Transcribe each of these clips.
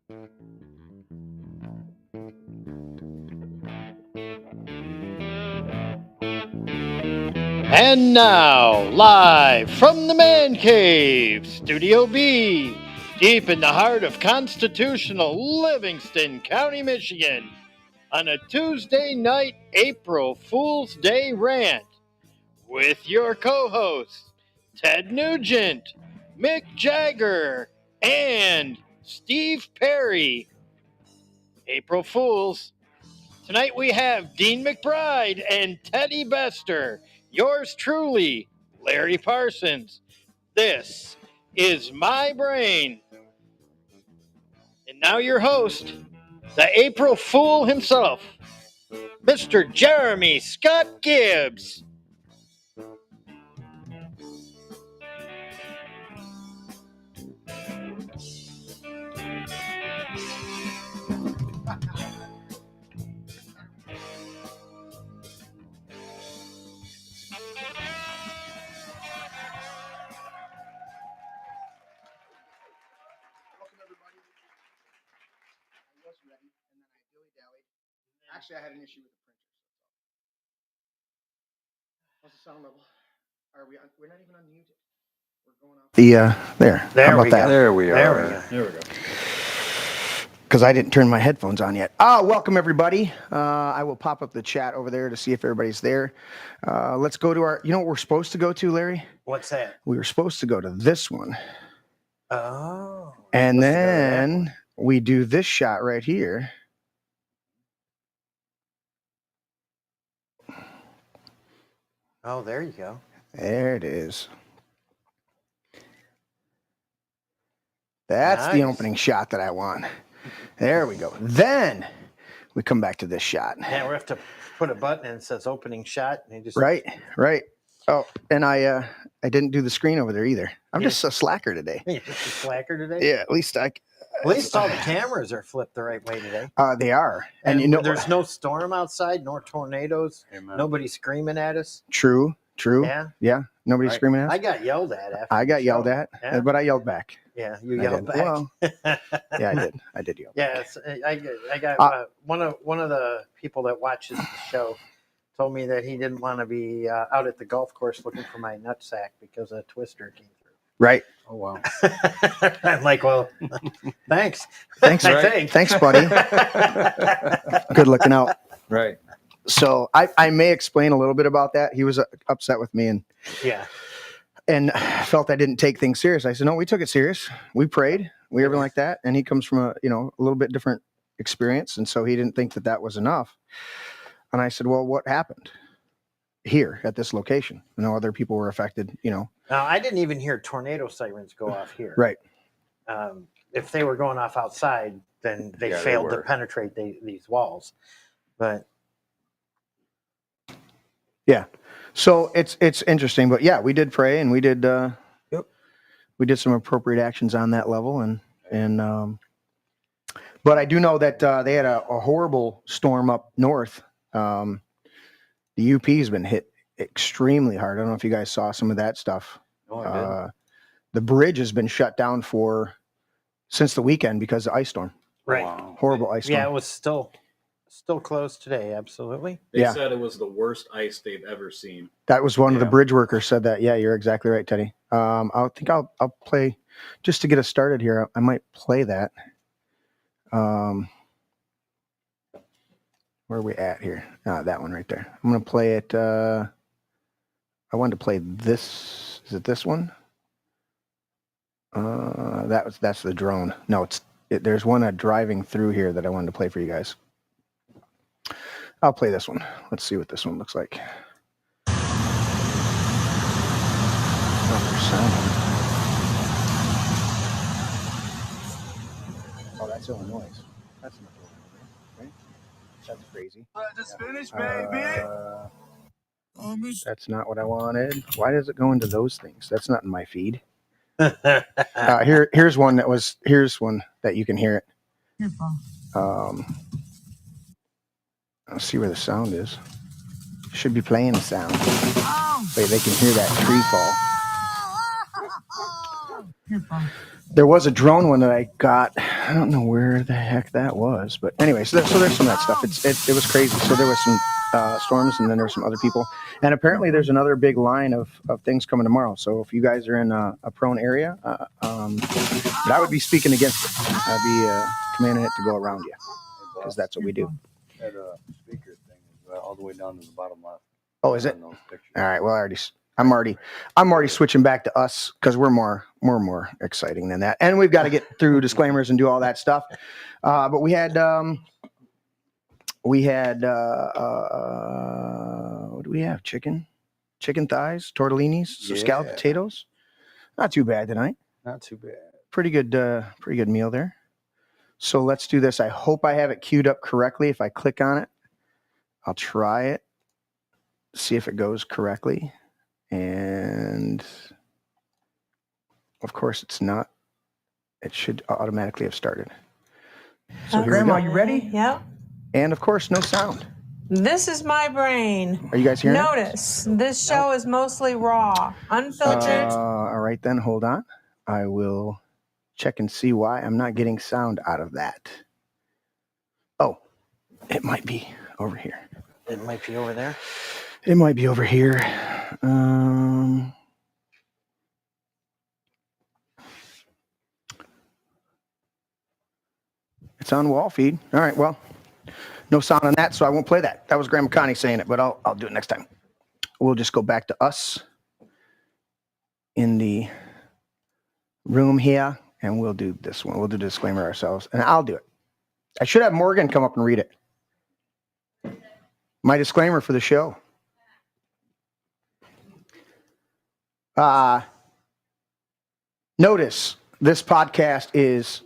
And now, live from the Man Cave, Studio B, deep in the heart of constitutional Livingston County, Michigan, on a Tuesday night April Fool's Day rant, with your co-hosts, Ted Nugent, Mick Jagger, and Steve Perry. April Fools. Tonight we have Dean McBride and Teddy Bester. Yours truly, Larry Parsons. This is My Brain. And now your host, the April Fool himself, Mr. Jeremy Scott Gibbs. Actually, I had an issue with the printer. How's the sound level? Are we on? We're not even unmuted. We're going off. There. How about that? There we are. There we go. Because I didn't turn my headphones on yet. Welcome everybody. I will pop up the chat over there to see if everybody's there. Let's go to our. You know what we're supposed to go to, Larry? What's that? We were supposed to go to this one. Oh. And then we do this shot right here. Oh, there you go. There it is. That's the opening shot that I want. There we go. Then we come back to this shot. Yeah, we have to put a button and it says opening shot. And just... Right. Oh, and I didn't do the screen over there either. I'm just a slacker today. You're just a slacker today? Yeah, at least all the cameras are flipped the right way today. They are. And you know, there's no storm outside, nor tornadoes. Amen. Nobody screaming at us. True. Yeah. Nobody's screaming at us. I got yelled at after I got yelled at, but I yelled back. Yeah, you yelled back. Well, yeah, I did yell back. I got one of the people that watches the show told me that he didn't want to be out at the golf course looking for my nutsack because a twister came through. Right. Oh, wow. I'm like, well, thanks. Thanks, buddy. Good looking out. Right. So I may explain a little bit about that. He was upset with me and felt I didn't take things serious. I said, no, we took it serious. We prayed. We everything like that. And he comes from a little bit different experience. And so he didn't think that was enough. And I said, well, what happened here at this location? Other people were affected, Now, I didn't even hear tornado sirens go off here. Right. If they were going off outside, then they failed to penetrate these walls. But yeah. So it's interesting, but yeah, we did pray and we did we did some appropriate actions on that level and but I do know that they had a horrible storm up north. The UP has been hit extremely hard. I don't know if you guys saw some of that stuff. Oh, I did. The bridge has been shut down since the weekend because of the ice storm. Right. Wow. Horrible ice storm. Yeah, it was still closed today. Absolutely. They said it was the worst ice they've ever seen. That was one of the bridge workers said that. Yeah, you're exactly right, Teddy. I think I'll play just to get us started here. I might play that. Where are we at here? That one right there. I'm going to play it. I wanted to play this. Is it this one? That's the drone. No, there's one driving through here that I wanted to play for you guys. I'll play this one. Let's see what this one looks like. Oh, that's Illinois. That's not Illinois, right? That's crazy. Just finished, baby. That's not what I wanted. Why does it go into those things? That's not in my feed. Here's one that you can hear it. I'll see where the sound is. Should be playing the sound. Wait, they can hear that tree fall. There was a drone one that I got. I don't know where the heck that was, but anyway, so there's some of that stuff. It was crazy. So there was some storms, and then there were some other people, and apparently there's another big line of things coming tomorrow. So if you guys are in a prone area, but I would be speaking against it. I'd be commanding it to go around you, because that's what we do. That speaker thing is all the way down to the bottom left. Oh, is it? All right. Well, I'm already switching back to us because we're more exciting than that, and we've got to get through disclaimers and do all that stuff. But we had what do we have? Chicken thighs, tortellinis, some scalloped potatoes. Not too bad tonight. Not too bad. Pretty good meal there. So let's do this. I hope I have it queued up correctly. If I click on it, I'll try it, see if it goes correctly. And of course it's not. It should automatically have started. So here Grandma, we go. you ready? Yep. And of course, no sound. This is my brain. Are you guys hearing it? Notice, this show is mostly raw, unfiltered. All right, then hold on. I will check and see why I'm not getting sound out of that. Oh, it might be over here. It might be over there. It might be over here. It's on wall feed. All right, well, no sound on that, so I won't play that. That was Grandma Connie saying it, but I'll do it next time. We'll just go back to us in the room here, and we'll do this one. We'll do the disclaimer ourselves, and I'll do it. I should have Morgan come up and read it. My disclaimer for the show. Notice this podcast is.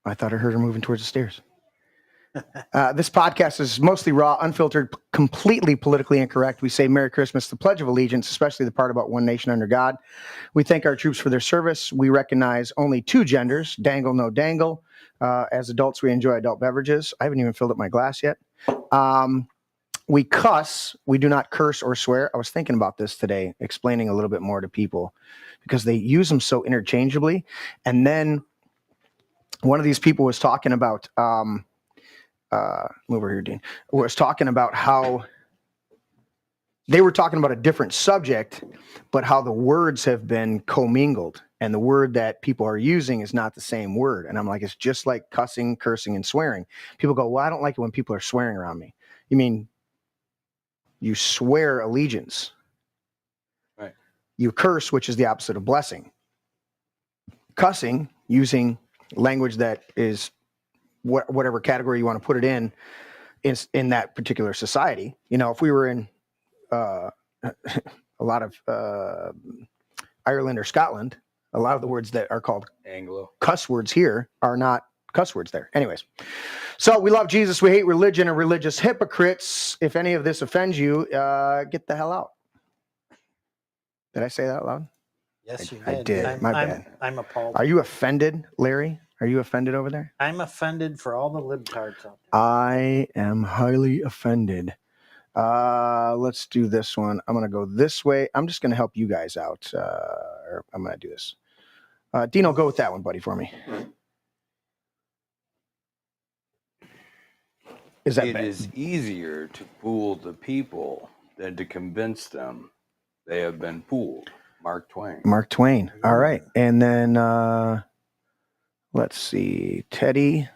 I thought I heard her moving towards the stairs. This podcast is mostly raw, unfiltered, completely politically incorrect. We say Merry Christmas, the Pledge of Allegiance, especially the part about one nation under God. We thank our troops for their service. We recognize only two genders, dangle, no dangle. As adults, we enjoy adult beverages. I haven't even filled up my glass yet. We cuss. We do not curse or swear. I was thinking about this today, explaining a little bit more to people because they use them so interchangeably. And then one of these people was talking about, move over here, Dean, was talking about how they were talking about a different subject, but how the words have been commingled. And the word that people are using is not the same word. And I'm like, it's just like cussing, cursing, and swearing. People go, well, I don't like it when people are swearing around me. You mean you swear allegiance. Right. You curse, which is the opposite of blessing. Cussing, using language that is whatever category you want to put it in that particular society. You know, if we were in a lot of Ireland or Scotland, a lot of the words that are called Anglo cuss words here are not cuss words there. Anyways, so we love Jesus, we hate religion and religious hypocrites. If any of this offends you, get the hell out. Did I say that out loud? Yes, you did. I did. My bad. I'm appalled. Are you offended, Larry? Are you offended over there? I'm offended for all the libtards out there. I am highly offended. Let's do this one. I'm going to go this way. I'm just going to help you guys out. Or I'm going to do this. Dino, go with that one, buddy, for me. Is that It bad? is easier to fool the people than to convince them they have been fooled. Mark Twain. Mark Twain. All right. And then let's see. Teddy.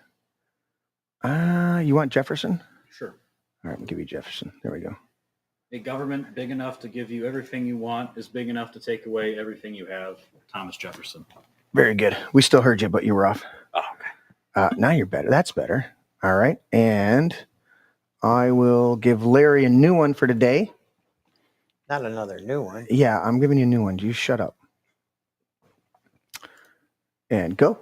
You want Jefferson? Sure. All right, we'll give you Jefferson. There we go. A government big enough to give you everything you want is big enough to take away everything you have. Thomas Jefferson. Very good. We still heard you, but you were off. Oh, okay. Now you're better. That's better. All right. And I will give Larry a new one for today. Not another new one. Yeah, I'm giving you a new one. You shut up. And go.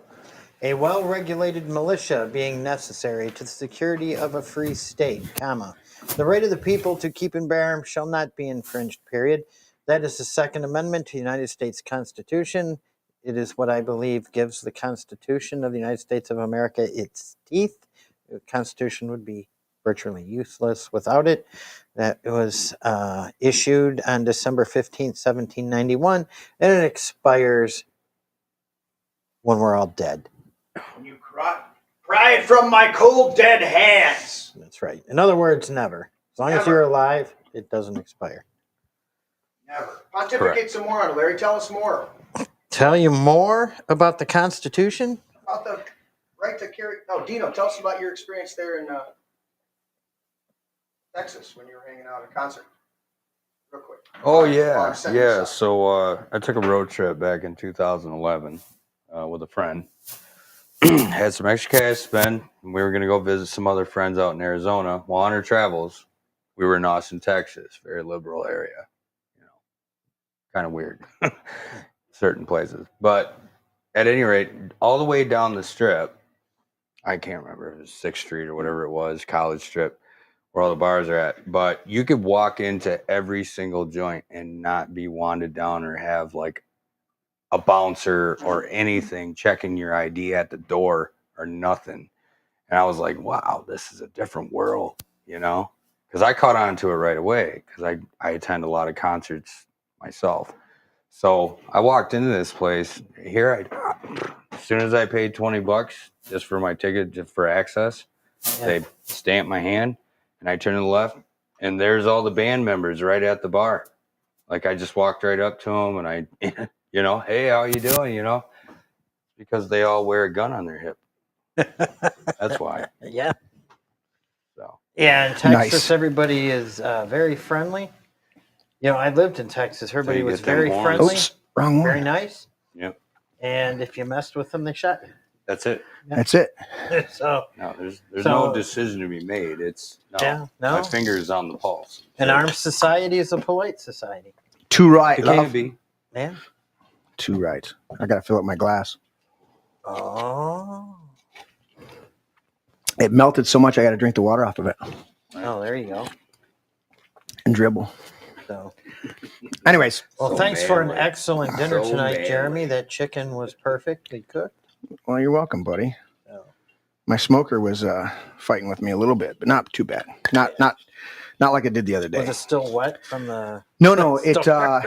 A well-regulated militia being necessary to the security of a free state, comma. The right of the people to keep and bear arms shall not be infringed, period. That is the Second Amendment to the United States Constitution. It is what I believe gives the Constitution of the United States of America its teeth. The Constitution would be virtually useless without it. That was issued on December 15th, 1791, and it expires when we're all dead. When you pry it from my cold, dead hands. That's right. In other words, never. As long as Never. you're alive, it doesn't expire. Never. Pontificate some more on it, Larry. Tell us more Tell you more about the Constitution? about the right to carry. Oh, Dino, tell us about your experience there in Texas when you were hanging out at a concert. Real quick. Oh yeah. So I took a road trip back in 2011 with a friend. Had some extra cash to spend. And we were going to go visit some other friends out in Arizona. While on our travels, we were in Austin, Texas, very liberal area. Kind of weird, certain places. But at any rate, all the way down the strip, I can't remember if it was 6th Street or whatever it was, College Strip, where all the bars are at. But you could walk into every single joint and not be wanded down or have like a bouncer or anything checking your ID at the door or nothing. And I was like, wow, this is a different world, because I caught on to it right away because I attend a lot of concerts myself. So I walked into this place here. As soon as I paid $20 just for my ticket, just for access, they stamped my hand and I turned to the left and there's all the band members right at the bar. Like I just walked right up to them and I, hey, how you doing? Because they all wear a gun on their hip. That's why. Yeah. So. Yeah, in Texas, Nice. Everybody is very friendly. I lived in Texas. Everybody you was get them very horns. friendly, Oops, wrong very one. nice. Yep. And if you messed with them, they shot you. That's it. That's it. So No, there's So- no decision to be made. It's no. my finger is on the pulse. An armed society is a polite society. Too right. It love. can be. Yeah. Too right. I got to fill up my glass. Oh. It melted so much I got to drink the water off of it Oh, there you go. and dribble. So, Anyways, well, So thanks for an manly. excellent dinner So tonight, manly. Jeremy. That chicken was perfectly cooked. well, you're welcome, buddy. So, My smoker was fighting with me a little bit, but not too bad. Not like it did the other day. was it still wet from the? No, it Store?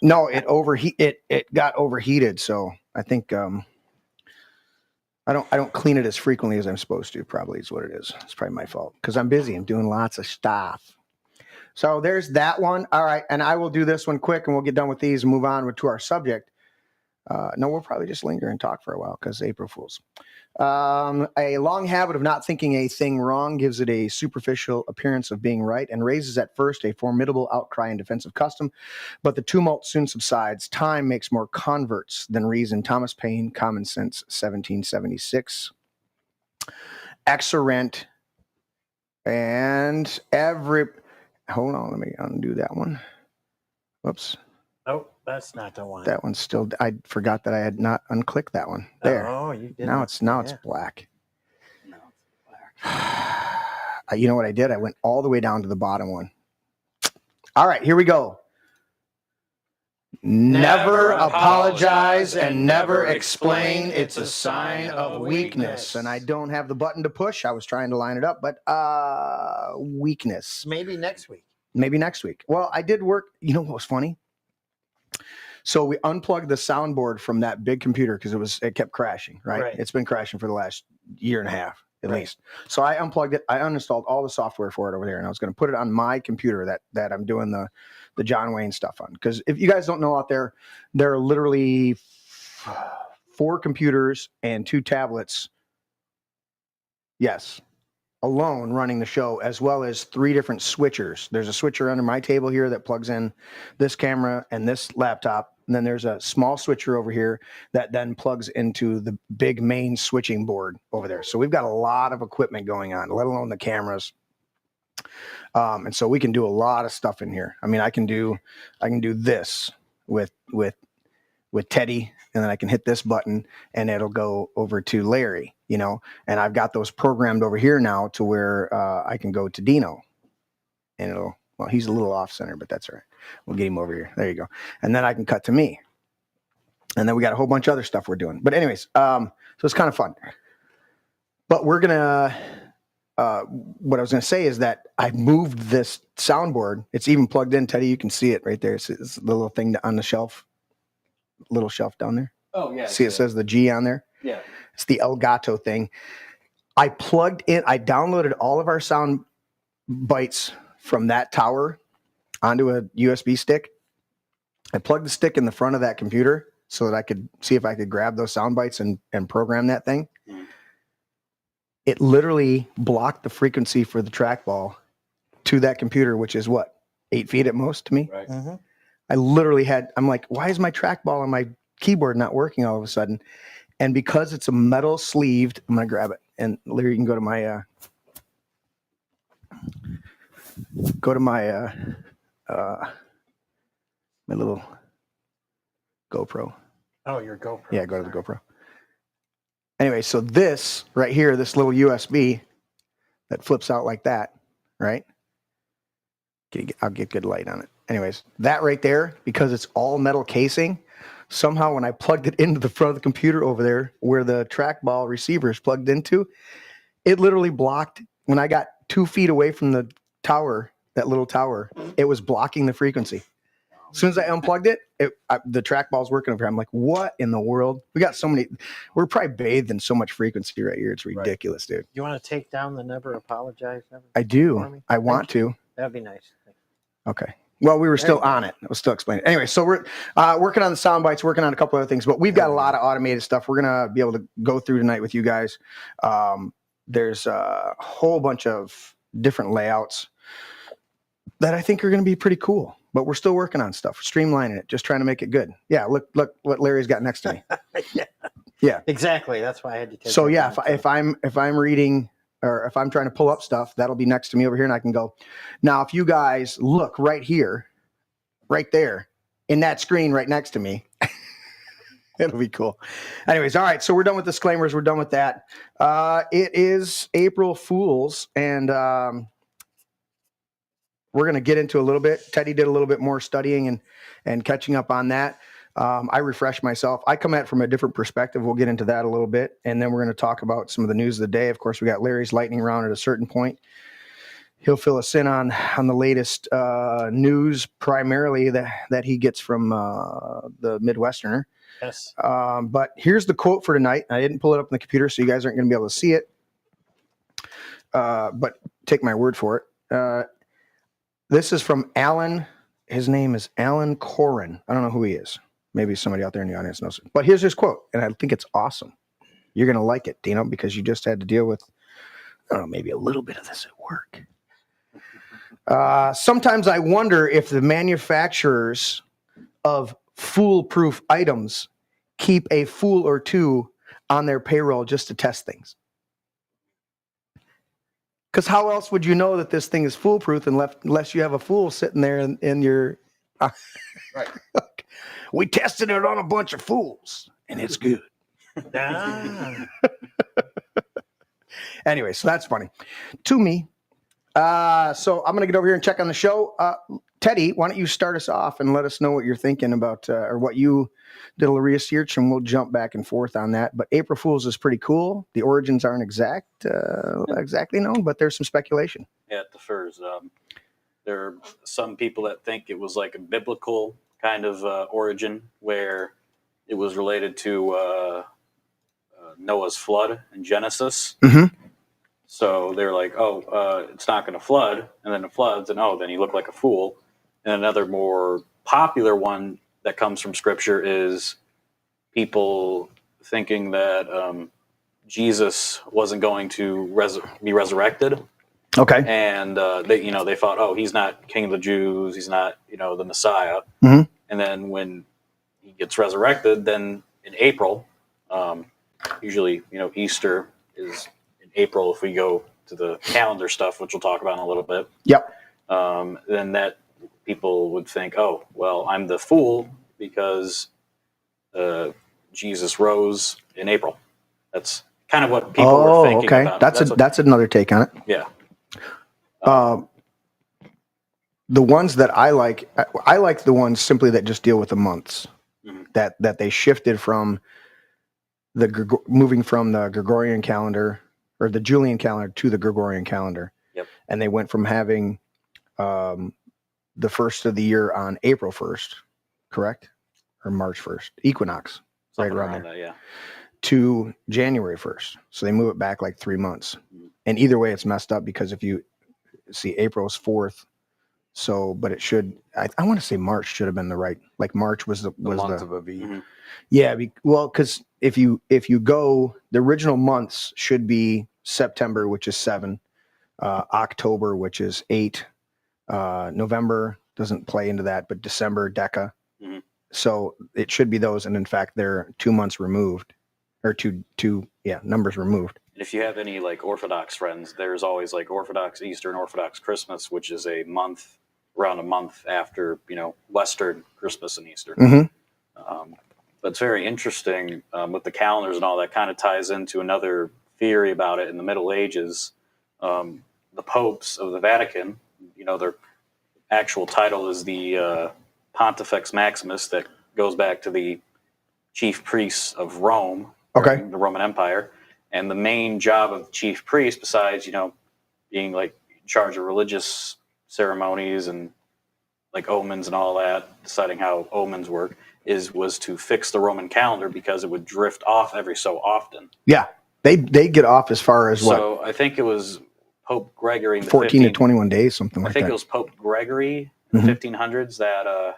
it got overheated, so I think I don't clean it as frequently as I'm supposed to. Probably is what it is. It's probably my fault because I'm busy. I'm doing lots of stuff. So there's that one. All right, and I will do this one quick, and we'll get done with these and move on to our subject. No, we'll probably just linger and talk for a while because April Fools. A long habit of not thinking a thing wrong gives it a superficial appearance of being right and raises at first a formidable outcry and defensive custom, but the tumult soon subsides. Time makes more converts than reason. Thomas Paine, Common Sense, 1776. Rant, and hold on, let me undo that one. Whoops. Oh, that's not the one. That one's still. I forgot that I had not unclicked that one. There. Oh, you did. Now it's black. No, it's black. You know what I did? I went all the way down to the bottom one. All right, here we go. Never apologize and never explain. It's a sign of weakness. And I don't have the button to push. I was trying to line it up, but weakness. Maybe next week. Maybe next week. Well, I did work. You know what was funny? So we unplugged the soundboard from that big computer because it kept crashing, right? It's been crashing for the last year and a half at least. So I unplugged it. I uninstalled all the software for it over there, and I was going to put it on my computer that I'm doing the John Wayne stuff on. Because if you guys don't know out there, there are literally 4 computers and 2 tablets. Yes. Alone running the show, as well as 3 different switchers. There's a switcher under my table here that plugs in this camera and this laptop. And then there's a small switcher over here that then plugs into the big main switching board over there. So we've got a lot of equipment going on, let alone the cameras. And so we can do a lot of stuff in here. I mean, I can do this with Teddy, and then I can hit this button and it'll go over to Larry, and I've got those programmed over here now to where I can go to Dino and he's a little off center, but that's all right. We'll get him over here. There you go. And then I can cut to me. And then we got a whole bunch of other stuff we're doing. But anyways, so it's kind of fun. But we're going to, what I was going to say is that I moved this soundboard. It's even plugged in, Teddy. You can see it right there. It's the little thing on the shelf, little shelf down there. Oh yeah. See, it says the G on there. Yeah. It's the Elgato thing. I downloaded all of our sound bites from that tower onto a USB stick. I plugged the stick in the front of that computer so that I could see if I could grab those sound bites and program that thing. It literally blocked the frequency for the trackball to that computer, which is what, 8 feet at most to me. Right. Mm-hmm. I literally I'm like, why is my trackball on my keyboard not working all of a sudden? And because it's a metal sleeved, I'm going to grab it. And Larry, you can go to my my little GoPro. Oh, your GoPro. Yeah, go to the GoPro. Anyway, so this right here, this little USB that flips out like that, right? I'll get good light on it. Anyways, that right there, because it's all metal casing, somehow when I plugged it into the front of the computer over there where the trackball receiver is plugged into, it literally blocked. When I got 2 feet away from the tower, that little tower, it was blocking the frequency. As soon as I unplugged it, the trackball's working over here. I'm like, what in the world? We're probably bathed in so much frequency right here. It's ridiculous, dude. You want to take down the never apologize? I do. I want to. That'd be nice. Okay. Well, we were still on it. I was still explaining. Anyway, so we're working on the sound bites, working on a couple other things, but we've got a lot of automated stuff we're going to be able to go through tonight with you guys. There's a whole bunch of different layouts that I think are going to be pretty cool, but we're still working on stuff, streamlining it, just trying to make it good. Yeah. Look what Larry's got next to me. Yeah. Exactly. That's why I had to take. So yeah, if I'm reading, or if I'm trying to pull up stuff, that'll be next to me over here, and I can go. Now, if you guys look right here, right there, in that screen right next to me, it'll be cool. Anyways, all right, so we're done with disclaimers. We're done with that. It is April Fool's, and we're going to get into a little bit. Teddy did a little bit more studying and catching up on that. I refreshed myself. I come at it from a different perspective. We'll get into that a little bit. And then we're going to talk about some of the news of the day. Of course, we got Larry's lightning round at a certain point. He'll fill us in on the latest news, primarily that he gets from the Midwesterner. Yes. But here's the quote for tonight. I didn't pull it up on the computer, so you guys aren't going to be able to see it. But take my word for it. This is from Alan. His name is Alan Corin. I don't know who he is. Maybe somebody out there in the audience knows it. But here's his quote, and I think it's awesome. You're going to like it, Dino, because you just had to deal with, I don't know, maybe a little bit of this at work. Sometimes I wonder if the manufacturers of foolproof items keep a fool or two on their payroll just to test things. Because how else would you know that this thing is foolproof unless you have a fool sitting there in your... Right. We tested it on a bunch of fools, and it's good. Anyway, so that's funny to me. So I'm going to get over here and check on the show. Teddy, why don't you start us off and let us know what you're thinking about, or what you did a little research, and we'll jump back and forth on that. But April Fool's is pretty cool. The origins aren't exactly known, but there's some speculation. Yeah, it differs. There are some people that think it was like a biblical kind of origin, where it was related to Noah's flood in Genesis. Mm-hmm. So they're like, it's not going to flood, and then it floods, and then you look like a fool. And another more popular one that comes from Scripture is people thinking that Jesus wasn't going to be resurrected. Okay. And they thought, he's not King of the Jews, he's not the Messiah. Mm-hmm. And then when he gets resurrected, then in April, usually Easter is in April if we go to the calendar stuff, which we'll talk about in a little bit. Yep. Then that people would think, I'm the fool because Jesus rose in April. That's kind of what people were thinking about. That's another take on it. Yeah. The ones that I like the ones simply that just deal with the months. Mm-hmm. that they shifted from moving from the Gregorian calendar or the Julian calendar to the Gregorian calendar. Yep. And they went from having the first of the year on April 1st, correct? Or March 1st, equinox. right Something around there, that, yeah. to January 1st. So they move it back like 3 months. And either way, it's messed up because if you see April is 4th. So, but it should, I want to say March should have been the right, like March was the month of a V. Mhm. yeah. Well, because if you go, the original months should be September, which is 7, October, which is 8, November doesn't play into that, but December, Deca. Mhm. So it should be those. And in fact, they're 2 months removed, or two, numbers removed. And if you have any like Orthodox friends, there's always like Orthodox Easter and Orthodox Christmas, which is around a month after, Western Christmas and Easter. Mm-hmm. But it's very interesting with the calendars and all that. Kind of ties into another theory about it in the Middle Ages. The popes of the Vatican, their actual title is the Pontifex Maximus, that goes back to the chief priests of Rome, Okay. the Roman Empire. And the main job of the chief priest, besides, being like in charge of religious ceremonies and like omens and all that, deciding how omens work, was to fix the Roman calendar because it would drift off every so often. Yeah. They get off as far as what? So I think it was Pope Gregory in the 14 to 21 days, something like that. I think it was Pope Gregory in the 1500s that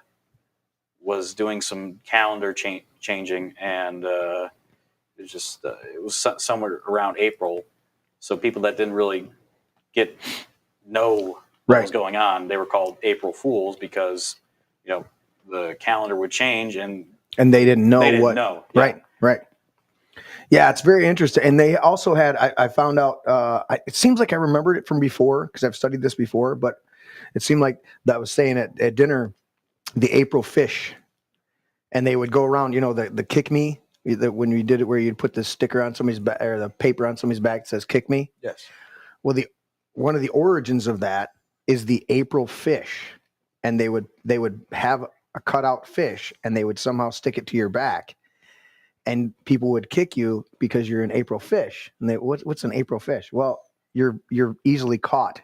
was doing some calendar changing, and it was somewhere around April. So people that didn't really know what was going on, they were called April Fools because the calendar would change and they didn't know what. Yeah. Right. Yeah, it's very interesting. And they also had, I found out, it seems like I remembered it from before because I've studied this before, but it seemed like that I was saying at dinner, the April fish, and they would go around, the kick me, when you did it where you'd put the sticker on somebody's back or the paper on somebody's back that says kick me. Yes. Well, one of the origins of that is the April fish, and they would have a cutout fish and they would somehow stick it to your back. And people would kick you because you're an April fish. And what's an April fish? Well, you're easily caught.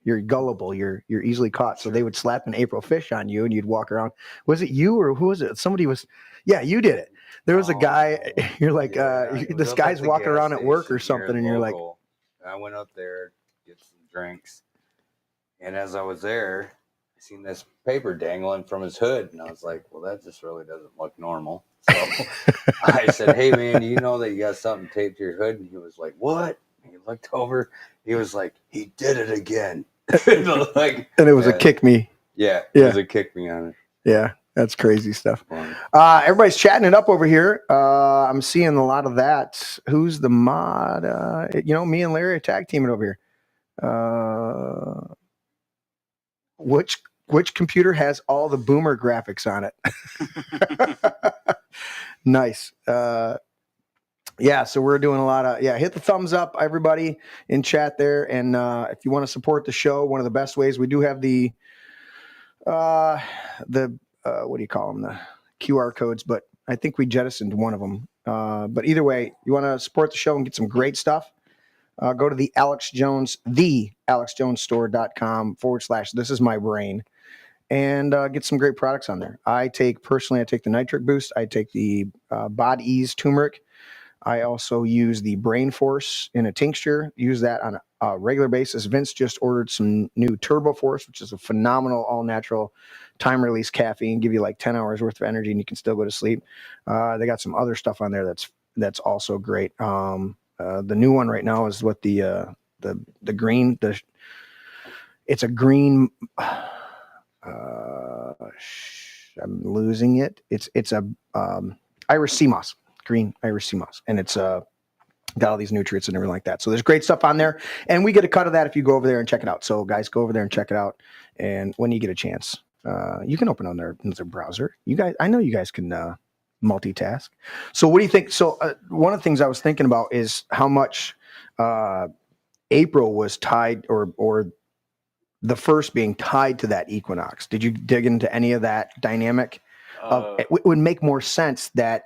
You're gullible. You're easily caught. So they would slap an April fish on you, and you'd walk around. Was it you or who was it? Somebody was. Yeah, you did it. There was a guy. You're like, this guy's walking around at work or something, and you're like. I went up there to get some drinks, and as I was there, I seen this paper dangling from his hood, and I was like, well, that just really doesn't look normal. So I said, hey, man, do you know that you got something taped to your hood? And he was like, what? And he looked over. He was like, he did it again. And it was a kick me. Yeah, it was a kick me on it. Yeah, that's crazy stuff. Everybody's chatting it up over here. I'm seeing a lot of that. Who's the mod? Me and Larry are tag teaming over here. Which computer has all the boomer graphics on it? Nice. Yeah, so we're doing a lot of, hit the thumbs up, everybody in chat there. And if you want to support the show, one of the best ways, we do have the what do you call them? The QR codes, but I think we jettisoned one of them. But either way, you want to support the show and get some great stuff, go to the AlexJonesStore.com/this is my brain. And get some great products on there. I take the Nitric Boost. I take the Bod Ease Turmeric. I also use the Brain Force in a tincture. Use that on a regular basis. Vince just ordered some new Turbo Force, which is a phenomenal all-natural time-release caffeine. Give you like 10 hours worth of energy, and you can still go to sleep. They got some other stuff on there that's also great. The new one right now is what the green. It's a green. I'm losing it. It's a Irish sea moss, green Irish sea moss, and it's got all these nutrients and everything like that. So there's great stuff on there, and we get a cut of that if you go over there and check it out. So guys, go over there and check it out. And when you get a chance, you can open on their browser. You guys, I know you guys can multitask. So what do you think? So one of the things I was thinking about is how much April was tied or the first being tied to that equinox. Did you dig into any of that dynamic? It would make more sense that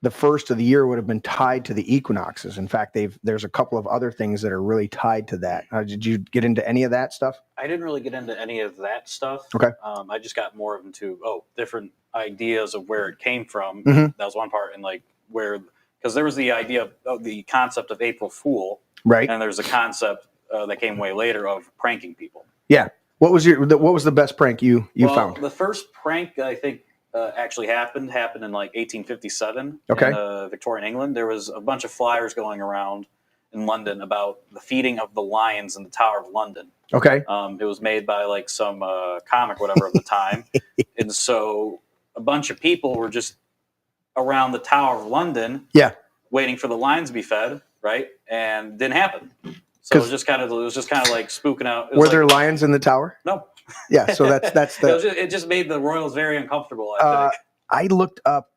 the first of the year would have been tied to the equinoxes. In fact, there's a couple of other things that are really tied to that. Did you get into any of that stuff? I didn't really get into any of that stuff. Okay. I just got more into different ideas of where it came from. Mhm. That was one part, and like where, because there was the idea of the concept of April Fool, Right. and there's a concept that came way later of pranking people. Yeah. What was the best prank you found? The first prank I think actually happened in like 1857 Okay. in Victorian England. There was a bunch of flyers going around in London about the feeding of the lions in the Tower of London. Okay. It was made by like some comic, whatever, of the time. And so a bunch of people were just around the Tower of London, waiting for the lions to be fed, right? And didn't happen. So it was just kind of like spooking out. Were there lions in the tower? No. Yeah. So that's the. It just made the royals very uncomfortable. I think. I looked up.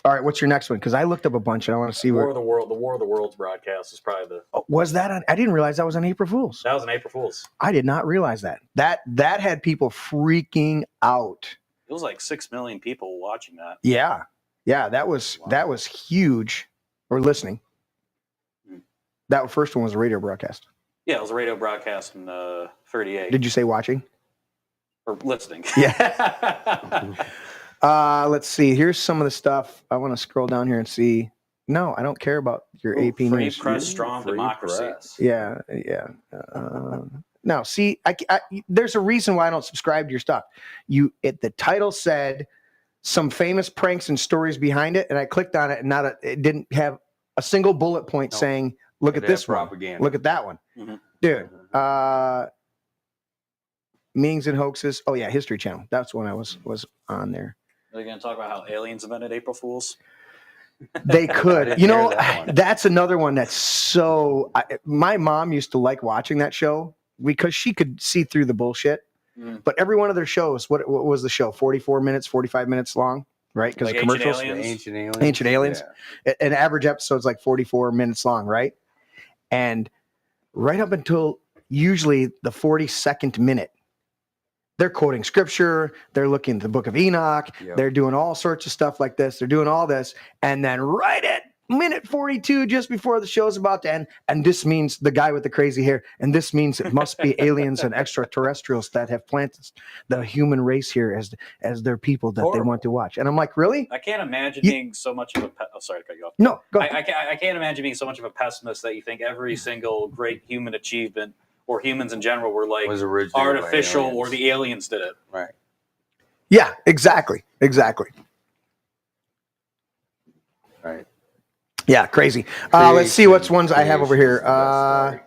All right, what's your next one? Because I looked up a bunch and I want to see the War of the Worlds broadcast is probably the. Was that on? I didn't realize that was on April Fool's. That was an April Fool's. I did not realize that. That had people freaking out. It was like 6 million people watching that. Yeah, that was huge. Or listening. That first one was a radio broadcast. Yeah, it was a radio broadcast in 38. Did you say watching? Or listening? Yeah. Let's see. Here's some of the stuff. I want to scroll down here and see. No, I don't care about your AP free news. press, strong Free democracy. press. Yeah. No, see, I, there's a reason why I don't subscribe to your stuff. The title said some famous pranks and stories behind it, and I clicked on it, and it didn't have a single bullet point saying, "Look at this propaganda. one. Look at that one, dude." Meetings and hoaxes. Oh yeah, History Channel. That's when I was on there. Are you going to talk about how aliens invented April Fools? They could. that That's another one that's so. My mom used to like watching that show because she could see through the bullshit. But every one of their shows, what was the show? 44 minutes, 45 minutes long, right? Because Like of commercials. Ancient Aliens. Yeah. An average episode's like 44 minutes long, right? And right up until usually the 42nd minute, they're quoting scripture. They're looking at the book of Enoch. Yep. They're doing all sorts of stuff like this. They're doing all this. And then right at minute 42, just before the show's about to end, and this means the guy with the crazy hair, and this means it must be aliens and extraterrestrials that have planted the human race here as their people that they want to watch. And I'm like, really? I can't imagine being so much of a... sorry to cut you off. No, go ahead. I can't imagine being so much of a pessimist that you think every single great human achievement or humans in general were like Was originated artificial by aliens. or the aliens did it. Right. Yeah, exactly. Right. Yeah, crazy. Let's see what's ones I have over here. Creation's the best story.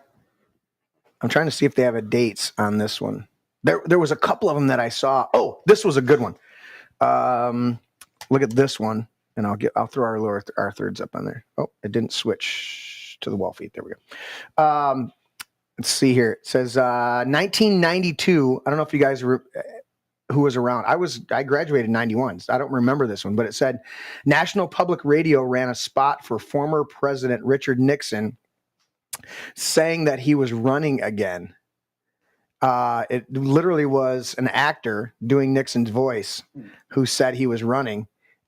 I'm trying to see if they have a dates on this one. There was a couple of them that I saw. Oh, this was a good one. Look at this one, and I'll throw our thirds up on there. Oh, it didn't switch to the wall feed. There we go. Let's see here. It says 1992. I don't know if you guys who was around. I graduated in 91. So I don't remember this one, but it said National Public Radio ran a spot for former President Richard Nixon saying that he was running again. It literally was an actor doing Nixon's voice who said he was running.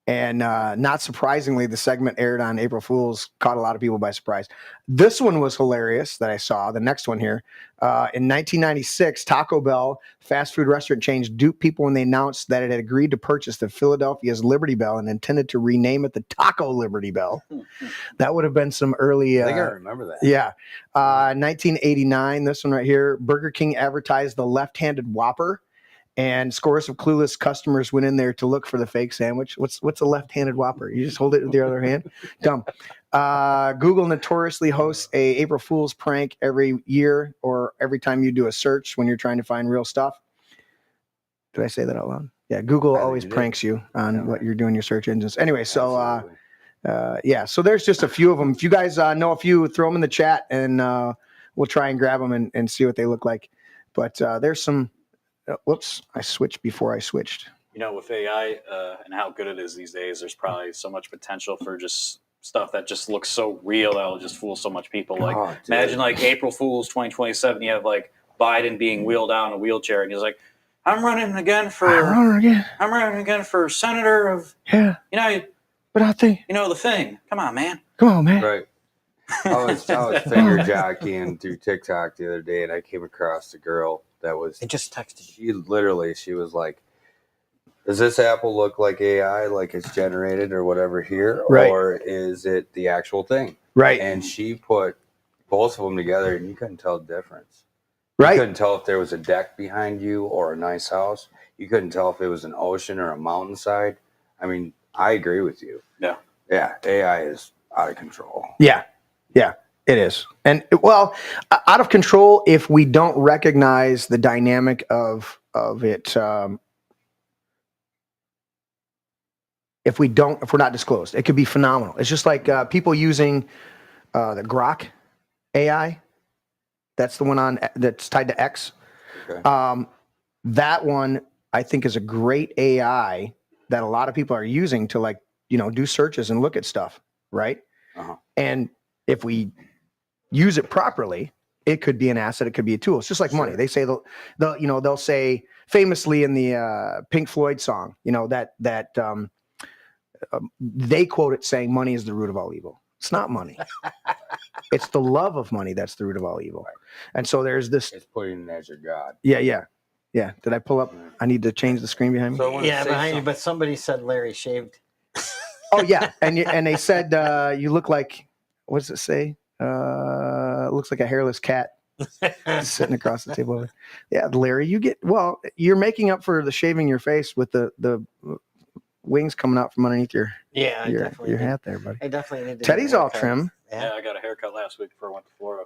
And not surprisingly, the segment aired on April Fool's, caught a lot of people by surprise. This one was hilarious that I saw. The next one here. In 1996, Taco Bell, fast food restaurant chain, duped people when they announced that it had agreed to purchase the Philadelphia's Liberty Bell and intended to rename it the Taco Liberty Bell. That would have been some early... I think I remember that. Yeah. 1989, this one right here. Burger King advertised the left-handed Whopper. And scores of clueless customers went in there to look for the fake sandwich. What's a left-handed Whopper? You just hold it with the other hand? Dumb. Google notoriously hosts a April Fool's prank every year or every time you do a search when you're trying to find real stuff. Did I say that out loud? Yeah, Google always pranks you on what you're doing your search engines. Anyway, so so there's just a few of them. If you guys know a few, throw them in the chat and we'll try and grab them and see what they look like. But there's some... whoops, I switched before I switched. You know, with AI and how good it is these days, there's probably so much potential for just stuff that just looks so real that will just fool so much people. Like, imagine like April Fool's 2027, you have like Biden being wheeled out in a wheelchair, and he's like, I'm running again for senator of, but I think, the thing. Come on, man. Right. I was finger jockeying through TikTok the other day, and I came across a girl that was... I just texted you. She was like Does this apple look like AI, like it's generated or whatever here, Right. or is it the actual thing? Right. And she put both of them together, and you couldn't tell the difference. You Right. couldn't tell if there was a deck behind you or a nice house. You couldn't tell if it was an ocean or a mountainside. I mean, I agree with you. Yeah. Yeah, AI is out of control. Yeah. Yeah, it is. And well, out of control if we don't recognize the dynamic of it. If we're not disclosed, it could be phenomenal. It's just like people using the Grok AI. That's the one that's tied to X. Okay. That one I think is a great AI that a lot of people are using to do searches and look at stuff, right? Uh-huh. And if we use it properly, it could be an asset. It could be a tool. It's just like money. They say they'll say famously in the Pink Floyd song, they quote it saying money is the root of all evil. It's not money. It's the love of money that's the root of all evil. Right. And so there's this. It's putting it as your God. Yeah. Did I pull up? I need to change the screen behind me. So yeah, behind you. But somebody said Larry shaved. Oh yeah, and they said you look like. What does it say? It looks like a hairless cat sitting across the table. Yeah, Larry, you're making up for the shaving your face with the wings coming out from underneath your hat there, buddy. I definitely need to. Teddy's all trim. Yeah, I got a haircut last week before I went to Florida.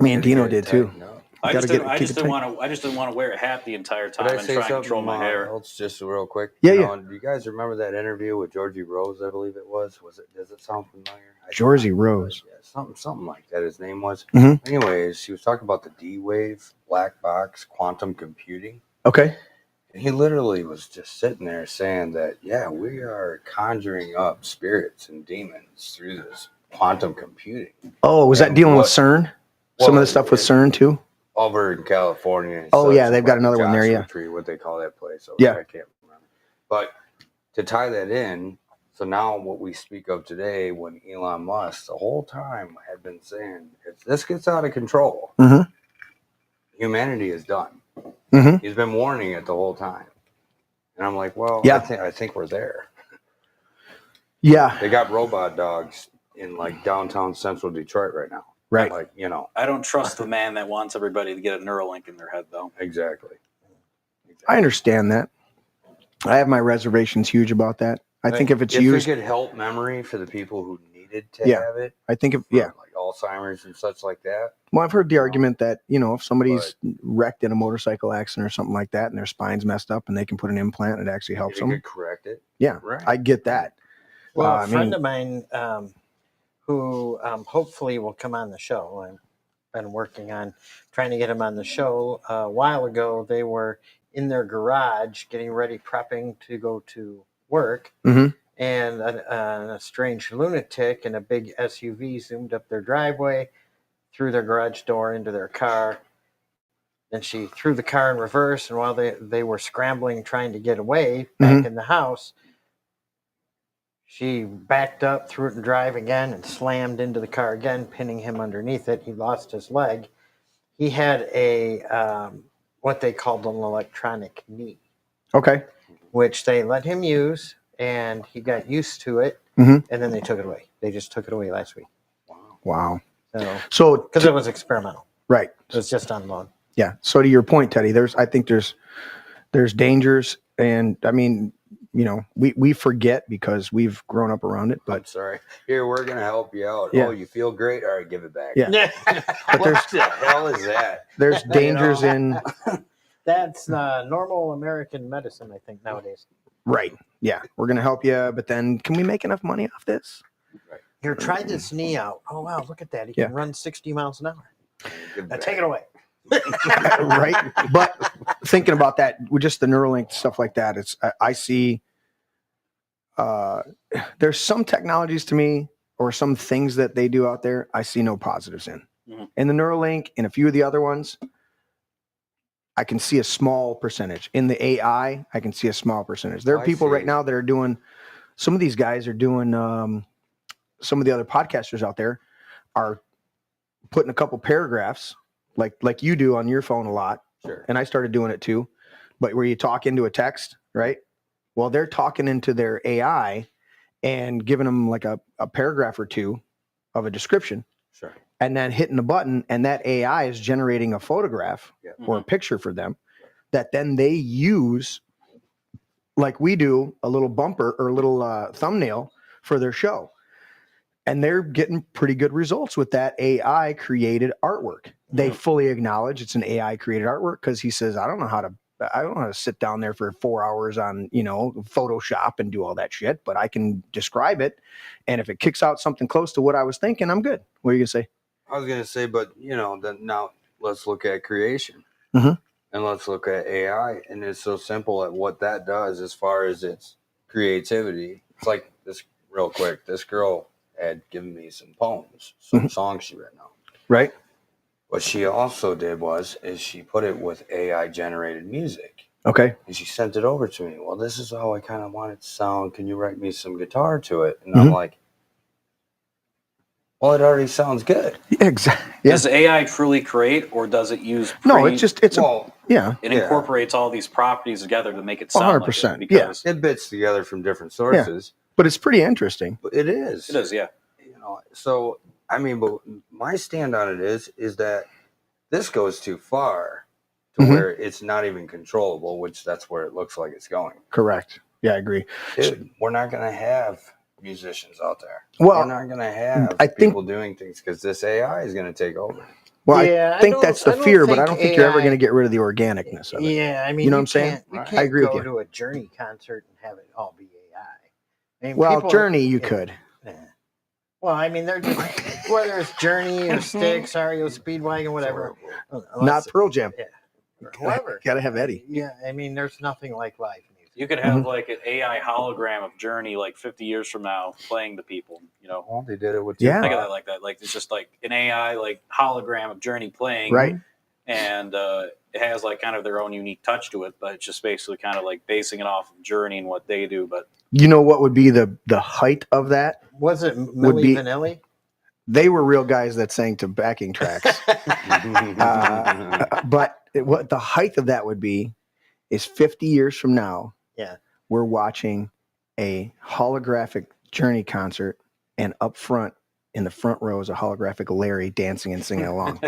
Me and Dino did too. No. I just didn't want to wear a hat the entire time and try and control my hair. It's just real quick. Yeah. Do you guys remember that interview with Georgie Rose? I believe it was. Does it sound familiar? Georgie Rose. Yeah, something like that. His name was. Mm-hmm. Anyways, he was talking about the D-wave, black box, quantum computing. Okay. And he literally was just sitting there saying that, yeah, we are conjuring up spirits and demons through this quantum computing. Oh, was that dealing with CERN? Some of the stuff with CERN too? Over in California. Oh, yeah, they've got another one there, yeah. Tree, what they call that place. Yeah. I can't remember. But to tie that in, so now what we speak of today, when Elon Musk the whole time had been saying, if this gets out of control, mm-hmm. humanity is done. Mm-hmm. He's been warning it the whole time. And I'm like, well, yeah. I think we're there. Yeah. They got robot dogs in like downtown central Detroit right now. Right. Like, I don't trust the man that wants everybody to get a Neuralink in their head, though. Exactly. I understand that. I have my reservations huge about that. I think if it's used, it could help memory for the people who needed to have it. I think like Alzheimer's and such like that. Well, I've heard the argument that, if somebody's wrecked in a motorcycle accident or something like that and their spine's messed up and they can put an implant, it actually helps them. Could correct it. Yeah, right. I get that. Well, a friend of mine who hopefully will come on the show, I've been working on trying to get him on the show. A while ago, they were in their garage getting ready, prepping to go to work. Mm-hmm. And a strange lunatic in a big SUV zoomed up their driveway, threw their garage door into their car. Then she threw the car in reverse, and while they were scrambling, trying to get away back in the house, she backed up, threw it in drive again, and slammed into the car again, pinning him underneath it. He lost his leg. He had a what they called an electronic knee. Okay. Which they let him use, and he got used to it, mm-hmm. and then they took it away. They just took it away last week. Wow. So because it was experimental. Right. It was just on loan. Yeah. So to your point, Teddy, I think there's dangers, and I mean, we forget because we've grown up around it. But I'm sorry. Here, we're gonna help you out. Yeah. Oh, you feel great? All right, give it back. Yeah. But what the hell is that? There's dangers in. That's normal American medicine, I think, nowadays. Right. Yeah. We're going to help you. But then can we make enough money off this? Right. Here, try this knee out. Oh, wow. Look at that. He can run 60 miles an hour. Now take it away. Right. But thinking about that, with just the Neuralink stuff like that, I see there's some technologies to me or some things that they do out there I see no positives in. Mm-hmm. In the Neuralink and a few of the other ones, I can see a small percentage. In the AI, I can see a small percentage. There are people right now that are doing, some of these guys are doing, some of the other podcasters out there are putting a couple paragraphs like you do on your phone a lot. Sure. And I started doing it too. but where you talk into a text, right? Well, they're talking into their AI and giving them like a paragraph or two of a description. Sure. And then hitting the button, and that AI is generating a photograph or a picture for them that then they use, like we do, a little bumper or a little thumbnail for their show. And they're getting pretty good results with that AI created artwork. They fully acknowledge it's an AI created artwork because he says, I don't know how to sit down there for 4 hours on, Photoshop and do all that shit, but I can describe it. And if it kicks out something close to what I was thinking, I'm good. What are you going to say? I was going to say, but then now let's look at creation Mhm. and let's look at AI. And it's so simple at what that does as far as its creativity. It's like this real quick. This girl had given me some poems, some songs she written out. Right. What she also did is she put it with AI generated music. Okay. And she sent it over to me. Well, this is how I kind of want it to sound. Can you write me some guitar to it? And I'm like, well, it already sounds good. Yeah, exactly. Yeah. Does AI truly create, or does it use? No, it incorporates all these properties together to make it sound 100%. like it. Because it bits together from different sources. But it's pretty interesting. But it is. It is, yeah. So I mean, but my stand on it is that this goes too far to where it's not even controllable, which that's where it looks like it's going. Correct. Yeah, I agree. Dude, we're not going to have musicians out there. Well, we're not going to have I think people doing things because this AI is going to take over. Well, Yeah, I think that's the fear, but I don't think you're ever AI going to get rid of the organicness of it. Yeah, I mean, You know what I'm saying? You Right. can't I agree with go you. to a Journey concert and have it all be AI. I mean, Well, people- Journey, you could. Yeah. Well, I mean, they're just whether it's Journey or Styx, REO Speedwagon, whatever. Not Unless- Pearl Jam. Yeah. Whoever. Got to have Eddie. Yeah, I mean, there's nothing like live music. You could have like an AI hologram of Journey like 50 years from now playing the people, Well, they did it with Yeah. Think of that like that. Like it's just like an AI like hologram of Journey playing. Right. And it has like kind of their own unique touch to it, but it's just basically kind of like basing it off of Journey and what they do. But You know what would be the height of that? Was it Milli be- Vanilli? They were real guys that sang to backing tracks. But what the height of that would be is 50 years from now. Yeah. We're watching a holographic Journey concert, and up front, in the front row, is a holographic Larry dancing and singing along.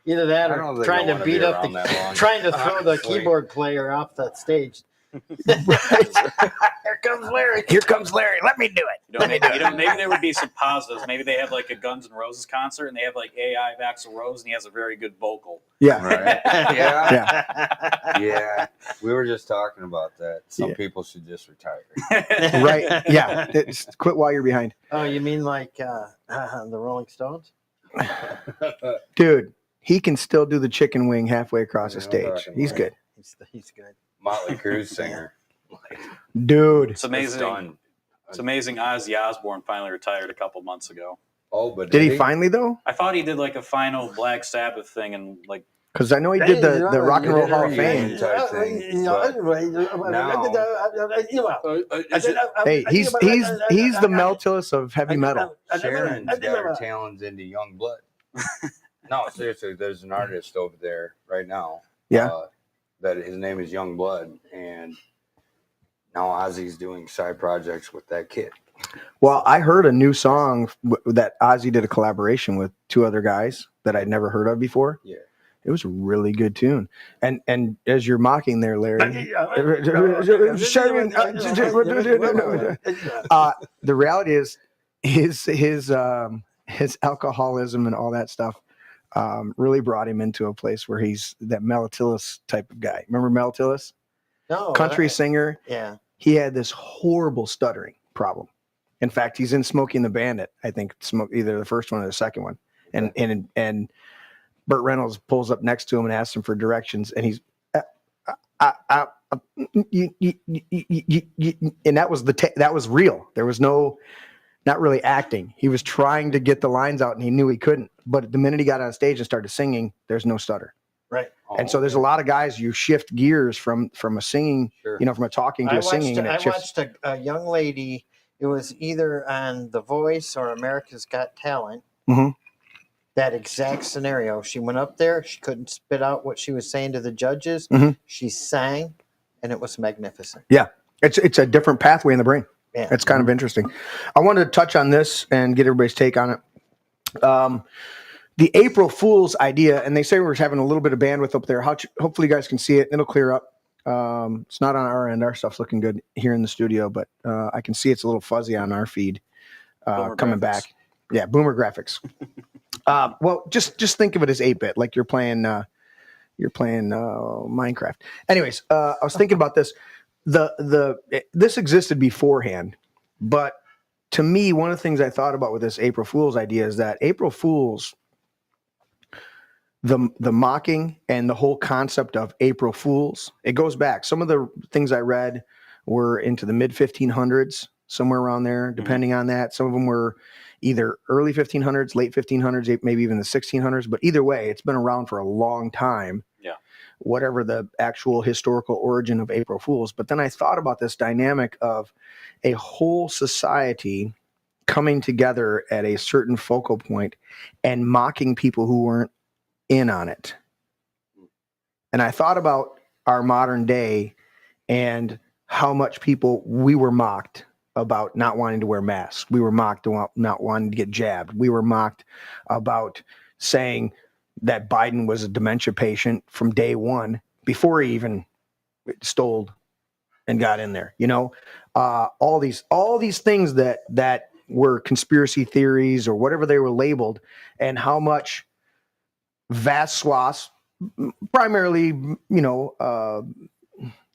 Either that I don't or think trying I to wanna beat be up around that long. trying to throw the Honestly. keyboard player off that stage. Here comes Larry. Here comes Larry. Let me do it. maybe there would be some positives. Maybe they have like a Guns N' Roses concert and they have like AI of Axl Rose and he has a very good vocal. Yeah. Right. Yeah. Yeah. Yeah. We were just talking about that. Some Yeah. people should just retire. Right. Yeah. Quit while you're behind. Oh, you mean like the Rolling Stones? Dude, he can still do the chicken wing halfway across the Yeah, I'm stage. talking He's about good. He's good. Motley Crue singer. Dude. It's amazing. done. It's amazing Ozzy Osbourne finally retired a couple months ago. Oh, but Did he finally, though? I thought he did like a final Black Sabbath thing and like Because I know he did the Rock and Roll Hall of Fame. type thing, Hey, he's the Mel Tillis of heavy metal. Sharon's got her talons into young blood. No, seriously, there's an artist over there right now. Yeah. That his name is Young Blood, and now Ozzy's doing side projects with that kid. Well, I heard a new song that Ozzy did a collaboration with two other guys that I'd never heard of before. Yeah. It was a really good tune. And as you're mocking there, Larry, the reality is his alcoholism and all that stuff really brought him into a place where he's that Mel Tillis type of guy. Remember Mel Tillis? No, Country singer. Yeah. He had this horrible stuttering problem. In fact, he's in Smokey and the Bandit. I think either the first one or the second one. And Burt Reynolds pulls up next to him and asks him for directions, and he's and that was that was real. There was not really acting. He was trying to get the lines out, and he knew he couldn't. But the minute he got on stage and started singing, there's no stutter. Right. And so there's a lot of guys you shift gears from a singing, Sure. from a talking to a singing. And I it shifts. watched a young lady. It was either on The Voice or America's Got Talent. Mhm. that exact scenario. She went up there. She couldn't spit out what she was saying to the judges. Mhm. She sang, and it was magnificent. Yeah, it's a different pathway in the brain. Yeah. It's kind of interesting. I wanted to touch on this and get everybody's take on it. The April Fool's idea, and they say we're having a little bit of bandwidth up there. Hopefully you guys can see it. It'll clear up. It's not on our end. Our stuff's looking good here in the studio, but I can see it's a little fuzzy on our feed coming back. Yeah, boomer graphics. Well, just think of it as 8-bit, like you're playing Minecraft. Anyways, I was thinking about this. This existed beforehand, but to me, one of the things I thought about with this April Fool's idea is that April Fool's, the mocking and the whole concept of April Fools, it goes back. Some of the things I read were into the mid 1500s, somewhere around there, depending on that. Some of them were either early 1500s, late 1500s, maybe even the 1600s. But either way, it's been around for a long time. Yeah. Whatever the actual historical origin of April Fools. But then I thought about this dynamic of a whole society coming together at a certain focal point and mocking people who weren't in on it. And I thought about our modern day and how much we were mocked about not wanting to wear masks. We were mocked about not wanting to get jabbed. We were mocked about saying that Biden was a dementia patient from day one before he even stole and got in there. All these things that were conspiracy theories or whatever they were labeled, and how much vast swaths, primarily,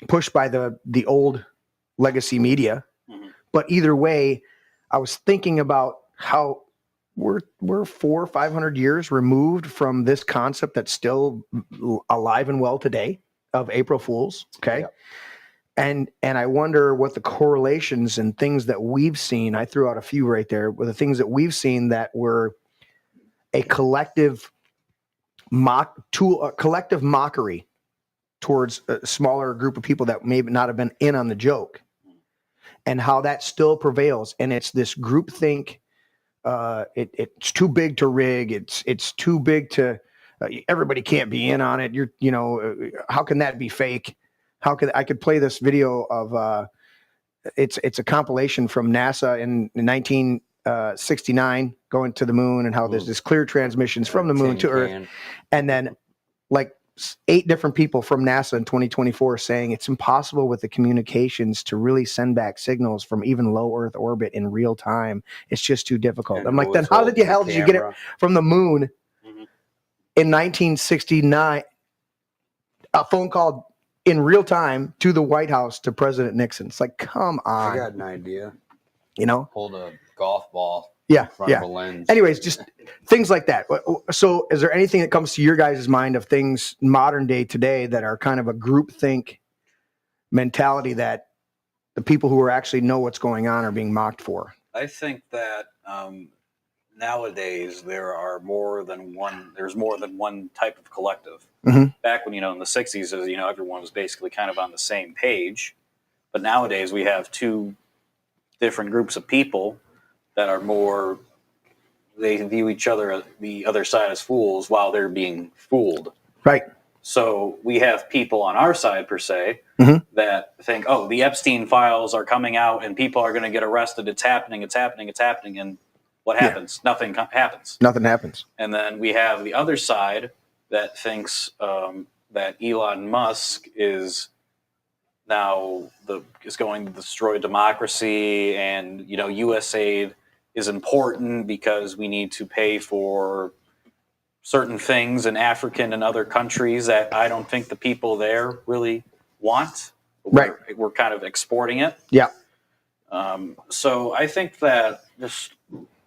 pushed by the old legacy media. Mm-hmm. But either way, I was thinking about how we're 400 or 500 years removed from this concept that's still alive and well today of April Fools. Okay. Yeah. And I wonder what the correlations and things that we've seen, I threw out a few right there, were the things that we've seen that were a collective collective mockery towards a smaller group of people that may not have been in on the joke, and how that still prevails. And it's this groupthink. It's too big to rig. It's too big to everybody can't be in on it. How can that be fake? I could play this video of it's a compilation from NASA in 1969 going to the moon, and how there's this clear transmissions from the moon to Earth, and then like 8 different people from NASA in 2024 saying it's impossible with the communications to really send back signals from even low Earth orbit in real time. It's just too difficult. I'm like, then how did you get it from the moon in 1969? A phone call in real time to the White House to President Nixon. It's like, come on. I got an idea. Hold a golf ball. Yeah. In front of a lens. Anyways, just things like that. So is there anything that comes to your guys' mind of things modern day today that are kind of a groupthink mentality that the people who actually know what's going on are being mocked for? I think that nowadays there's more than one type of collective. Mm-hmm. Back when, in the 60s, everyone was basically kind of on the same page. But nowadays we have 2 different groups of people that are more, they view each other, the other side, as fools while they're being fooled. Right. So we have people on our side, per se, mm-hmm. that think, oh, the Epstein files are coming out and people are going to get arrested. It's happening. And what happens? Yeah. Nothing happens. Nothing happens. And then we have the other side that thinks that Elon Musk is now is going to destroy democracy, and U.S. aid is important because we need to pay for certain things in African and other countries that I don't think the people there really want. Right. We're kind of exporting it. Yeah. So I think that just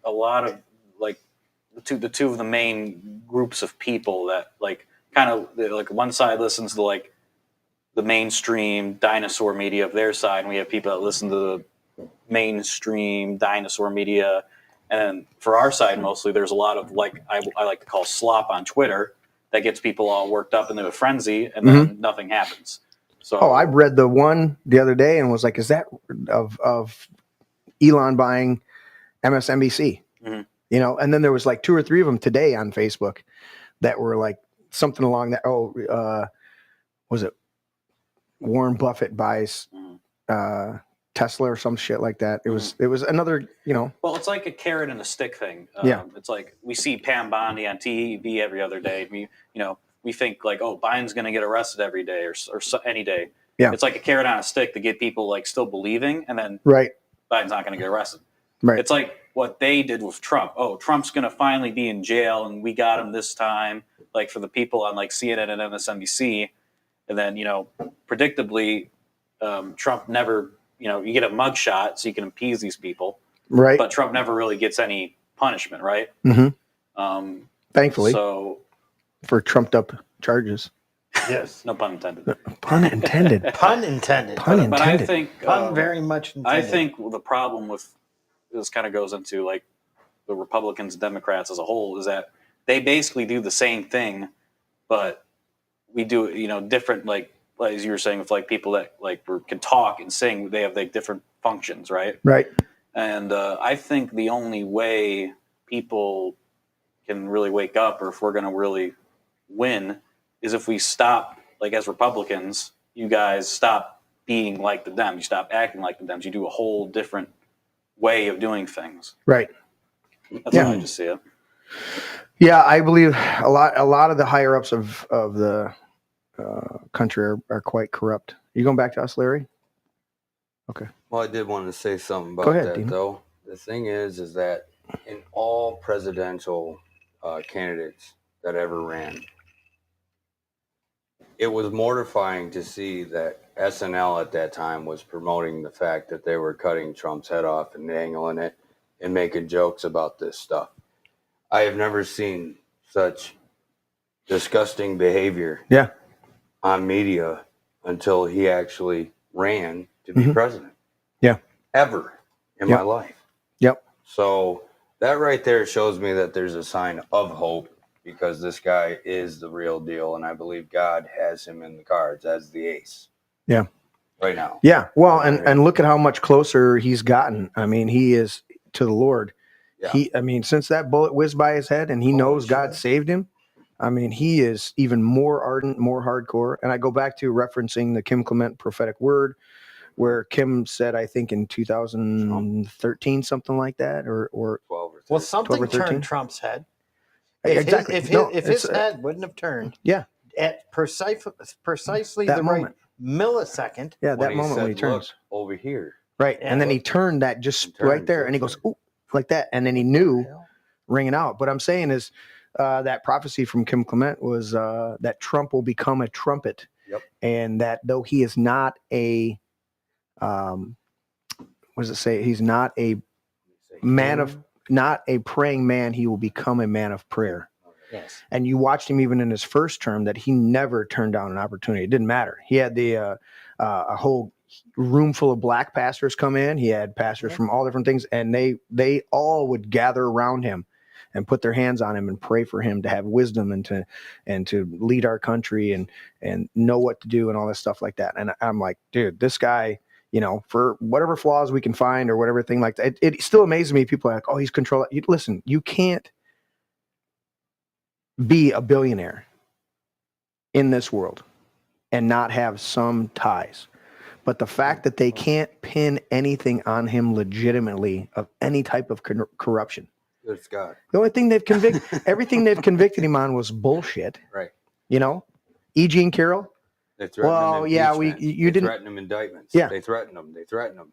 a lot of the two of the main groups of people that one side listens to the mainstream dinosaur media of their side, and we have people that listen to the mainstream dinosaur media. And for our side, mostly, there's a lot of I like to call slop on Twitter that gets people all worked up into a frenzy, and then mm-hmm. nothing happens. So, I read the one the other day and was like, "Is that of Elon buying MSNBC?" Mm-hmm. you know. And then there was like 2 or 3 of them today on Facebook that were like something along that. Was it Warren Buffett buys Tesla or some shit like that? It was another, you know. Well, it's like a carrot and a stick thing. It's like we see Pam Bondi on TV every other day. We think like, oh, Biden's going to get arrested every day or any day. Yeah. It's like a carrot on a stick to get people like still believing, and then Biden's not going to get arrested. Right. It's like what they did with Trump. Oh, Trump's going to finally be in jail, and we got him this time. Like for the people on like CNN and MSNBC, and then predictably, Trump never. You get a mugshot so you can appease these people, right? But Trump never really gets any punishment, right? Mm-hmm. Thankfully, so for trumped up charges. Yes, no pun intended. Pun intended. Pun intended. Pun intended. But I think pun very much intended. I think the problem with this kind of goes into like the Republicans and Democrats as a whole is that they basically do the same thing, but we do it, different. Like as you were saying, with like people that like can talk and sing, they have like different functions, right? Right. And I think the only way people can really wake up, or if we're going to really win, is if we stop, like as Republicans, you guys stop being like the Dems, you stop acting like the Dems, you do a whole different way of doing things. Right. That's how I just see it. Yeah, I believe a lot of the higher ups of the country are quite corrupt. You going back to us, Larry? Okay. Well, I did want to say something about that, Dean. though. The thing is that in all presidential candidates that ever ran, it was mortifying to see that SNL at that time was promoting the fact that they were cutting Trump's head off and dangling it and making jokes about this stuff. I have never seen such disgusting behavior on media until he actually ran to be president. Yeah. Ever in my life. Yep. So that right there shows me that there's a sign of hope, because this guy is the real deal, and I believe God has him in the cards as the ace. Yeah. Right now. Yeah. Well, and look at how much closer he's gotten. I mean, he is to the Lord. Yeah. Since that bullet whizzed by his head and he knows God saved him, I mean, he is even more ardent, more hardcore. And I go back to referencing the Kim Clement prophetic word, where Kim said, I think in 2013, something like that, or 12 or 13. Well, something turned Trump's head. Exactly. If his head wouldn't have turned, at precisely that the moment. right millisecond. Yeah, that moment when he turns over here. Right, and then he turned that just right there, and he goes, "Ooh," like that, and then he knew, ringing out. What I'm saying is, that prophecy from Kim Clement was that Trump will become a trumpet, and that though he is not a, what does it say? He's not a man of. Not a praying man, he will become a man of prayer. Yes. And you watched him even in his first term that he never turned down an opportunity. It didn't matter. He had a whole room full of black pastors come in. He had pastors from all different things, and they all would gather around him and put their hands on him and pray for him to have wisdom and to lead our country and know what to do and all this stuff like that. And I'm like, dude, this guy, for whatever flaws we can find or whatever thing like that, it still amazes me. People are like, oh, he's controlling. Listen, you can't be a billionaire in this world and not have some ties. But the fact that they can't pin anything on him legitimately of any type of corruption. It's God. The only thing they've convicted, everything they've convicted him on was bullshit. Right. E. Jean Carroll. They threatened him. You didn't threaten him indictments. Yeah. They threatened him.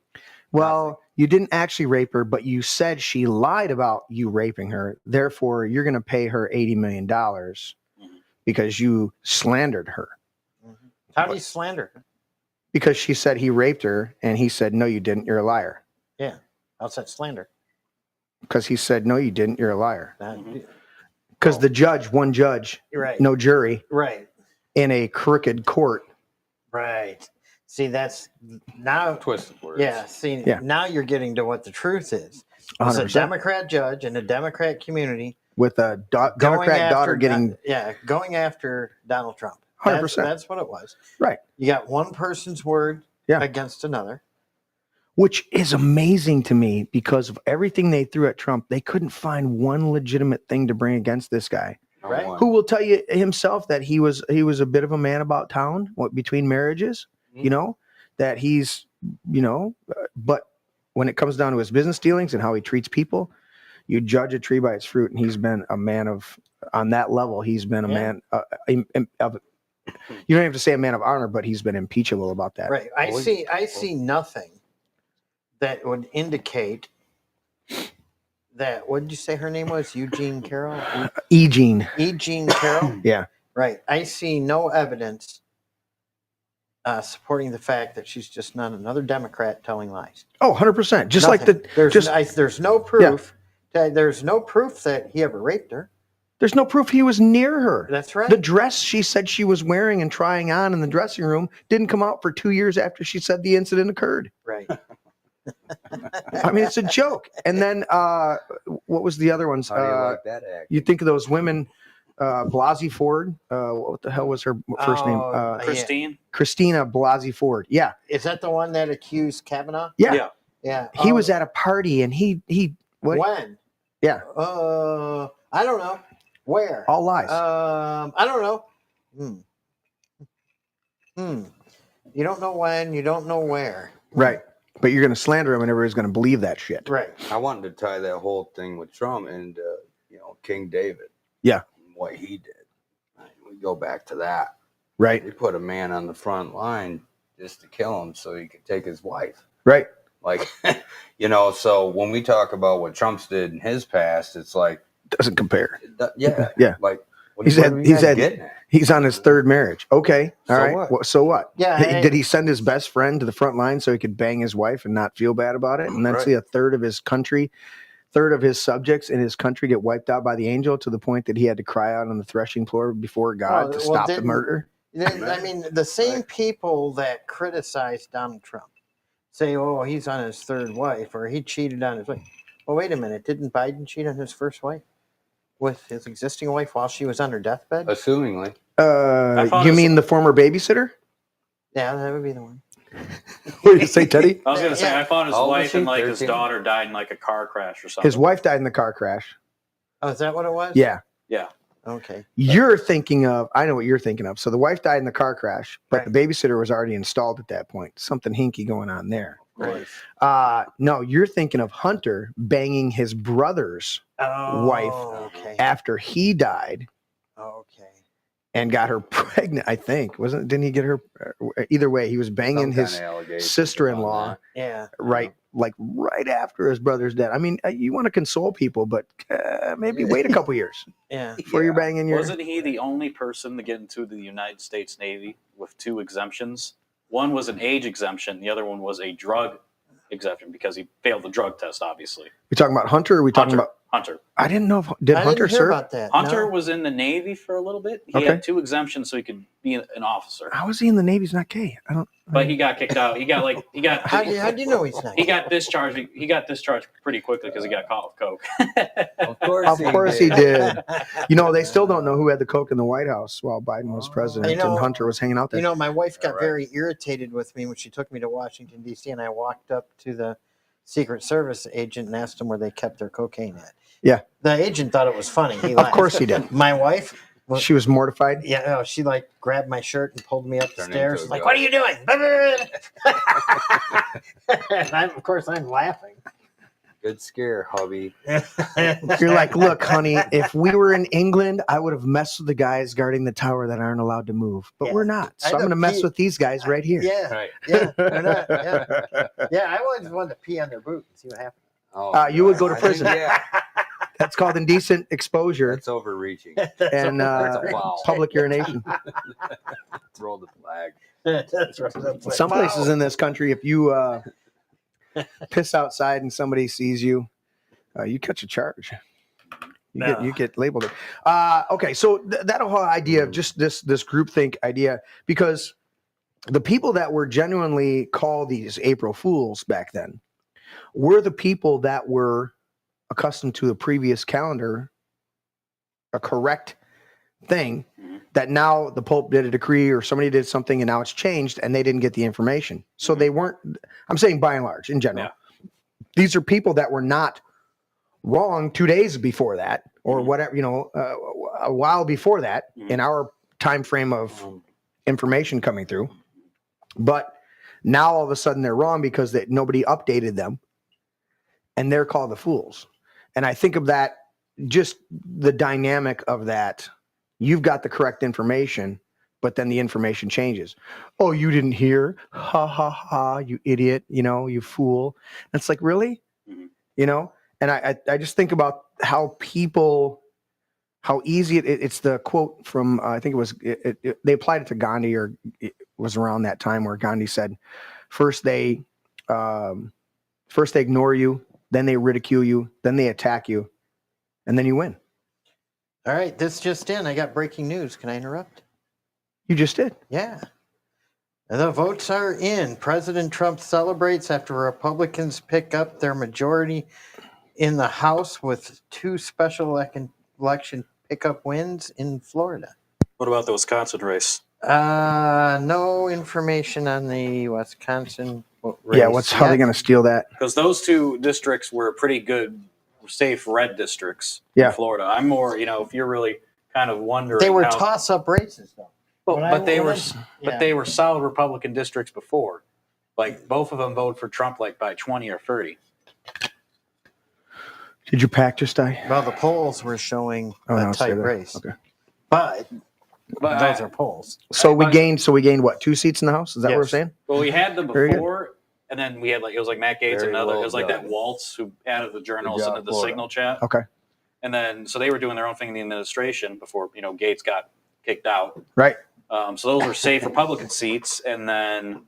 Well, you didn't actually rape her, but you said she lied about you raping her. Therefore, you're going to pay her $80 million because you slandered her. How do you slander her? Because she said he raped her, and he said, no, you didn't. You're a liar. Yeah. How's that slander? Because he said, no, you didn't. You're a liar. Because one judge, no jury. Right. In a crooked court. Right. See, that's now twisted words. Yeah. See, now you're getting to what the truth is. It's 100%. a Democrat judge in a Democrat community with a Democrat daughter getting going after Donald Trump. 100%. That's what it was. Right. You got one person's word against another. which is amazing to me because of everything they threw at Trump. They couldn't find one legitimate thing to bring against this guy, Right. who will tell you himself that he was a bit of a man about town between marriages, that he's, but when it comes down to his business dealings and how he treats people, you judge a tree by its fruit. And he's been a man on that level. He's been a man of, you don't have to say a man of honor, but he's been impeachable about that. Right. I see nothing that would indicate that. What did you say her name was? Eugene Carroll? Eugene Carroll? Yeah. Right. I see no evidence supporting the fact that she's just not another Democrat telling lies. Oh, 100%. Just Nothing. like there's no proof. There's no proof that he ever raped her. There's no proof he was near her. That's right. The dress she said she was wearing and trying on in the dressing room didn't come out for 2 years after she said the incident occurred. Right. I mean, it's a joke. And then what was the other ones? How do you like that act? You think of those women, Blasey Ford. What the hell was her first name? Christine. Christina Blasey Ford. Yeah. Is that the one that accused Kavanaugh? Yeah. Yeah. He was at a party and he what? When? Yeah. I don't know. Where? All lies. I don't know. You don't know when. You don't know where. Right. But you're going to slander him and everybody's going to believe that shit. Right. I wanted to tie that whole thing with Trump and King David. Yeah. And what he did. We go back to that. Right. He put a man on the front line just to kill him so he could take his wife. Right. Like, so when we talk about what Trump's did in his past, it's like doesn't compare. Yeah. Like he's on his third marriage. Okay. All right. What? So what? Yeah. Did he send his best friend to the front line so he could bang his wife and not feel bad about it? And then see a third of his subjects in his country get wiped out by the angel to the point that he had to cry out on the threshing floor before God to stop the murder. I mean, the same people that criticize Donald Trump say, "Oh, he's on his third wife," or "He cheated on his wife." Well, wait a minute. Didn't Biden cheat on his first wife with his existing wife while she was on her deathbed? Assumingly. You mean the former babysitter? Yeah, that would be the one. What did you say, Teddy? I was going to say, I thought his wife and his 13? daughter died in a car crash or something. His wife died in the car crash. Oh, is that what it was? Yeah. Yeah. Okay. You're thinking of, I know what you're thinking of. So the wife died in the car crash, but the babysitter was already installed at that point. Something hinky going on there. Right. No, you're thinking of Hunter banging his brother's wife after he died. Okay. And got her pregnant, I think. Didn't he get her? Either way, he was banging his sister-in-law. Yeah. Right after his brother's death. I mean, you want to console people, but maybe wait a couple years. Yeah. Before you're banging your... Wasn't he the only person to get into the United States Navy with 2 exemptions? One was an age exemption. The other one was a drug exemption because he failed the drug test, obviously. We talking about Hunter or are we talking about... Hunter. I didn't know if... Did Hunter serve? About that. Hunter was in the Navy for a little bit. He had 2 exemptions so he could be an officer. How was he in the Navy? He's not gay. But he got kicked out. How do you know he's not? He got discharged. He got discharged pretty quickly because he got caught with coke. Of course he did. They still don't know who had the coke in the White House while Biden was president and Hunter was hanging out there. My wife got very irritated with me when she took me to Washington, D.C., and I walked up to the Secret Service agent and asked them where they kept their cocaine at. Yeah. The agent thought it was funny. He of course he did. My wife... she was mortified. Yeah, no, she grabbed my shirt and pulled me up the stairs. Like, what are you doing? And of course, I'm laughing. Good scare, hubby. You're like, look, honey, if we were in England, I would have messed with the guys guarding the tower that aren't allowed to move. But we're not. So I'm going to mess with these guys right here. Yeah. Right. Yeah. They're not. Yeah. I always wanted to pee on their boot and see what happened. You would go to prison. That's called indecent exposure. That's overreaching. And public urination. Roll the flag. That's right. Some places in this country, if you piss outside and somebody sees you, you catch a charge. You get labeled it. Okay, so that whole idea of just this groupthink idea, because the people that were genuinely called these April Fools back then were the people that were accustomed to the previous calendar, a correct thing that now the Pope did a decree or somebody did something and now it's changed and they didn't get the information. So they weren't, I'm saying by and large, in general, these are people that were not wrong 2 days before that or whatever, a while before that in our time frame of information coming through. But now all of a sudden they're wrong because nobody updated them and they're called the fools. And I think of that, just the dynamic of that. You've got the correct information, but then the information changes. Oh, you didn't hear? Ha, ha, ha, you idiot, you fool. And it's like, really? And I just think about how easy it's the quote from, I think it was, they applied it to Gandhi, or it was around that time where Gandhi said, first they ignore you, then they ridicule you, then they attack you, and then you win. All right, this just in. I got breaking news. Can I interrupt? You just did. Yeah. The votes are in. President Trump celebrates after Republicans pick up their majority in the House with 2 special election pickup wins in Florida. What about the Wisconsin race? No information on the Wisconsin race. Yeah, how are they going to steal that? Because those 2 districts were pretty good, safe red districts in Florida. I'm more, if you're really kind of wondering. They were toss-up races, though. But they were solid Republican districts before. Like, both of them voted for Trump by 20 or 30. Did you pack just die? Well, the polls were showing a tight race. Okay. But those are polls. So we gained what, 2 seats in the House? Is that what we're saying? Well, we had them before, and then we had it was like Matt Gaetz and another. It was like that Waltz who added the journalists into the Signal chat. Okay. And then so they were doing their own thing in the administration before Gaetz got kicked out. Right. So those were safe Republican seats, and then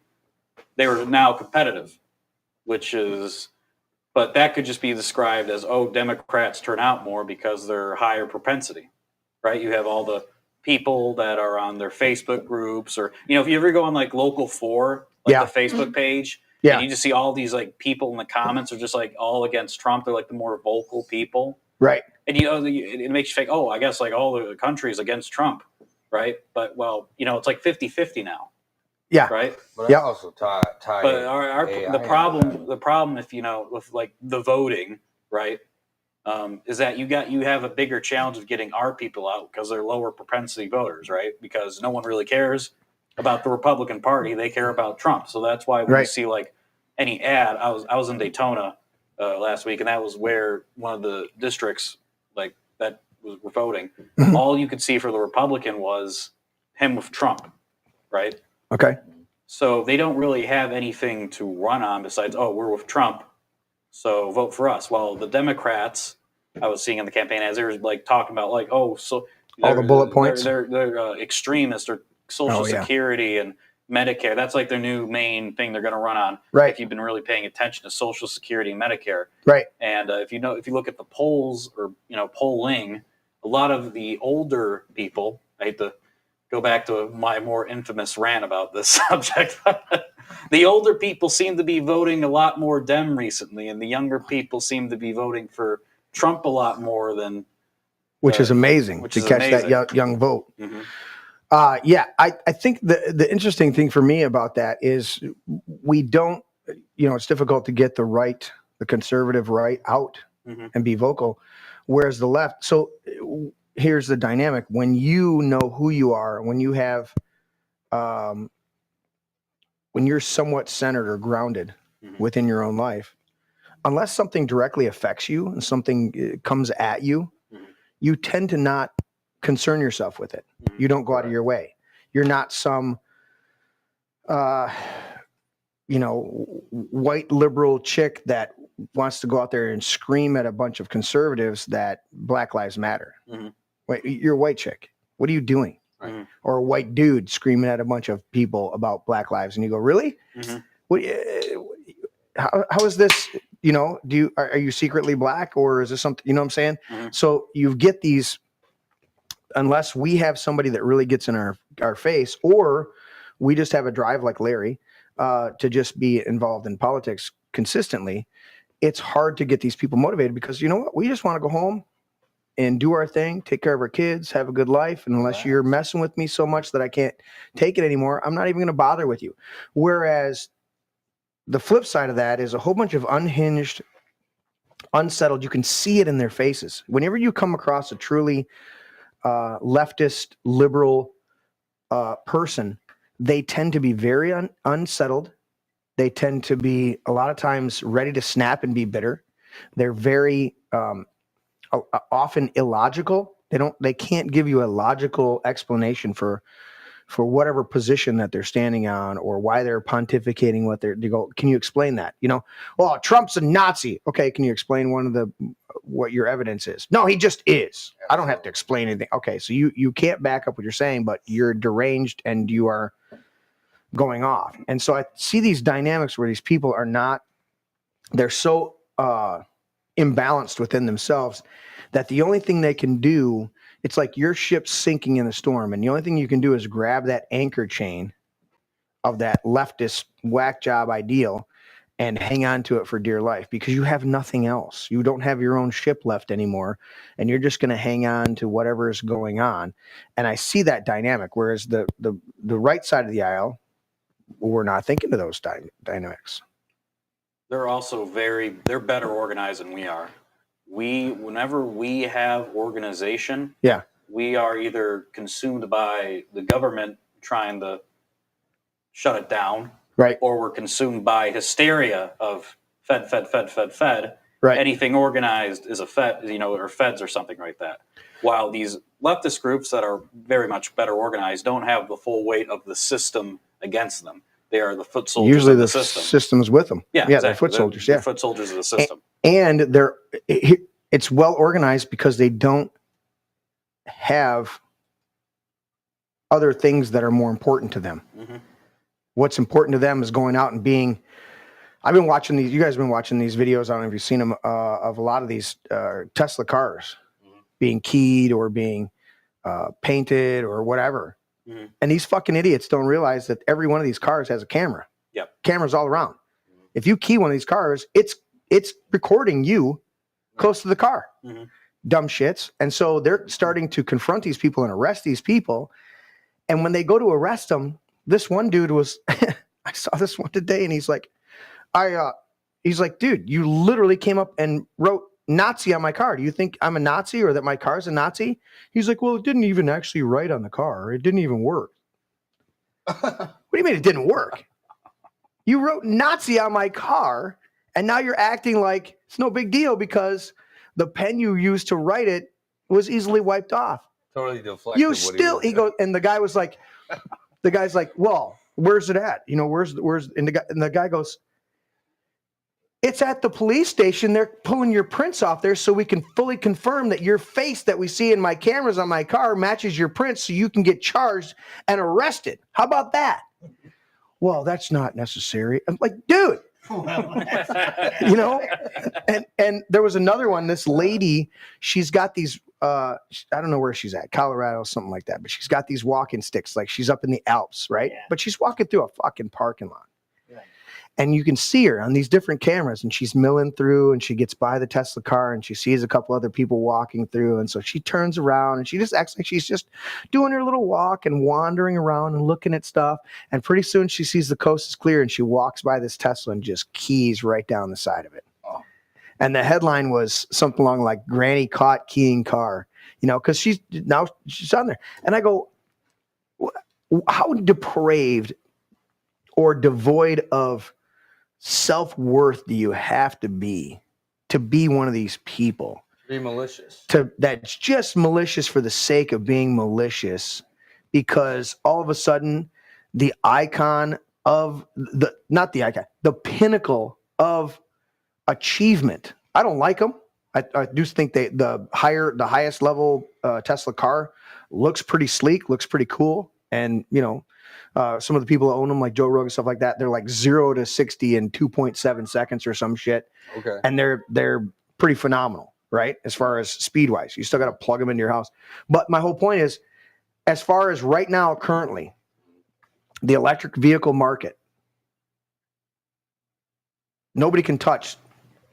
they were now competitive, but that could just be described as, Democrats turn out more because they're higher propensity, right? You have all the people that are on their Facebook groups, or, if you ever go on Local 4, the Facebook page, and you just see all these people in the comments are just all against Trump. They're the more vocal people. Right. And, it makes you think, I guess all the country is against Trump. Right. But, it's 50-50 now. Yeah. Right. But I also tie. But the problem, if with the voting, right, is that you have a bigger challenge of getting our people out because they're lower propensity voters, right? Because no one really cares about the Republican Party; they care about Trump. So that's why when you see any ad, I was in Daytona last week, and that was where one of the districts that were voting. All you could see for the Republican was him with Trump, right? Okay. So they don't really have anything to run on besides, we're with Trump, so vote for us. Well, the Democrats, I was seeing in the campaign ads, they were talking about all the bullet points. They're extremists or Social Security and Medicare. That's their new main thing they're going to run on. Right. If you've been really paying attention to Social Security and Medicare. Right. And if you look at the polls or polling, a lot of the older people, I hate to go back to my more infamous rant about this subject. The older people seem to be voting a lot more Dem recently, and the younger people seem to be voting for Trump a lot more than. Which is amazing to catch that young vote. Mm-hmm. I think the interesting thing for me about that is we don't, it's difficult to get the conservative right out and be vocal, whereas the left. So here's the dynamic: when you know who you are, when you have, when you're somewhat centered or grounded within your own life, unless something directly affects you and something comes at you, you tend to not concern yourself with it. You don't go out of your way. You're not some, white liberal chick that wants to go out there and scream at a bunch of conservatives that Black Lives Matter. Wait, you're a white chick. What are you doing? Or a white dude screaming at a bunch of people about Black lives, and you go, really? What, how is this? Are you secretly Black, or is this something? You know what I'm saying? So you get these. Unless we have somebody that really gets in our face, or we just have a drive like Larry to just be involved in politics consistently, it's hard to get these people motivated because you know what? We just want to go home and do our thing, take care of our kids, have a good life. And unless you're messing with me so much that I can't take it anymore, I'm not even going to bother with you. Whereas the flip side of that is a whole bunch of unhinged, unsettled. You can see it in their faces. Whenever you come across a truly leftist, liberal person, they tend to be very unsettled. They tend to be a lot of times ready to snap and be bitter. They're very often illogical. They can't give you a logical explanation for whatever position that they're standing on or why they're pontificating they go, can you explain that? Well, Trump's a Nazi. Okay, can you explain what your evidence is? No, he just is. I don't have to explain anything. Okay, so you can't back up what you're saying, but you're deranged and you are going off. And so I see these dynamics where these people they're so imbalanced within themselves that the only thing they can do, it's like your ship's sinking in a storm, and the only thing you can do is grab that anchor chain of that leftist whack job ideal and hang on to it for dear life, because you have nothing else. You don't have your own ship left anymore, and you're just going to hang on to whatever is going on. And I see that dynamic, whereas the right side of the aisle, we're not thinking of those dynamics. They're also they're better organized than we are. Whenever we have organization, we are either consumed by the government trying to shut it down, right, or we're consumed by hysteria of Fed. Right. Anything organized is a Fed, or Feds or something like that. While these leftist groups that are very much better organized don't have the full weight of the system against them. They are the foot soldiers usually of the system. system. System's with them. Yeah, exactly. They're foot soldiers. They're foot soldiers of the system. And it's well organized because they don't have other things that are more important to them. Mm-hmm. What's important to them is going out and being. I've been watching these. You guys have been watching these videos. I don't know if you've seen them of a lot of these Tesla cars being keyed or being painted or whatever. Mm-hmm. And these fucking idiots don't realize that every one of these cars has a camera. Yep. Cameras all around. Mm-hmm. If you key one of these cars, it's recording you close to the car. Mm-hmm. Dumb shits. And so they're starting to confront these people and arrest these people. And when they go to arrest them, this one dude was, I saw this one today, and he's like, dude, you literally came up and wrote Nazi on my car. Do you think I'm a Nazi or that my car's a Nazi? He's like, well, it didn't even actually write on the car. It didn't even work. What do you mean it didn't work? You wrote Nazi on my car, and now you're acting like it's no big deal because the pen you used to write it was easily wiped off. Totally deflected. He goes, and the guy was like, the guy's like, well, where's it at? Where's and the guy goes, it's at the police station. They're pulling your prints off there so we can fully confirm that your face that we see in my cameras on my car matches your prints so you can get charged and arrested. How about that? Well, that's not necessary. I'm like, dude, and there was another one, this lady, she's got these, I don't know where she's at, Colorado, something like that, but she's got these walking sticks, like she's up in the Alps, right? Yeah. But she's walking through a fucking parking lot. And you can see her on these different cameras, and she's milling through, and she gets by the Tesla car, and she sees a couple other people walking through. And so she turns around, and she just acts like she's just doing her little walk and wandering around and looking at stuff. And pretty soon she sees the coast is clear, and she walks by this Tesla and just keys right down the side of it. Oh. And the headline was something along like "Granny caught keying car," because she's on there. And I go, how depraved or devoid of self-worth do you have to be one of these people? Be malicious. That's just malicious for the sake of being malicious, because all of a sudden the icon of the pinnacle of achievement. I don't like them. I do think the highest level Tesla car looks pretty sleek, looks pretty cool, and some of the people that own them, like Joe Rogan, stuff like that, they're like 0 to 60 in 2.7 seconds or some shit. Okay. And they're pretty phenomenal, right? As far as speed wise, you still got to plug them into your house. But my whole point is, as far as right now, currently, the electric vehicle market, nobody can touch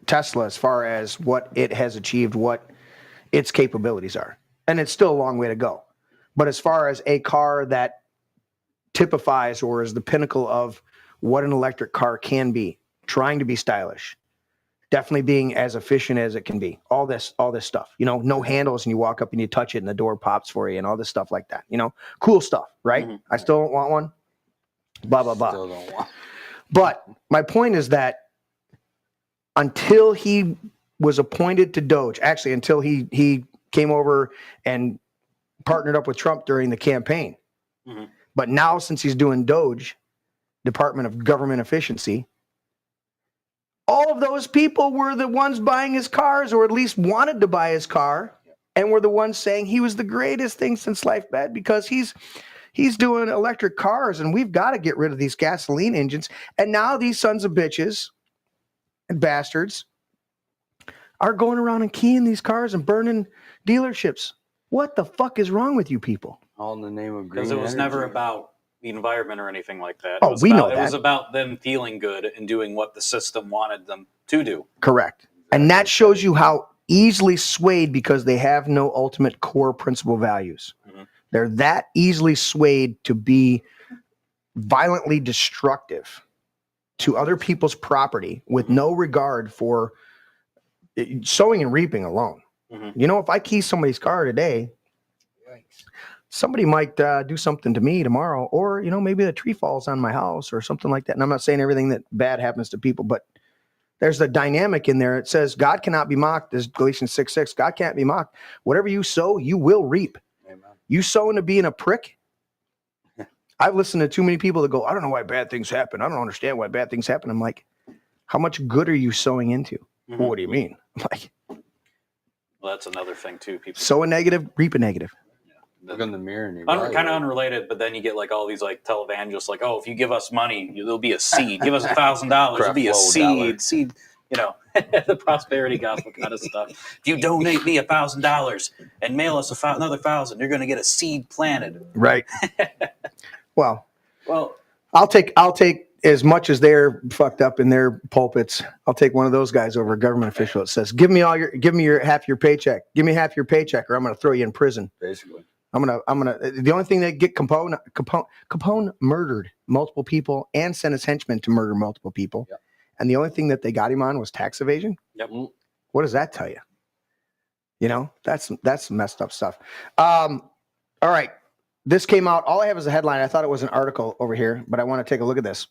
Tesla as far as what it has achieved, what its capabilities are. And it's still a long way to go. But as far as a car that typifies or is the pinnacle of what an electric car can be, trying to be stylish, definitely being as efficient as it can be. All this stuff, no handles and you walk up and you touch it and the door pops for you and all this stuff like that, cool stuff, right? Mhm. I still don't want one. Blah, blah, blah. Still don't want. But my point is that until he was appointed to Doge, actually until he came over and partnered up with Trump during the campaign. Mhm. But now since he's doing Doge, Department of Government Efficiency, all of those people were the ones buying his cars, or at least wanted to buy his car, and were the ones saying he was the greatest thing since sliced bread because he's doing electric cars and we've got to get rid of these gasoline engines. And now these sons of bitches and bastards are going around and keying these cars and burning dealerships. What the fuck is wrong with you people? All in the name of green Because it was energy. never about the environment or anything like that. Oh, we know It that. was about them feeling good and doing what the system wanted them to do. Correct. And that shows you how easily swayed because they have no ultimate core principle values. Mhm. They're that easily swayed to be violently destructive to other people's property with no regard for sowing and reaping alone. Mhm. If I key somebody's car today, somebody might do something to me tomorrow, or, maybe a tree falls on my house or something like that. And I'm not saying everything that bad happens to people, but there's a dynamic in there. It says God cannot be mocked. There's Galatians 6:6. God can't be mocked. Whatever you sow, you will reap. Amen. You sow into being a prick. I've listened to too many people that go, I don't know why bad things happen. I don't understand why bad things happen. I'm like, how much good are you sowing into? Mhm. Well, what do you mean? I'm like, Well, that's another thing too. People sow a negative, reap a negative. Look in the mirror and kind of unrelated, but then you get like all these like televangelists, like, oh, if you give us money, there'll be a seed. Give us $1,000, there'll be a Creflo seed. The prosperity gospel kind of stuff. If you donate me $1,000 and mail us another 1,000, you're going to get a seed planted. Right. Well, Well, I'll take as much as they're fucked up in their pulpits. I'll take one of those guys over a government official that says, give me your half your paycheck. Give me half your paycheck or I'm going to throw you in prison. basically. I'm gonna. The only thing that get Capone murdered multiple people and sent his henchmen to murder multiple people, Yep. and the only thing that they got him on was tax evasion. yep. What does that tell you? That's some messed up stuff. All right, this came out. All I have is a headline. I thought it was an article over here, but I want to take a look at this.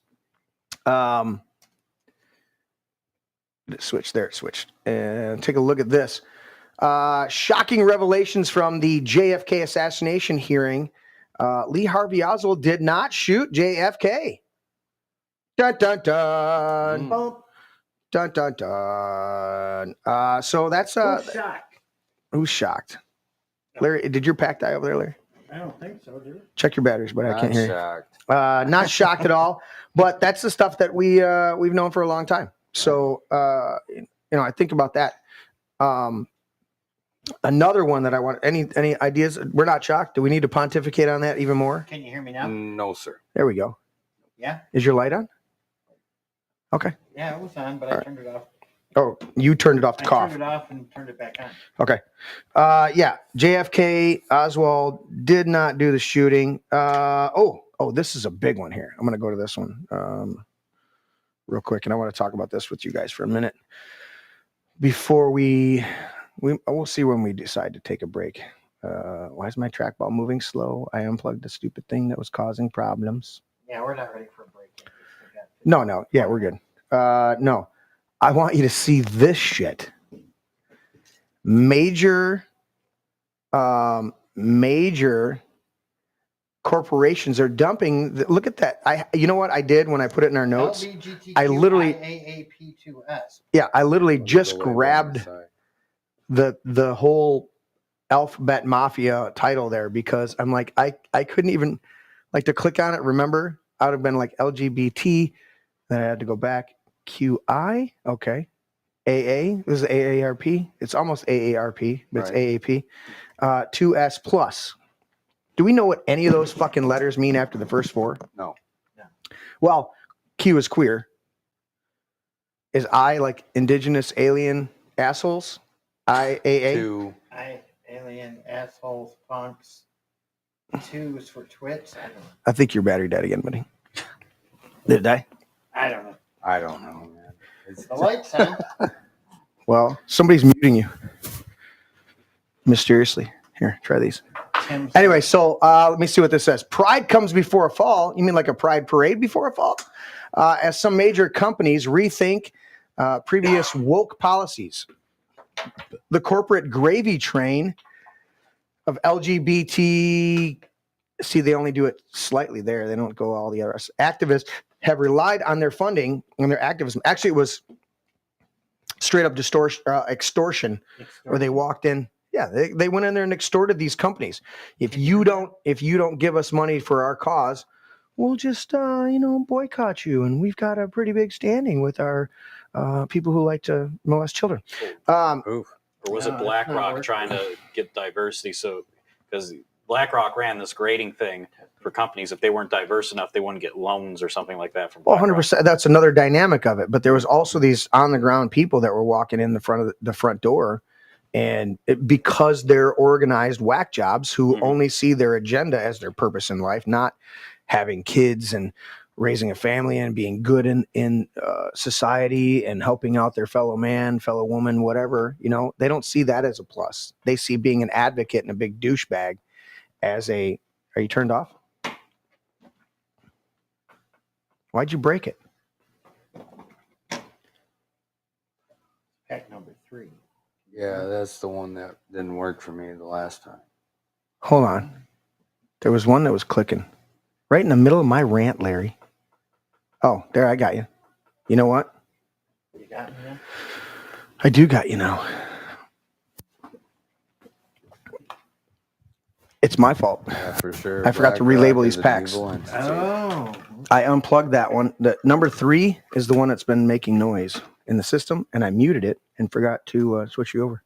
It switched there. It switched. And take a look at this. Shocking revelations from the JFK assassination hearing. Lee Harvey Oswald did not shoot JFK. Dun, dun, dun. Dun, dun, dun. So that's who's shocked? Larry, did your pack die over there, Larry? I don't think so, dude. Check your batteries, but I can't hear Shocked. you. Not shocked at all. But that's the stuff that we've known for a long time. So I think about that. Another one that I want. Any ideas? We're not shocked. Do we need to pontificate on that even more? Can you hear me now? No, sir. There we go. Yeah? Is your light on? Okay. Yeah, it was on, but All I right. turned it off. Oh, you turned it off to I cough. turned it off and turned it back on. Okay. Yeah. JFK Oswald did not do the shooting. This is a big one here. I'm going to go to this one real quick, and I want to talk about this with you guys for a minute before we'll see when we decide to take a break. Why is my trackball moving slow? I unplugged the stupid thing that was causing problems. Yeah, we're not ready for a break yet. No. Yeah, we're good. No. I want you to see this shit. Major corporations are dumping. Look at that. You know what I did when I put it in our notes? I literally just grabbed the whole alphabet mafia title there because I'm like, I couldn't even like to click on it. Remember, I would have been like LGBT. Then I had to go back. QI. Okay. AA. This is AARP. It's almost AARP, but Right. it's AAP. 2S plus. Do we know what any of those fucking letters mean after the first four? No. Well, Q is queer. Is I like indigenous alien assholes? IAA? Alien assholes, punks. 2 is for twits. I don't know. I think your battery died again, buddy. Did it die? I don't know. I don't know, man. The light's on. Well, somebody's muting you mysteriously. Here, try these. Anyway, so let me see what this says. Pride comes before a fall. You mean like a pride parade before a fall? As some major companies rethink previous woke policies. The corporate gravy train of LGBT, see, they only do it slightly there. They don't go all the other activists have relied on their funding and their activism. Actually, it was straight up extortion, where they walked in. Yeah, they went in there and extorted these companies. If you don't give us money for our cause, we'll just boycott you. And we've got a pretty big standing with our people who like to molest children. Or was it BlackRock trying to get diversity? So, because BlackRock ran this grading thing for companies, if they weren't diverse enough, they wouldn't get loans or something like that from BlackRock. 100%. That's another dynamic of it. But there was also these on the ground people that were walking in the front door, and because they're organized whack jobs who only see their agenda as their purpose in life, not having kids and raising a family and being good in society and helping out their fellow man, fellow woman, whatever, they don't see that as a plus. They see being an advocate and a big douchebag as a, are you turned off? Why'd you break it? Pack number 3. Yeah, that's the one that didn't work for me the last time. Hold on. There was one that was clicking right in the middle of my rant, Larry. Oh, there, I got you. You know what? You got me now? I do got you now. It's my fault. Yeah, for sure. I forgot to relabel these packs. Oh. I unplugged that one. The number 3 is the one that's been making noise in the system, and I muted it and forgot to switch you over.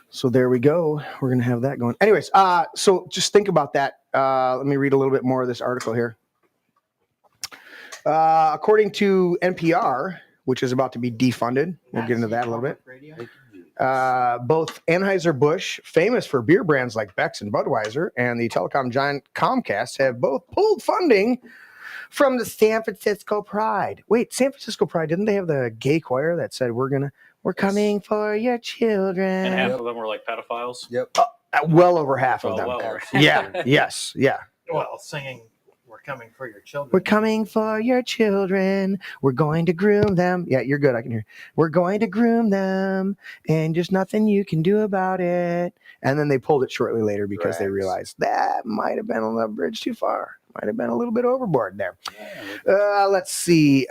So there we go. We're going to have that going. Anyways, so just think about that. Let me read a little bit more of this article here. According to NPR, which is about to be defunded, we'll get into that a little bit. Both Anheuser-Busch, famous for beer brands like Beck's and Budweiser, and the telecom giant Comcast have both pulled funding from the San Francisco Pride. Wait, San Francisco Pride, didn't they have the gay choir that said, we're coming for your children? And half of them were like pedophiles? Yep. Well over half of them. Yeah, yes, yeah. Well, singing, we're coming for your children. We're coming for your children. We're going to groom them. Yeah, you're good. I can hear. We're going to groom them, and there's nothing you can do about it. And then they pulled it shortly later because they realized that might have been on the bridge too far. Might have been a little bit overboard there. Let's see.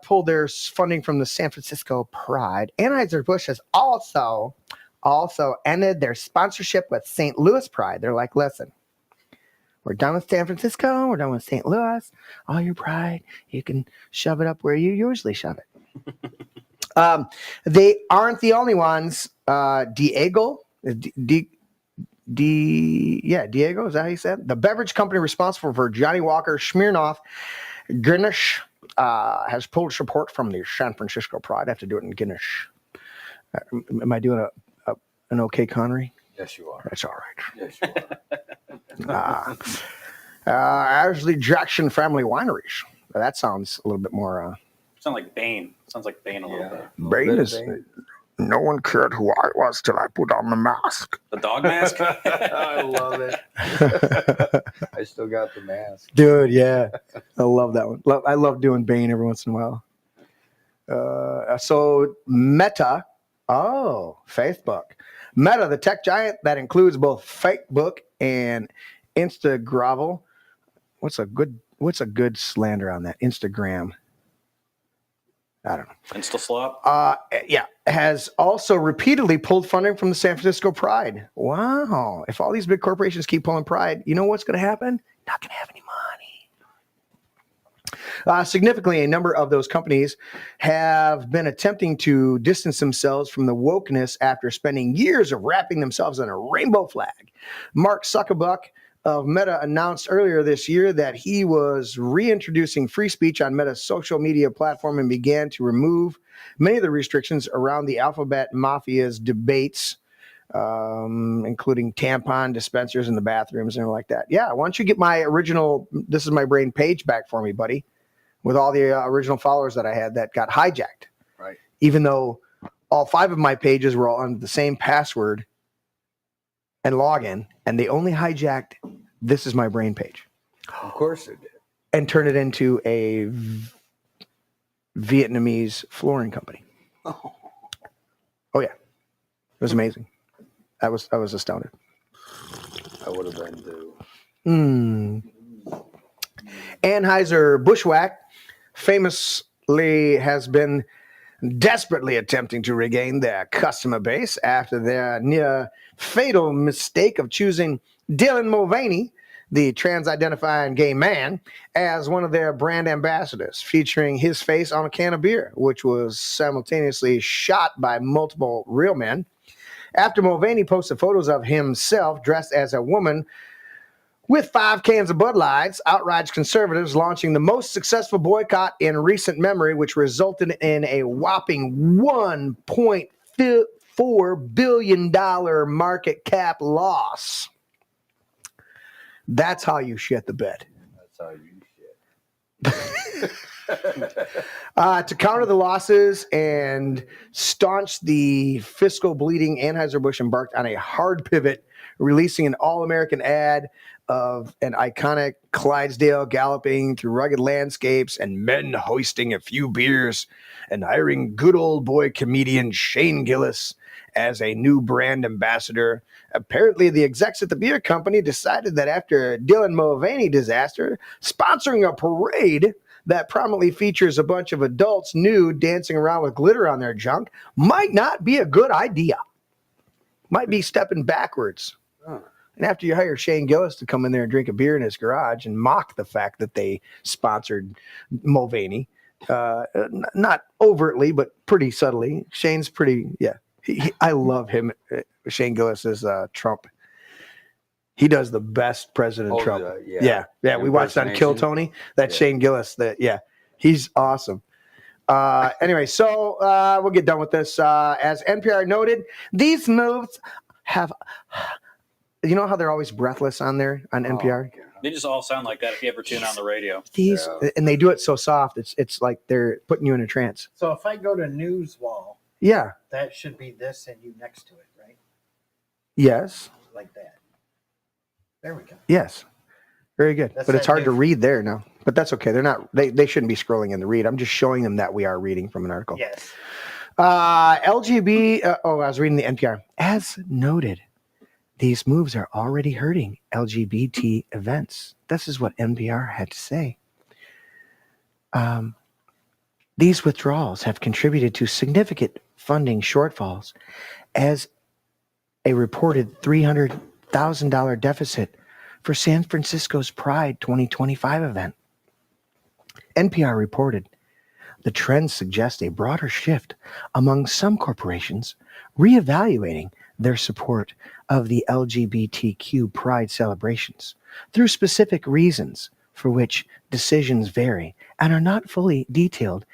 Pulled their funding from the San Francisco Pride. Anheuser-Busch has also ended their sponsorship with St. Louis Pride. They're like, listen, we're done with San Francisco. We're done with St. Louis. All your pride, you can shove it up where you usually shove it. They aren't the only ones. Diego, Diego, is that how you said? The beverage company responsible for Johnny Walker Smirnoff Guinness has pulled support from the San Francisco Pride. I have to do it in Guinness. Am I doing an okay Connery? Yes, you are. That's all right. Yes, you are. As the Jackson Family Wineries. That sounds a little bit more. Sounds like Bane. Sounds like Bane a little bit. Bane is. No one cared who I was till I put on the mask. The dog mask? I love it. I still got the mask. Dude, yeah. I love that one. I love doing Bane every once in a while. So Meta. Oh, Facebook. Meta, the tech giant that includes both Facebook and Instagram. What's a good slander on that? Instagram. I don't know. Insta slop? Yeah. Has also repeatedly pulled funding from the San Francisco Pride. Wow. If all these big corporations keep pulling Pride, you know what's going to happen? Not going to have any money. Significantly, a number of those companies have been attempting to distance themselves from the wokeness after spending years of wrapping themselves in a rainbow flag. Mark Zuckerberg of Meta announced earlier this year that he was reintroducing free speech on Meta's social media platform and began to remove many of the restrictions around the Alphabet Mafia's debates including tampon dispensers in the bathrooms and like that. Yeah, why don't you get my original This Is My Brain page back for me, buddy, with all the original followers that I had that got hijacked. Right. Even though all 5 of my pages were all under the same password and login, and they only hijacked This Is My Brain page. Of course it did. And turned it into a Vietnamese flooring company. Oh yeah. It was amazing. I was astounded. I would have been too. Anheuser-Buschwhack famously has been desperately attempting to regain their customer base after their near fatal mistake of choosing Dylan Mulvaney, the trans-identifying gay man, as one of their brand ambassadors, featuring his face on a can of beer, which was simultaneously shot by multiple real men. After Mulvaney posted photos of himself dressed as a woman with 5 cans of Bud Lights, outraged conservatives launching the most successful boycott in recent memory, which resulted in a whopping $1.4 billion market cap loss. That's how you shit the bed. That's how you shit. To counter the losses and staunch the fiscal bleeding, Anheuser-Busch embarked on a hard pivot, releasing an all-American ad of an iconic Clydesdale galloping through rugged landscapes and men hoisting a few beers, and hiring good old boy comedian Shane Gillis as a new brand ambassador. Apparently, the execs at the beer company decided that after Dylan Mulvaney disaster, sponsoring a parade that prominently features a bunch of adults nude dancing around with glitter on their junk might not be a good idea. Might be stepping backwards. And after you hire Shane Gillis to come in there and drink a beer in his garage and mock the fact that they sponsored Mulvaney, not overtly, but pretty subtly. Shane's pretty, yeah. I love him. Shane Gillis is Trump. He does the best President Trump. Yeah. We watched on Kill Tony. That's Shane Gillis. He's awesome. Anyway, so we'll get done with this. As NPR noted, these moves have. You know how they're always breathless on there on NPR? They just all sound like that if you ever tune on the radio. And they do it so soft. It's like they're putting you in a trance. So if I go to Newswall, that should be this and you next to it, right? Yes. Like that. There we go. Yes. Very good. But it's hard to read there now. But that's okay. They're not. They shouldn't be scrolling in the read. I'm just showing them that we are reading from an article. Yes. LGB. I was reading the NPR. As noted, these moves are already hurting LGBT events. This is what NPR had to say. These withdrawals have contributed to significant funding shortfalls, as a reported $300,000 deficit for San Francisco's Pride 2025 event. NPR reported the trends suggest a broader shift among some corporations reevaluating their support of the LGBTQ Pride celebrations through specific reasons for which decisions vary and are not fully detailed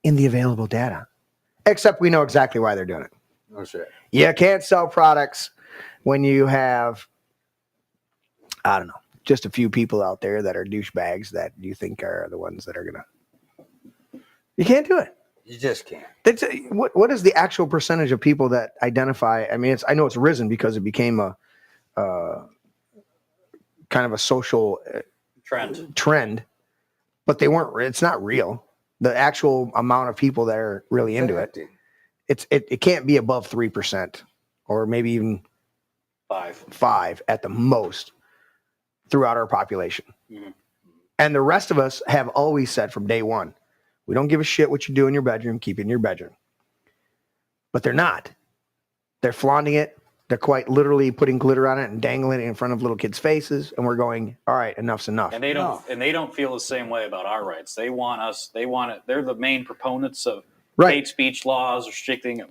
in the available data. Except we know exactly why they're doing it. Oh, shit. You can't sell products when you have, I don't know, just a few people out there that are douchebags that you think are the ones that are going to. You can't do it. You just can't. What is the actual percentage of people that identify? I mean, I know it's risen because it became a kind of a social trend, but it's not real. The actual amount of people that are really into it, it can't be above 3%, or maybe even 5 at the most throughout our population. Mm-hmm. And the rest of us have always said from day one, we don't give a shit what you do in your bedroom, keep it in your bedroom. But they're not. They're flaunting it. They're quite literally putting glitter on it and dangling it in front of little kids' faces. And we're going, all right, enough's enough. And they don't feel the same way about our rights. They want us. They want it. They're the main proponents of hate speech laws, restricting,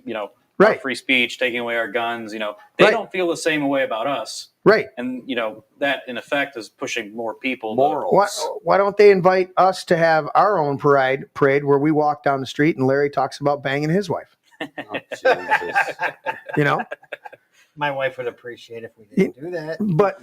our free speech, taking away our guns. They don't feel the same way about us. Right. And, that in effect is pushing more people. Morals. Why don't they invite us to have our own parade where we walk down the street and Larry talks about banging his wife? Oh, Jesus. My wife would appreciate if we didn't do that. But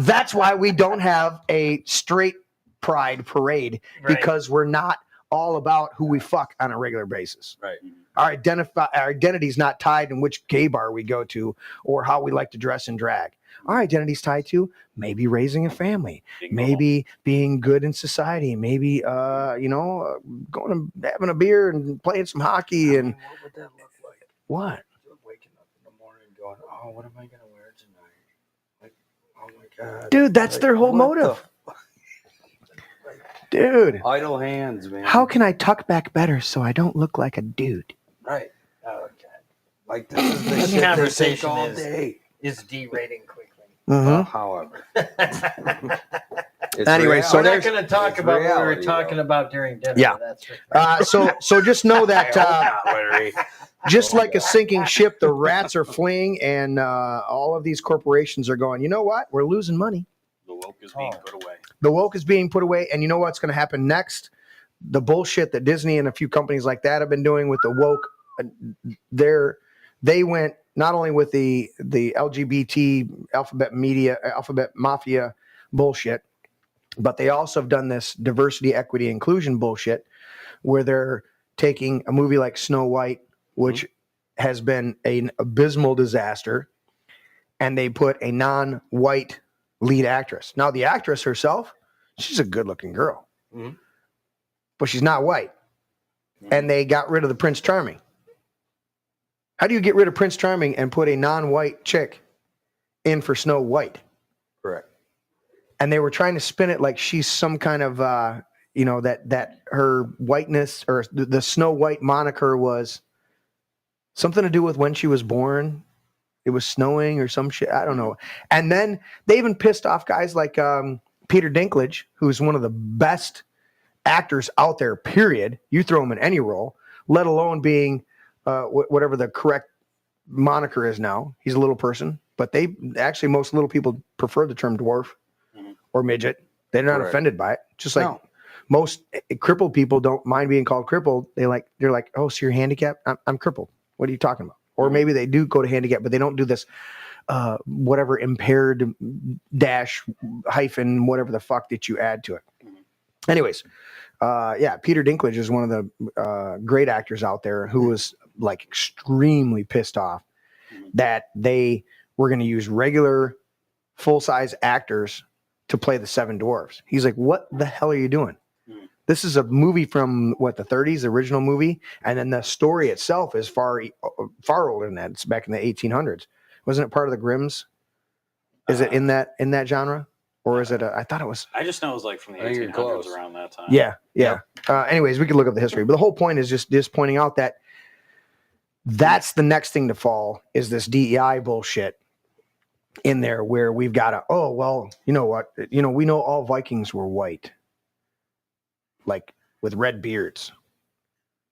that's why we don't have a straight pride parade, because we're not all about who we fuck on a regular basis. Right. Our identity is not tied in which gay bar we go to or how we like to dress and drag. Our identity is tied to maybe raising a family, maybe being good in society, maybe going and having a beer and playing some hockey. And what would that look like? What? Waking up in the morning going, oh, what am I gonna wear tonight? Like, oh my god, dude, that's their whole motive. Dude, idle hands, man. How can I tuck back better so I don't look like a dude? Right. Oh, okay. Like this is the shit conversation all day. is derating quickly. Well, however. Anyway, so we're not going to talk about what we were talking about during dinner. Yeah. That's so just know that just like a sinking ship, the rats are fleeing, and all of these corporations are going, you know what? We're losing money. The woke is being put away. The woke is being put away, and you know what's going to happen next? The bullshit that Disney and a few companies like that have been doing with the woke, they went not only with the LGBT alphabet mafia bullshit, but they also have done this diversity, equity, inclusion bullshit, where they're taking a movie like Snow White, which has been an abysmal disaster, and they put a non-white lead actress. Now, the actress herself, she's a good-looking girl, but she's not white. And they got rid of the Prince Charming. How do you get rid of Prince Charming and put a non-white chick in for Snow White? Correct. And they were trying to spin it like she's some kind of, that her whiteness or the Snow White moniker was something to do with when she was born. It was snowing or some shit. I don't know. And then they even pissed off guys like Peter Dinklage, who's one of the best actors out there, period. You throw him in any role, let alone being whatever the correct moniker is now. He's a little person, but most little people prefer the term dwarf or midget. They're not offended by it. Just like most crippled people don't mind being called crippled. They're like, oh, so you're handicapped? I'm crippled. What are you talking about? Or maybe they do go to handicap, but they don't do this whatever impaired dash hyphen, whatever the fuck that you add to it. Anyways, Peter Dinklage is one of the great actors out there who was like extremely pissed off that they were going to use regular full-size actors to play the Seven Dwarfs. He's like, what the hell are you doing? This is a movie from the 30s, the original movie, and then the story itself is far older than that. It's back in the 1800s. Wasn't it part of the Grimms? Is it in that genre, or is it? I thought it was. I just know it was like from the 1800s around that time. Yeah. Anyways, we could look up the history, but the whole point is just pointing out that that's the next thing to fall is this DEI bullshit in there, where we've got you know what? We know all Vikings were white, like with red beards.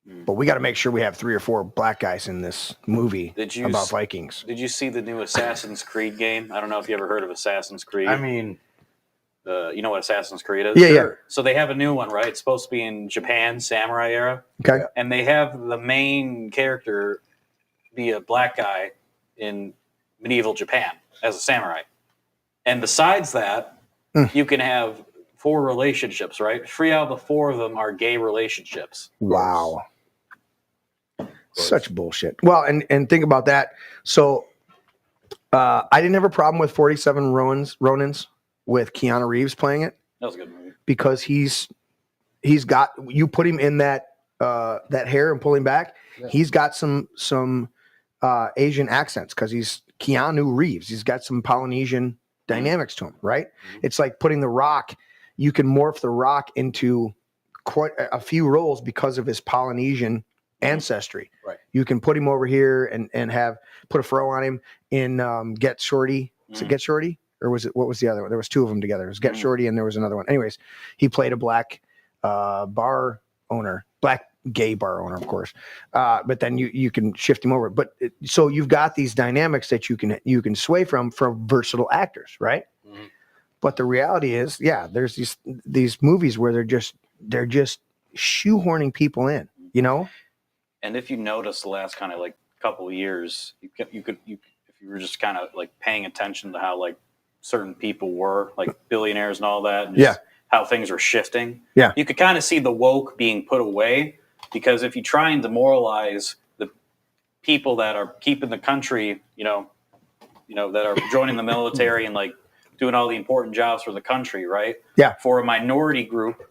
But we got to make sure we have 3 or 4 black guys in this movie about Vikings. Did you see the new Assassin's Creed game? I don't know if you ever heard of Assassin's Creed. I mean, you know what Assassin's Creed is? Yeah. So they have a new one, right? It's supposed to be in Japan, samurai era. Okay. And they have the main character be a black guy in medieval Japan as a samurai. And besides that, you can have 4 relationships, right? 3 out of the 4 of them are gay relationships. Wow. Such bullshit. Well, and think about that. So I didn't have a problem with 47 Ronins with Keanu Reeves playing it. That was a good movie. Because he's got, you put him in that hair and pull him back. Yeah. He's got some Asian accents because he's Keanu Reeves. He's got some Polynesian dynamics to him, right? It's like putting The Rock. You can morph The Rock into quite a few roles because of his Polynesian ancestry. Right. You can put him over here and put a fro on him in Get Shorty. Is it Get Shorty? Or what was the other one? There was 2 of them together. It was Get Shorty and there was another one. Anyways, he played a black bar owner, black gay bar owner, of course. But then you can shift him over. But so you've got these dynamics that you can sway from versatile actors, right? Mm-hmm. But the reality is, there's these movies where they're just shoehorning people in, you know. And if you notice the last kind of like couple of years, if you were just kind of like paying attention to how like certain people were, like billionaires and all that, and just how things are shifting. Yeah. You could kind of see the woke being put away, because if you try and demoralize the people that are keeping the country, that are joining the military and like doing all the important jobs for the country, right? Yeah. For a minority group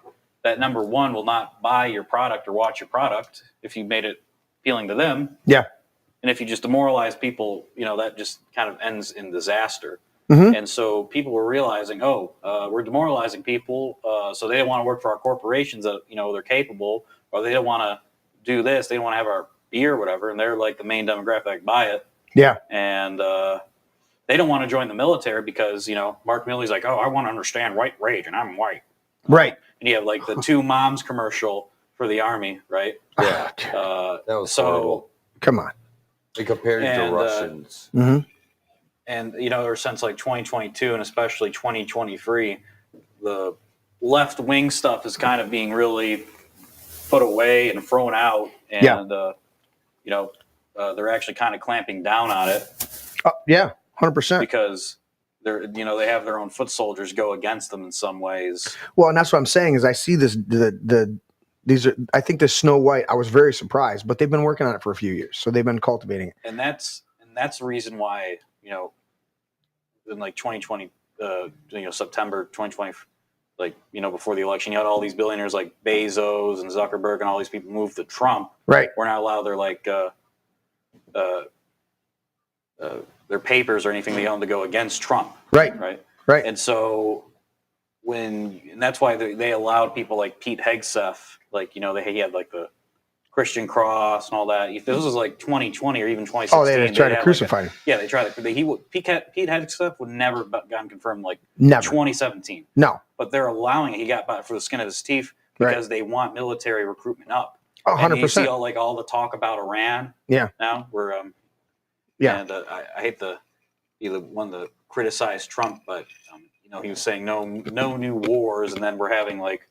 that, number one, will not buy your product or watch your product if you made it appealing to them. Yeah. And if you just demoralize people, that just kind of ends in disaster. Mm-hmm. And so people were realizing, we're demoralizing people, so they don't want to work for our corporations that, they're capable, or they don't want to do this. They don't want to have our beer or whatever. And they're like the main demographic that buy it. Yeah. And they don't want to join the military because, Mark Milley's like, I want to understand white rage, and I'm white. Right. And you have like the two moms commercial for the Army, right? Yeah. That was horrible. Come on. They compared it to Russians. Mm-hmm. And, ever since like 2022 and especially 2023, the left wing stuff is kind of being really put away and thrown out. And, they're actually kind of clamping down on it. Yeah, 100%. Because they're, they have their own foot soldiers go against them in some ways. Well, and that's what I'm saying is I see this, these are, I think the Snow White, I was very surprised, but they've been working on it for a few years. So they've been cultivating it. And that's the reason why, in like 2020, September 2020, like, before the election, you had all these billionaires like Bezos and Zuckerberg and all these people moved to Trump. Right. We're not allowed their like their papers or anything they own to go against Trump. Right. Right. Right. And so and that's why they allowed people like Pete Hegseth, like, he had like the Christian cross and all that. If this was like 2020 or even 2016, they tried to crucify him. Yeah, they tried to. Pete Hegseth would never have gotten confirmed like Never. 2017. No. But they're allowing it. He got by for the skin of his teeth because they want military recruitment up. 100%. And you see all the talk about Iran. Yeah. Now we're yeah. And I hate to be the one to criticize Trump, but he was saying no new wars, and then we're having like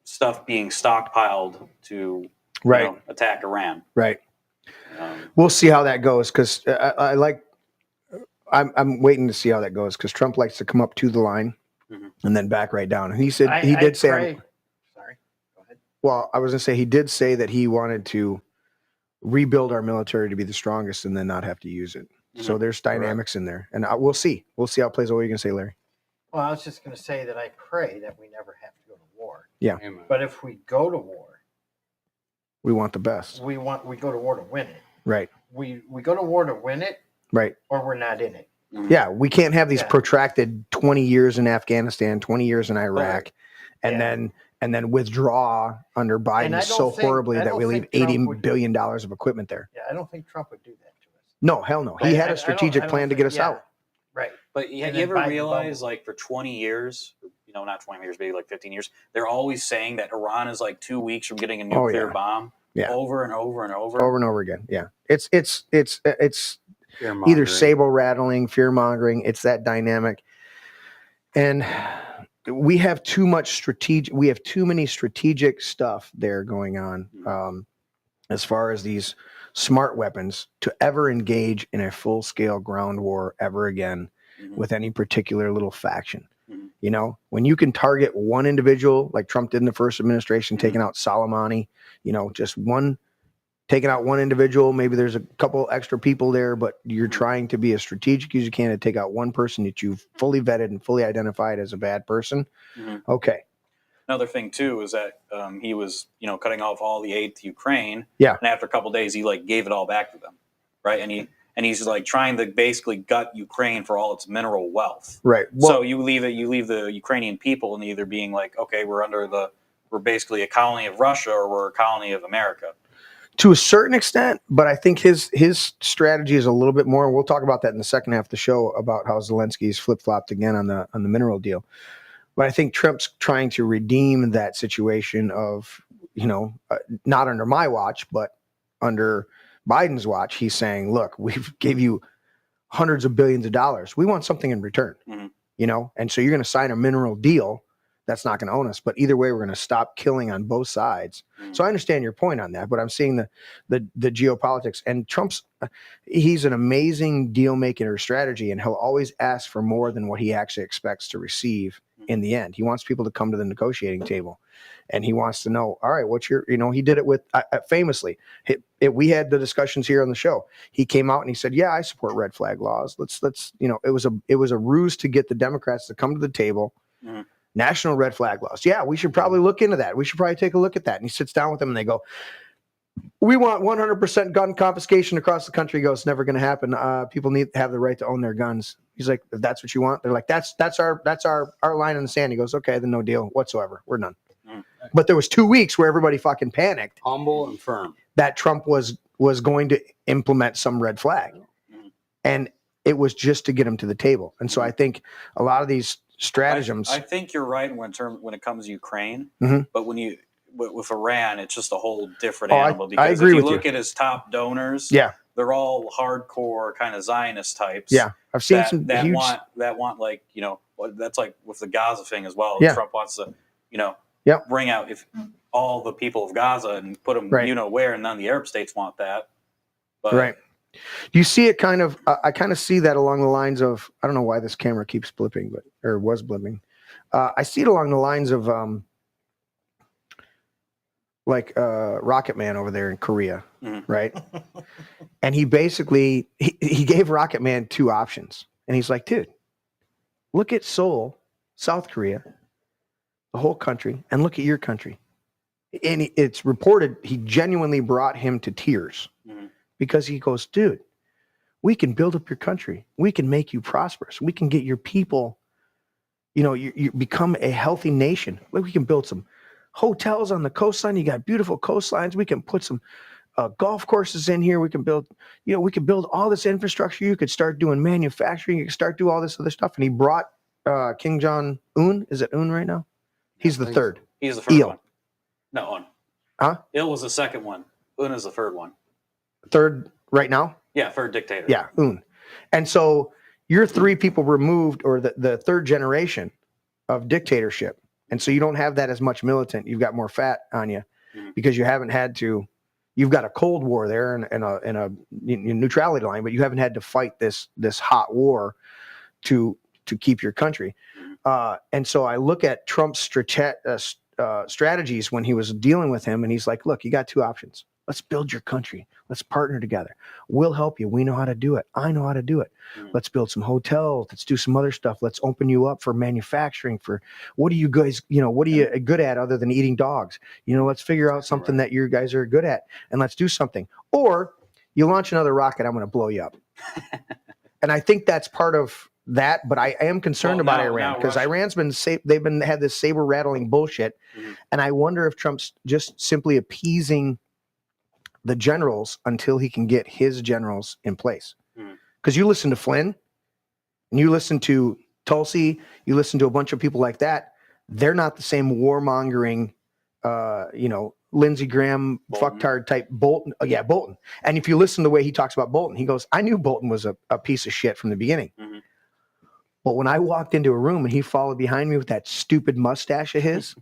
stuff being stockpiled to attack Iran. Right. We'll see how that goes, because I'm waiting to see how that goes, because Trump likes to come up to the line and then back right down. And he said he did say. Sorry. Go ahead. Well, I was going to say he did say that he wanted to rebuild our military to be the strongest and then not have to use it. Mm-hmm. So there's dynamics in there, and we'll see. We'll see how it plays. What are you going to say, Larry? Well, I was just going to say that I pray that we never have to go to war. Yeah. Amen. But if we go to war, we want the best. we go to war to win it. Right. We go to war to win it, right, or we're not in it. Mm-hmm. Yeah, we can't have these protracted 20 years in Afghanistan, 20 years in Iraq, and then withdraw under Biden so horribly that we leave $80 billion of equipment there. Yeah, I don't think Trump would do that to us. No, hell no. He had a strategic plan to get us out. Right. But you ever realize, like, for 20 years, not 20 years, maybe like 15 years, they're always saying that Iran is like 2 weeks from getting a nuclear bomb. Yeah. Over and over and over. Over and over again. Yeah. It's either saber rattling, fear mongering. It's that dynamic. And we have too many strategic stuff there going on, as far as these smart weapons to ever engage in a full scale ground war ever again with any particular little faction. When you can target one individual like Trump did in the first administration, taking out Soleimani, just taking out one individual, maybe there's a couple extra people there, but you're trying to be as strategic as you can to take out one person that you've fully vetted and fully identified as a bad person. Mm-hmm. Okay. Another thing too is that he was, cutting off all the aid to Ukraine. Yeah. And after a couple of days, he like gave it all back to them, right? And he's like trying to basically gut Ukraine for all its mineral wealth. Right. Well, so you leave the Ukrainian people in either being like, okay, we're basically a colony of Russia, or we're a colony of America. To a certain extent, but I think his strategy is a little bit more. We'll talk about that in the second half of the show about how Zelensky's flip-flopped again on the mineral deal. But I think Trump's trying to redeem that situation of, not under my watch, but under Biden's watch. He's saying, look, we've gave you hundreds of billions of dollars. We want something in return, and so you're going to sign a mineral deal that's not going to own us. But either way, we're going to stop killing on both sides. So I understand your point on that, but I'm seeing the geopolitics, and Trump's, he's an amazing deal making or strategy, and he'll always ask for more than what he actually expects to receive in the end. He wants people to come to the negotiating table, and he wants to know, all right, what's your, he did it with, famously, we had the discussions here on the show. He came out and he said, yeah, I support red flag laws. Let's, it was a ruse to get the Democrats to come to the table. National red flag laws. Yeah, we should probably look into that. We should probably take a look at that. And he sits down with them and they go, we want 100% gun confiscation across the country. He goes, it's never going to happen. People need to have the right to own their guns. He's like, if that's what you want. They're like, that's our line in the sand. He goes, okay, then no deal whatsoever. We're done. But there was 2 weeks where everybody fucking panicked. Humble and firm. That Trump was going to implement some red flag. And it was just to get him to the table. And so I think a lot of these stratagems. I think you're right when it comes to Ukraine, but when with Iran, it's just a whole different animal. Because I agree if you with look at his top donors, they're all hardcore kind of Zionist types. Yeah, I've seen some that huge... want like that's like with the Gaza thing as well. Yeah. Trump wants to bring out if all the people of Gaza and put them where, and none of the Arab states want that. But, right. You see it kind of, I kind of see that along the lines of, I don't know why this camera keeps blipping, or was blipping. I see it along the lines of Rocket Man over there in Korea, right? And he basically, he gave Rocket Man two options. And he's like, dude, look at Seoul, South Korea, the whole country, and look at your country. And it's reported he genuinely brought him to tears. Because he goes, dude, we can build up your country. We can make you prosperous. We can get your people, you become a healthy nation. We can build some hotels on the coastline. You got beautiful coastlines. We can put some golf courses in here. We can build, we can build all this infrastructure. You could start doing manufacturing. You could start doing all this other stuff. And he brought Kim Jong-un. Is it Un right now? He's the third. He's the first one. No, Un. Huh? Il was the second one. Un is the third one. Third right now? Yeah, third dictator. Yeah, Un. And so you're three people removed, or the third generation of dictatorship. And so you don't have that as much militant. You've got more fat on you because you haven't had to, you've got a Cold War there and a neutrality line, but you haven't had to fight this hot war to keep your country. And so I look at Trump's strategies when he was dealing with him, and he's like, look, you got two options. Let's build your country. Let's partner together. We'll help you. We know how to do it. I know how to do it. Let's build some hotels. Let's do some other stuff. Let's open you up for manufacturing. For what are you guys, what are you good at other than eating dogs? Let's figure out something that you guys are good at, and let's do something. Or you launch another rocket, I'm going to blow you up. And I think that's part of that, but I am concerned about Iran, because Iran's had this saber rattling bullshit. And I wonder if Trump's just simply appeasing the generals until he can get his generals in place. Because you listen to Flynn, and you listen to Tulsi, you listen to a bunch of people like that. They're not the same warmongering, Lindsey Graham, fucktard type Bolton. Bolton. And if you listen to the way he talks about Bolton, he goes, I knew Bolton was a piece of shit from the beginning. But when I walked into a room and he followed behind me with that stupid mustache of his,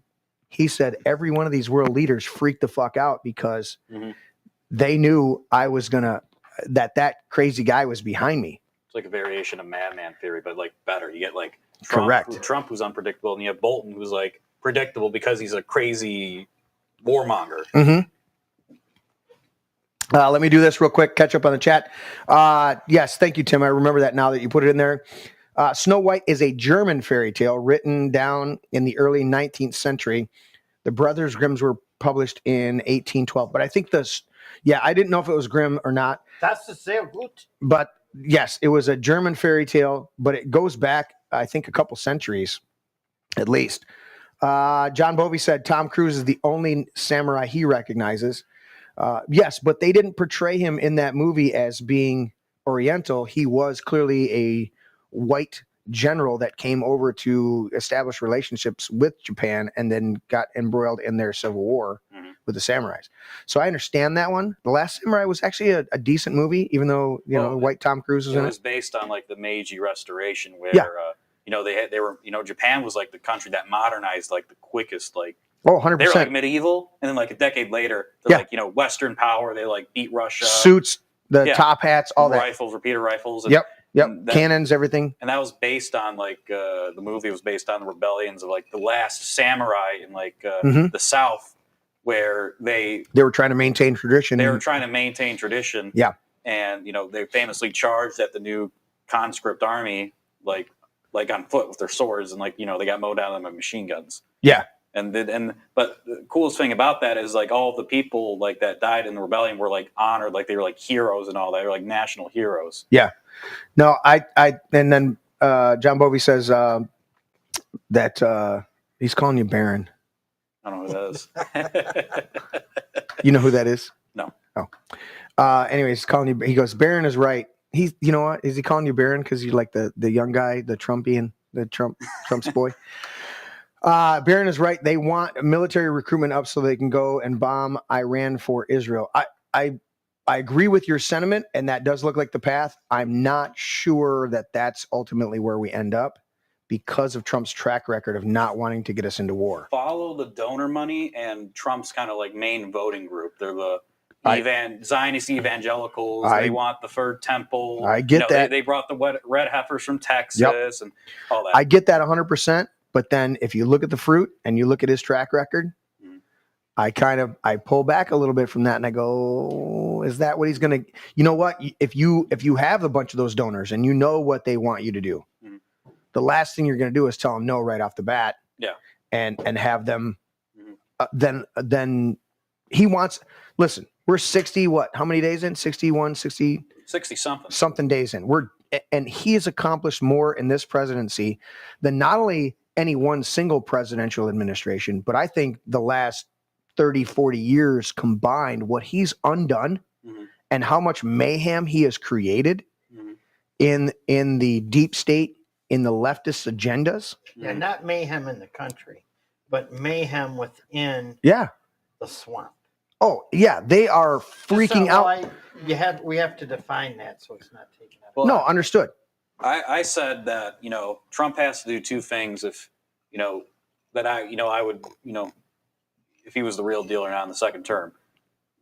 he said every one of these world leaders freaked the fuck out because they knew I was that crazy guy was behind me. It's like a variation of madman theory, but like better. You get like Trump who's unpredictable, and you have Bolton who's like predictable because he's a crazy warmonger. Let me do this real quick. Catch up on the chat. Yes, thank you, Tim. I remember that now that you put it in there. Snow White is a German fairy tale written down in the early 19th century. The Brothers Grimms were published in 1812, but I think I didn't know if it was Grimm or not. That's the same root. But yes, it was a German fairy tale, but it goes back, I think, a couple centuries at least. John Bovey said Tom Cruise is the only samurai he recognizes. Yes, but they didn't portray him in that movie as being Oriental. He was clearly a white general that came over to establish relationships with Japan and then got embroiled in their civil war with the samurais. So I understand that one. The Last Samurai was actually a decent movie, even though white Tom Cruise was in it. It was based on like the Meiji Restoration, where they were, Japan was like the country that modernized like the quickest, like, Oh, 100%. they were like medieval, and then like a decade later, they're like, Western power. They like beat Russia. Suits, the top hats, all rifles, repeater rifles. Yep. Cannons, everything. And that was based on like the movie was based on the rebellions of like the last samurai in like the South, where they were trying to maintain tradition. Yeah. And they famously charged at the new conscript army like on foot with their swords, and like they got mowed down with machine guns. Yeah. But the coolest thing about that is like all the people like that died in the rebellion were like honored, like they were like heroes and all that. They were like national heroes. Yeah. No, and then John Bovey says that he's calling you Baron. I don't know who that is. You know who that is? No. Oh. Anyways, he's calling you. He goes, Baron is right. You know what? Is he calling you Baron because you're like the young guy, the Trumpian, Trump's boy? Barron is right. They want military recruitment up so they can go and bomb Iran for Israel. I agree with your sentiment, and that does look like the path. I'm not sure that that's ultimately where we end up because of Trump's track record of not wanting to get us into war. Follow the donor money and Trump's kind of like main voting group. They're the Zionist evangelicals. They want the third temple. I get that. They brought the red heifers from Texas and all that. I get that 100%. But then if you look at the fruit and you look at his track record, I pull back a little bit from that and I go, is that what he's going to, you know what? If you have a bunch of those donors and you know what they want you to do, the last thing you're going to do is tell them no right off the bat. Yeah. And have them, then he wants, listen, we're 60, how many days in? 61, 60 something days in. And he has accomplished more in this presidency than not only any one single presidential administration, but I think the last 30, 40 years combined, what he's undone and how much mayhem he has created in the deep state, in the leftist agendas. Yeah, not mayhem in the country, but mayhem within the swamp. Oh, yeah, they are freaking out. We have to define that so it's not taken out. Well, no, understood. I said that, Trump has to do two things if, that I would, if he was the real deal or not in the second term.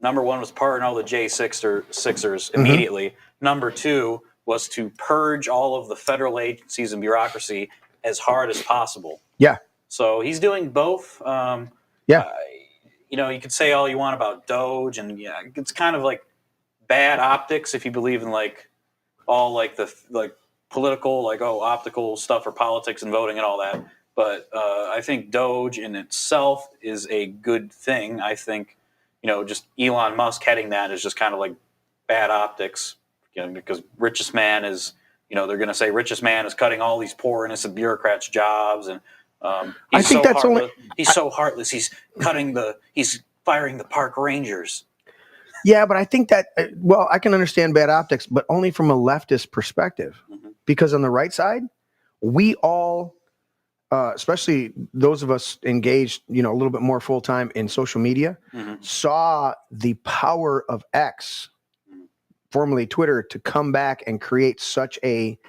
Number one was pardon all the J6ers immediately. Number two was to purge all of the federal agencies and bureaucracy as hard as possible. Yeah. So he's doing both. You could say all you want about Doge, and it's kind of like bad optics if you believe in like all like the like political, like optical stuff for politics and voting and all that. But I think Doge in itself is a good thing. I think just Elon Musk heading that is just kind of like bad optics, because richest man is they're going to say richest man is cutting all these poor innocent bureaucrats' jobs, and I think that's heartless. He's so heartless. He's firing the park rangers. Yeah, but I think that, I can understand bad optics, but only from a leftist perspective. Because on the right side, we all, especially those of us engaged, a little bit more full-time in social media, saw the power of X, formerly Twitter, to come back and create such a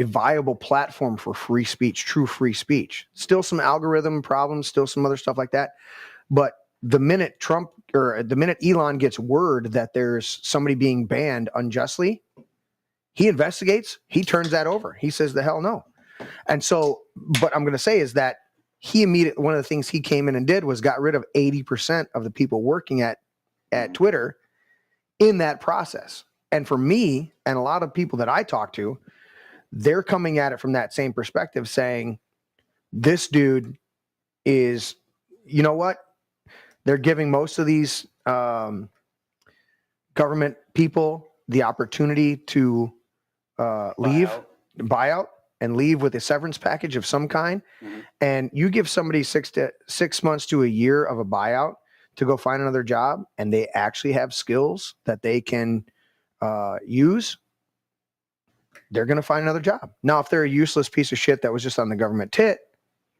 viable platform for free speech, true free speech. Still some algorithm problems, still some other stuff like that. But the minute Elon gets word that there's somebody being banned unjustly, he investigates, he turns that over. He says the hell no. And so, but I'm going to say is that one of the things he came in and did was got rid of 80% of the people working at Twitter in that process. And for me and a lot of people that I talk to, they're coming at it from that same perspective, saying this dude is, you know what? They're giving most of these government people the opportunity to buy out and leave with a severance package of some kind. And you give somebody 6 months to a year of a buyout to go find another job, and they actually have skills that they can use, they're going to find another job. Now, if they're a useless piece of shit that was just on the government tit,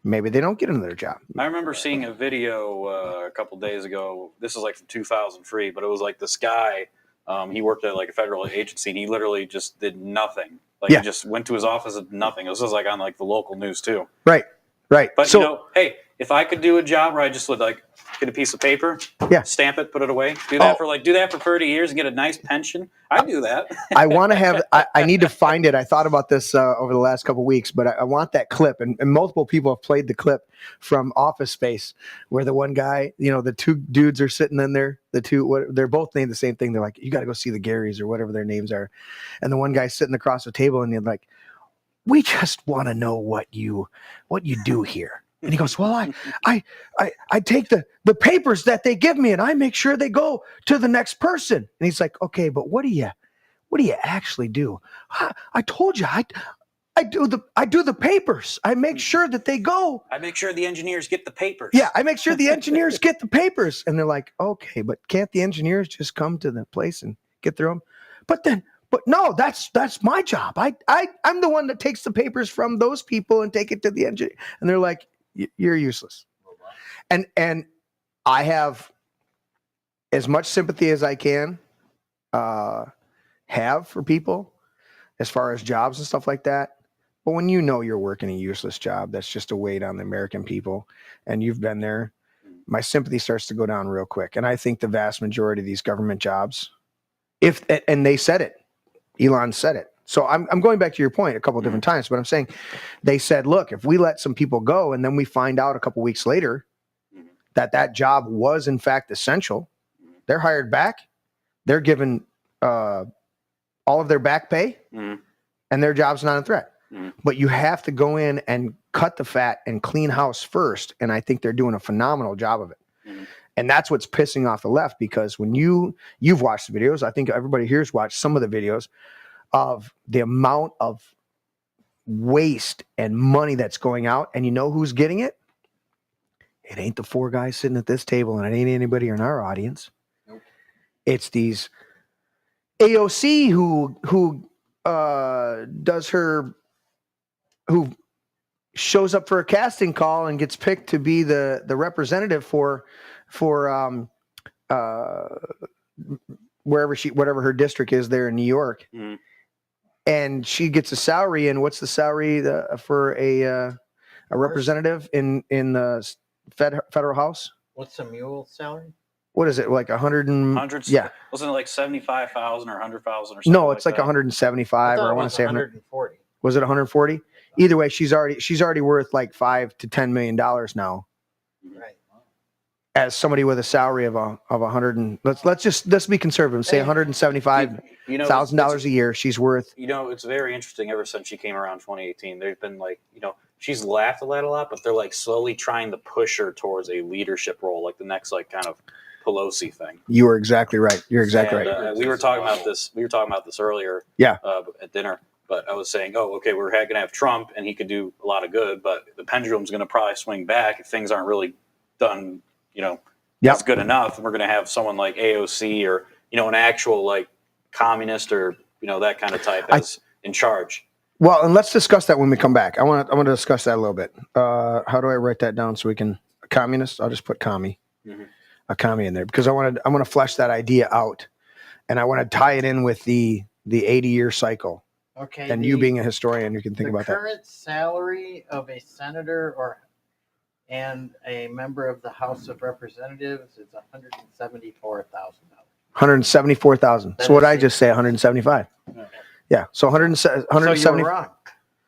maybe they don't get another job. I remember seeing a video a couple days ago. This is like from 2003, but it was like this guy He worked at like a federal agency, and he literally just did nothing. Like he just went to his office and did nothing. It was just like on like the local news too. Right. But So, hey, if I could do a job where I just would like get a piece of paper, stamp it, put it away, do that for 30 years and get a nice pension, I'd do that. I want to have. I need to find it. I thought about this over the last couple of weeks, but I want that clip. And multiple people have played the clip from Office Space, where the one guy, the two dudes are sitting in there. They're both named the same thing. They're like, you got to go see the Garys or whatever their names are. And the one guy's sitting across the table, and they're like, we just want to know what you do here. And he goes, well, I take the papers that they give me and I make sure they go to the next person. And he's like, okay, but what do you actually do? I told you, I do the papers. I make sure that they go. I make sure the engineers get the papers. Yeah, I make sure the engineers get the papers. And they're like, okay, but can't the engineers just come to the place and get through them? But no, that's my job. I'm the one that takes the papers from those people and take it to the engineer. And they're like, you're useless. And I have as much sympathy as I can have for people as far as jobs and stuff like that. But when you're working a useless job, that's just a weight on the American people, and you've been there, my sympathy starts to go down real quick. And I think the vast majority of these government jobs, and they said it, Elon said it. So I'm going back to your point a couple of different times, but I'm saying they said, look, if we let some people go and then we find out a couple of weeks later that job was in fact essential, they're hired back, they're given all of their back pay, and their job's not a threat. But you have to go in and cut the fat and clean house first, and I think they're doing a phenomenal job of it. And that's what's pissing off the left, because when you've watched the videos, I think everybody here's watched some of the videos of the amount of waste and money that's going out, and you know who's getting it? It ain't the four guys sitting at this table, and it ain't anybody in our audience. Nope. It's these AOC who shows up for a casting call and gets picked to be the representative for whatever her district is there in New York. And she gets a salary. And what's the salary for a representative in the federal house? What's a mule salary? What is it, like 100 and hundreds? Yeah, wasn't it like 75,000 or 100,000 or something? No, it's like that? 175, or I want to say 140. Was it 140? Either way, she's already worth like $5 to $10 million now. Right. As somebody with a salary of 100 and let's be conservative, say $175,000 a year, she's worth. It's very interesting. Ever since she came around 2018, they've been like, she's laughed at that a lot, but they're like slowly trying to push her towards a leadership role, like the next like kind of Pelosi thing. You are exactly right. You're exactly right. We were talking about this. We were talking about this earlier. Yeah. At dinner. But I was saying, we're going to have Trump, and he could do a lot of good, but the pendulum's going to probably swing back if things aren't really done, that's good enough. We're going to have someone like AOC or, an actual like communist or, that kind of type as in charge. Well, and let's discuss that when we come back. I want to discuss that a little bit. How do I write that down so we can communist? I'll just put commie, a commie in there, because I want to flesh that idea out, and I want to tie it in with the 80-year cycle. Okay. And you being a historian, you can think about that. The current salary of a senator and a member of the House of Representatives is $174,000. $174,000. So what I just say, 175. Yeah. So 170. So you were wrong.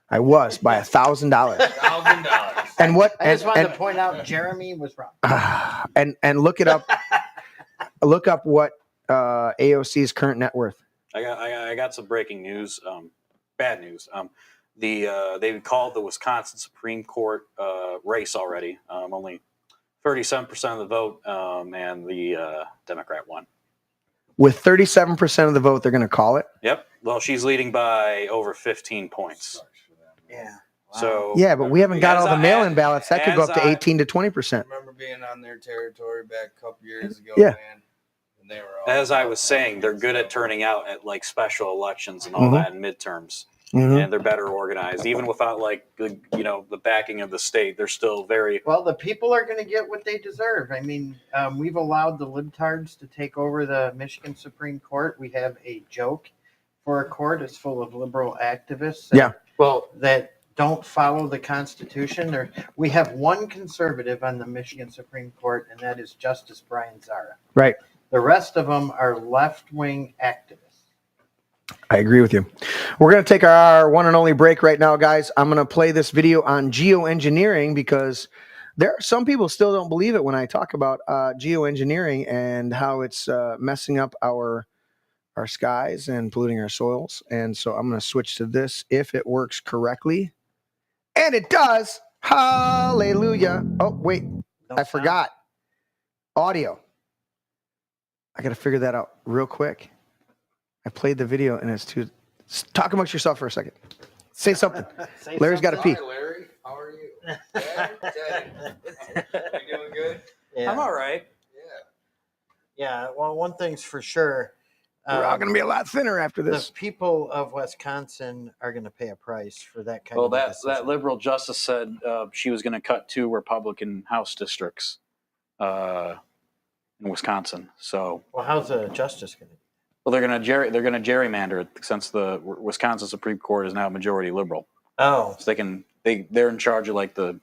I was by $1,000. $1,000. And what? I just wanted to point out Jeremy was wrong. And look it up. Look up what AOC's current net worth. I got some breaking news. Bad news. They called the Wisconsin Supreme Court race already. Only 37% of the vote, and the Democrat won. With 37% of the vote, they're going to call it? Yep. Well, she's leading by over 15 points. Yeah. Wow. So yeah, but we haven't got all the mail-in ballots. That could go up to 18 to 20%. I remember being on their territory back a couple years ago, Yeah. man. As I was saying, they're good at turning out at like special elections and all that and midterms. and they're better organized. Even without like the backing of the state, they're still very well. The people are going to get what they deserve. I mean, we've allowed the libtards to take over the Michigan Supreme Court. We have a joke for a court. It's full of liberal activists. That don't follow the Constitution. We have one conservative on the Michigan Supreme Court, and that is Justice Brian Zara. Right. The rest of them are left-wing activists. I agree with you. We're going to take our one and only break right now, guys. I'm going to play this video on geoengineering because there are some people still don't believe it when I talk about geoengineering and how it's messing up our skies and polluting our soils. And so I'm going to switch to this if it works correctly. And it does. Hallelujah. Oh, wait. I forgot. Audio. I got to figure that out real quick. I played the video and it's too... Talk amongst yourself for a second. Say something. Larry's got to pee. Hi, Larry. How are you? Daddy. You doing good? Yeah. I'm all right. Yeah, well, one thing's for sure. We're all going to be a lot thinner after this. The people of Wisconsin are going to pay a price for that kind Well, of that liberal justice said she was going to cut 2 Republican House districts in Wisconsin. So, well, how's the justice going to? Well, they're going to gerrymander it since the Wisconsin Supreme Court is now majority liberal. Oh, so they're in charge of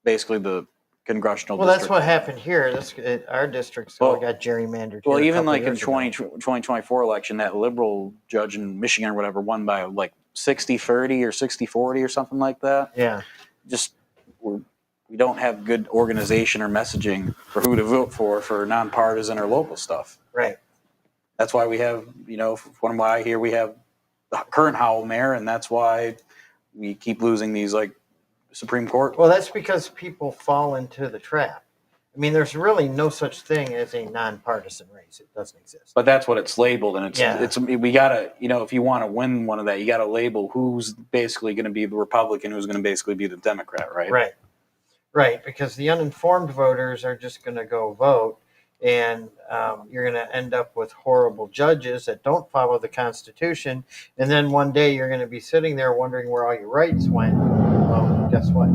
basically the congressional. Well, district. That's what happened here. Our districts all got gerrymandered. Well, even like in 2024 election, that liberal judge in Michigan or whatever won by like 60-30 or 60-40 or something like that. Yeah. Just we don't have good organization or messaging for who to vote for nonpartisan or local stuff. Right. That's why we have, from what I hear, we have the current Howell mayor, and that's why we keep losing these like Supreme Court. Well, that's because people fall into the trap. I mean, there's really no such thing as a nonpartisan race. It doesn't exist. But that's what it's labeled, and it's we gotta, if you want to win one of that, you got to label who's basically going to be the Republican, who's going to basically be the Democrat, right? Right. Because the uninformed voters are just going to go vote, and you're going to end up with horrible judges that don't follow the Constitution, and then one day you're going to be sitting there wondering where all your rights went. Well, guess what?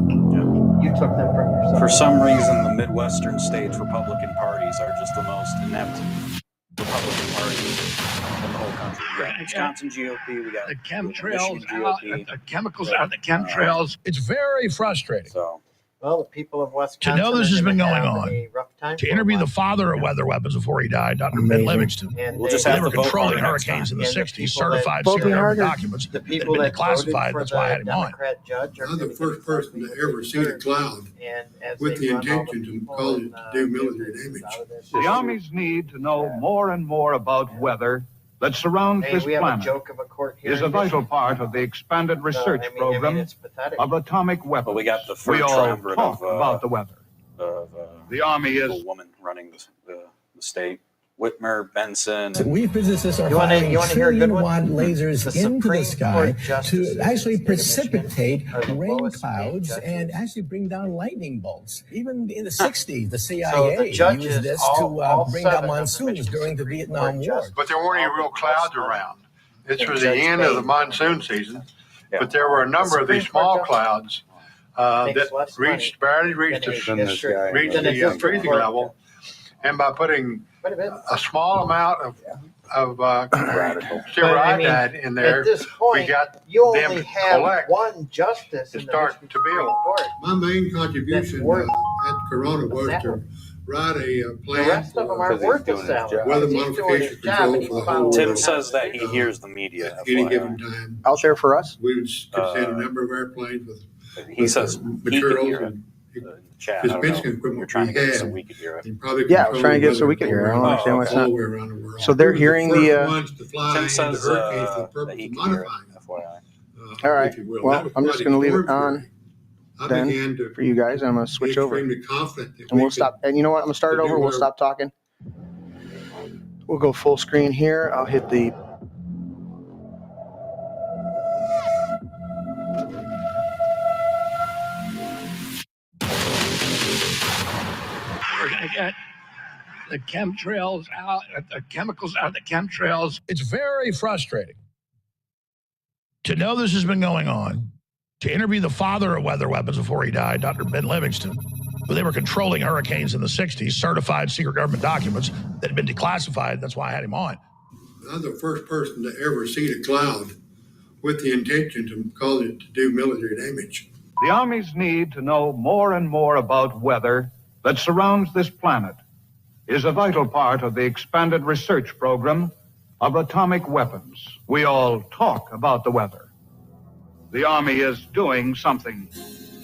You took them from yourself. For some reason, the Midwestern states Republican parties are just the most inept Republican parties in the whole country. We got Wisconsin GOP, we got the chemtrails Michigan out, GOP. the chemicals out, the chemtrails. It's very frustrating. So, well, the people of Wisconsin. To know this has been going on. To interview the father of weather weapons before he died, Dr. Ben Livingston. And we'll just they have were to vote controlling on it next hurricanes in the time. 60s, certified Voting serial harder. documents. The They've people been that declassified. That's why I had him on. judge I'm the first person to ever see a cloud with the intention to cause it to do military damage. The armies need to know more and more about weather that surrounds this we have a planet. joke of a court here Is a vital part of the expanded research program it's pathetic. of atomic weapons. Well, we got the We first all triumvirate talk of about the weather. The Army is the woman running the state. Whitmer, Benson. We physicists are You wanna firing hear a good one? trillion-watt lasers The into the Supreme sky Court justices to actually in the state of Michigan precipitate are the rain lowest paid clouds judges. and actually bring down lightning bolts. Even in the 60s, the So CIA the judges, used this all to bring 7 down of the monsoons Michigan during the Supreme Vietnam Court War. justices, But there weren't any real clouds around. This was the Judge end of the Payne. monsoon season, Yeah. but there were a number of these small Supreme Court clouds Makes that less reached barely reached than a district- reached than a the district freezing court. level, and by putting Wait a minute. a small amount of But, iodide in there, at this point, we got you them only to have collect one justice to in the start Michigan to build. Supreme Court. My main contribution at Corona was to write a The plan rest of them for aren't he's worth doing a his salary. job. weather He's doing his modification job control and for the he's whole following Tim world. says that he hears the media. At any FYI. given time. Out there for us? We would send a number of airplanes with He says he could materials hear it and in the chat. I don't dispensing know. equipment You're trying to we get it so had. we could hear it. and probably Yeah, I was trying to get it so we could hear it. I don't control understand why it's all not. the way around the world. So they're We were hearing first the, ones to fly Tim into says hurricanes for the that purpose he of can hear it. modifying them, FYI. All right. if you will. Well, That was I'm just quite going to leave it extraordinary. on I then began to for you guys, and I'm going to be switch over. extremely confident that And we'll could- stop. And you know what? I'm going to start it to do over. We'll whatever- stop talking. We'll go full screen here. I'll hit the... We're going to get the chemtrails out, the chemicals out, the chemtrails. It's very frustrating. To know this has been going on, to interview the father of weather weapons before he died, Dr. Ben Livingston, who they were controlling hurricanes in the 60s, certified secret government documents that had been declassified. That's why I had him on. I'm the first person to ever see a cloud with the intention to cause it to do military damage. The Army's need to know more and more about weather that surrounds this planet is a vital part of the expanded research program of atomic weapons. We all talk about the weather. The Army is doing something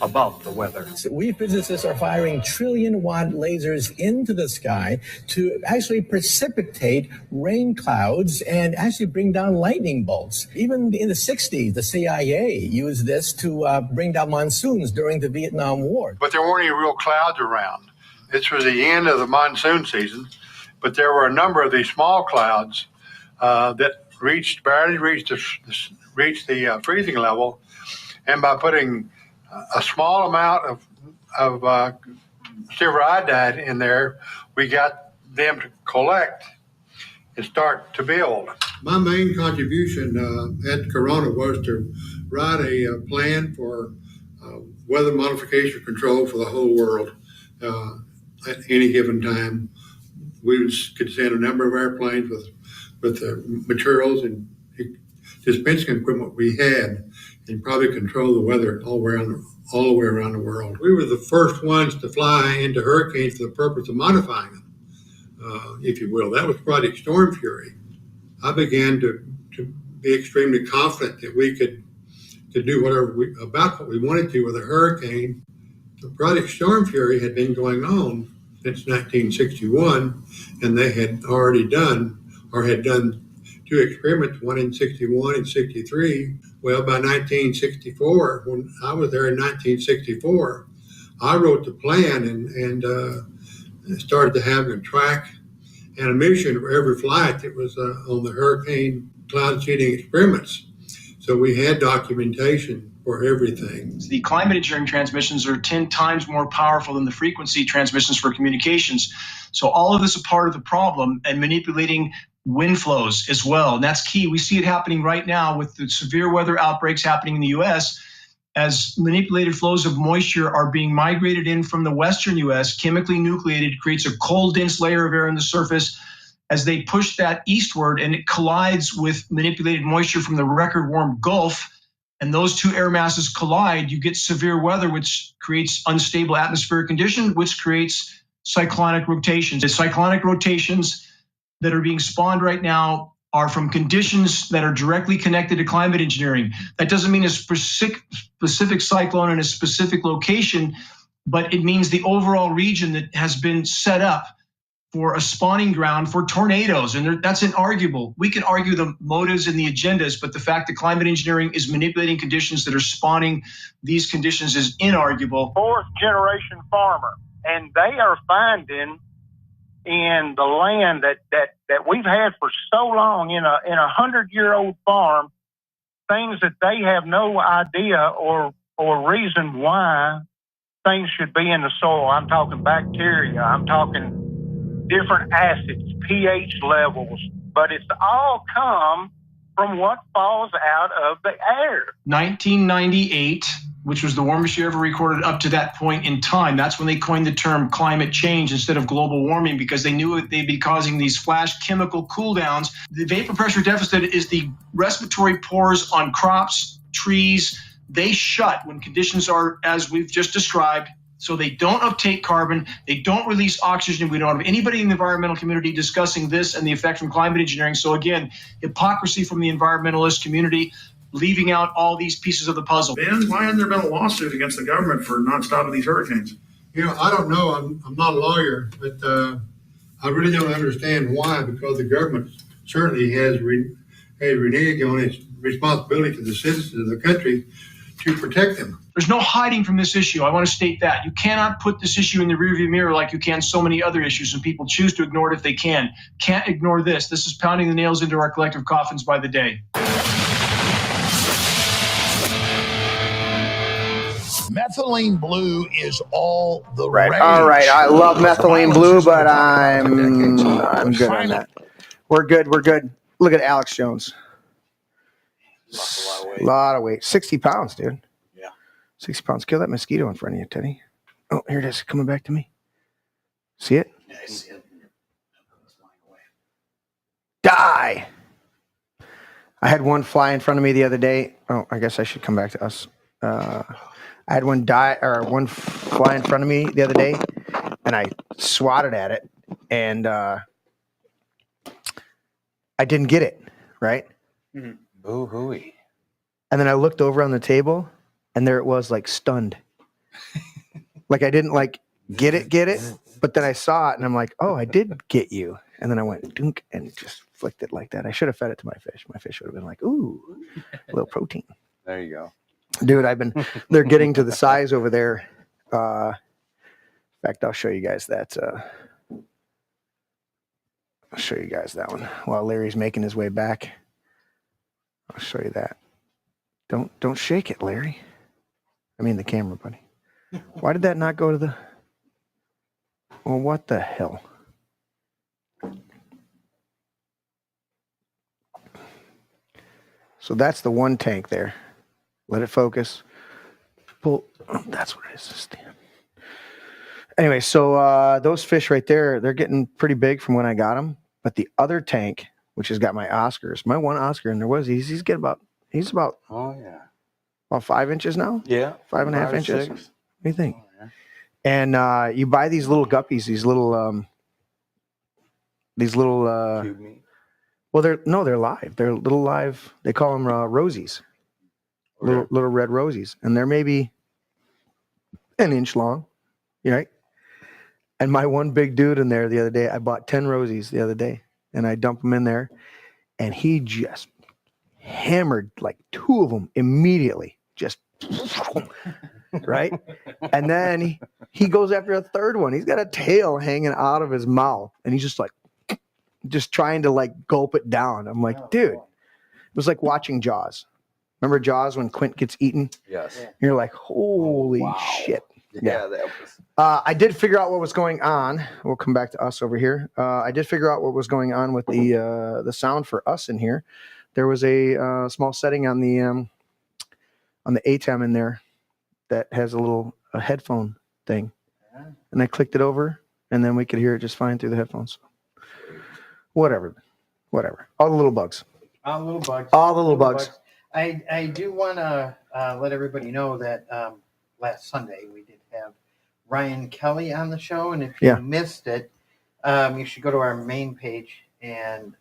about the weather. So we physicists are firing trillion-watt lasers into the sky to actually precipitate rain clouds and actually bring down lightning bolts. Even in the 60s, the CIA used this to bring down monsoons during the Vietnam War. But there weren't any real clouds around. This was the end of the monsoon season, but there were a number of these small clouds that barely reached the freezing level, and by putting a small amount of silver iodide in there, we got them to collect and start to build. My main contribution at Corona was to write a plan for weather modification control for the whole world at any given time. We could send a number of airplanes with the materials and dispensing equipment we had, and probably control the weather all the way around the world. We were the first ones to fly into hurricanes for the purpose of modifying them, if you will. That was Project Storm Fury. I began to be extremely confident that we could do whatever what we wanted to with a hurricane. The Project Storm Fury had been going on since 1961, and they had already done two experiments, one in 61 and 63. Well, by 1964, when I was there in 1964, I wrote the plan and started to have a track and a mission for every flight that was on the hurricane cloud seeding experiments. So we had documentation for everything. The climate engineering transmissions are 10 times more powerful than the frequency transmissions for communications. So all of this is part of the problem, and manipulating wind flows as well. And that's key. We see it happening right now with the severe weather outbreaks happening in the U.S. as manipulated flows of moisture are being migrated in from the western U.S., chemically nucleated, creates a cold, dense layer of air on the surface. As they push that eastward and it collides with manipulated moisture from the record warm Gulf, and those two air masses collide, you get severe weather, which creates unstable atmospheric conditions, which creates cyclonic rotations. The cyclonic rotations that are being spawned right now are from conditions that are directly connected to climate engineering. That doesn't mean a specific cyclone in a specific location, but it means the overall region that has been set up for a spawning ground for tornadoes. And that's inarguable. We can argue the motives and the agendas, but the fact that climate engineering is manipulating conditions that are spawning these conditions is inarguable. Fourth generation farmer, and they are finding in the land that we've had for so long in a 100-year-old farm, things that they have no idea or reason why things should be in the soil. I'm talking bacteria, I'm talking different acids, pH levels, but it's all come from what falls out of the air. 1998, which was the warmest year ever recorded up to that point in time. That's when they coined the term climate change instead of global warming, because they knew they'd be causing these flash chemical cool downs. The vapor pressure deficit is the respiratory pores on crops, trees. They shut when conditions are as we've just described. So they don't uptake carbon, they don't release oxygen. We don't have anybody in the environmental community discussing this and the effect from climate engineering. So again, hypocrisy from the environmentalist community, leaving out all these pieces of the puzzle. Ben, why hasn't there been a lawsuit against the government for not stopping these hurricanes? You know, I don't know. I'm not a lawyer, but I really don't understand why, because the government certainly has reneged on its responsibility to the citizens of the country to protect them. There's no hiding from this issue. I want to state that. You cannot put this issue in the rearview mirror like you can so many other issues, and people choose to ignore it if they can. Can't ignore this. This is pounding the nails into our collective coffins by the day. Methylene blue is all the Right. rage. All right. I love methylene blue, but I'm good on that. We're good. Look at Alex Jones. Lost a lot of weight. A lot of weight. 60 pounds, dude. Yeah. 60 pounds. Kill that mosquito in front of you, Teddy. Oh, here it is. Coming back to me. See it? Yeah, I see it. It's flying away. Die. I had one fly in front of me the other day. Oh, I guess I should come back to us. I had one fly in front of me the other day, and I swatted at it, and I didn't get it, right? Mm-hmm. Boo-hooey. And then I looked over on the table, and there it was, like, stunned. Like, I didn't, like, get it, but then I saw it, and I'm like, oh, I did get you. And then I went, dunk, and just flicked it like that. I should have fed it to my fish. My fish would have been like, ooh, a little protein. There you go. Dude, they're getting to the size over there. In fact, I'll show you guys that. I'll show you guys that one while Larry's making his way back. I'll show you that. Don't shake it, Larry. I mean the camera, buddy. Why did that not go to the... Well, what the hell? So that's the one tank there. Let it focus. Pull. Oh, that's what it is. Stand. Anyway, so those fish right there, they're getting pretty big from when I got them. But the other tank, which has got my Oscars, my one Oscar, and he's about Oh yeah. About 5 inches now. Yeah. 5.5 inches. 6. What do you think? Oh, yeah. And you buy these little guppies, these little Cube meat. well, they're live. They're little live. They call them rosies. Okay. Little red rosies, and they're maybe an inch long, right? And my one big dude in there the other day, I bought 10 rosies the other day, and I dumped them in there, and he just hammered like 2 of them immediately, just right. And then he goes after a third one. He's got a tail hanging out of his mouth, and he's just like, just trying to like gulp it down. I'm like, dude, it was like watching Jaws. Remember Jaws when Quint gets eaten? Yes. You're like, holy shit. Yeah, that was. I did figure out what was going on. We'll come back to us over here. I did figure out what was going on with the sound for us in here. There was a small setting on the ATEM in there that has a headphone thing, and I clicked it over, and then we could hear it just fine through the headphones. Whatever. All the little bugs. All the little bugs. All the little bugs. I do want to let everybody know that last Sunday we did have Ryan Kelly on the show, and if you missed it, you should go to our main page and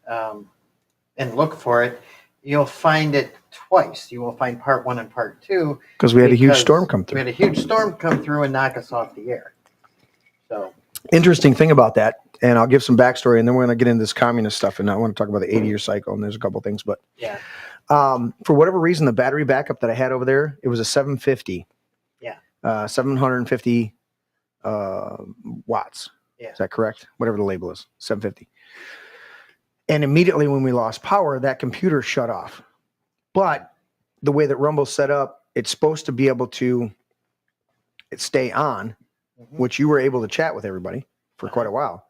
look for it. You'll find it twice. You will find part 1 and part 2 Because we had a huge storm come through. We had a huge storm come through and knock us off the air. So interesting thing about that, and I'll give some backstory, and then we're going to get into this communist stuff, and I want to talk about the 80-year cycle, and there's a couple things, but yeah. For whatever reason, the battery backup that I had over there, it was a 750. Yeah. 750 watts. Yeah. Is that correct? Whatever the label is, 750. And immediately when we lost power, that computer shut off. But the way that Rumble's set up, it's supposed to be able to stay on, which you were able to chat with everybody for quite a while.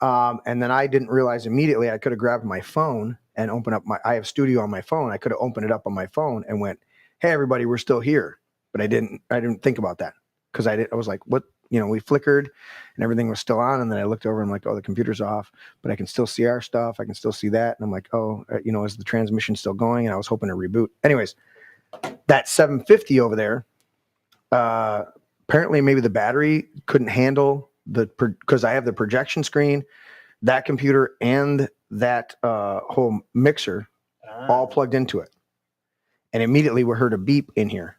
And then I didn't realize immediately I could have grabbed my phone and opened up I have Studio on my phone. I could have opened it up on my phone and went, hey, everybody, we're still here. But I didn't think about that because I was like, what? We flickered and everything was still on. And then I looked over and I'm like, oh, the computer's off, but I can still see our stuff. I can still see that. And I'm like, oh, is the transmission still going? And I was hoping to reboot. Anyways, that 750 over there, apparently maybe the battery couldn't handle because I have the projection screen, that computer, and that whole mixer all plugged into it. And immediately we heard a beep in here,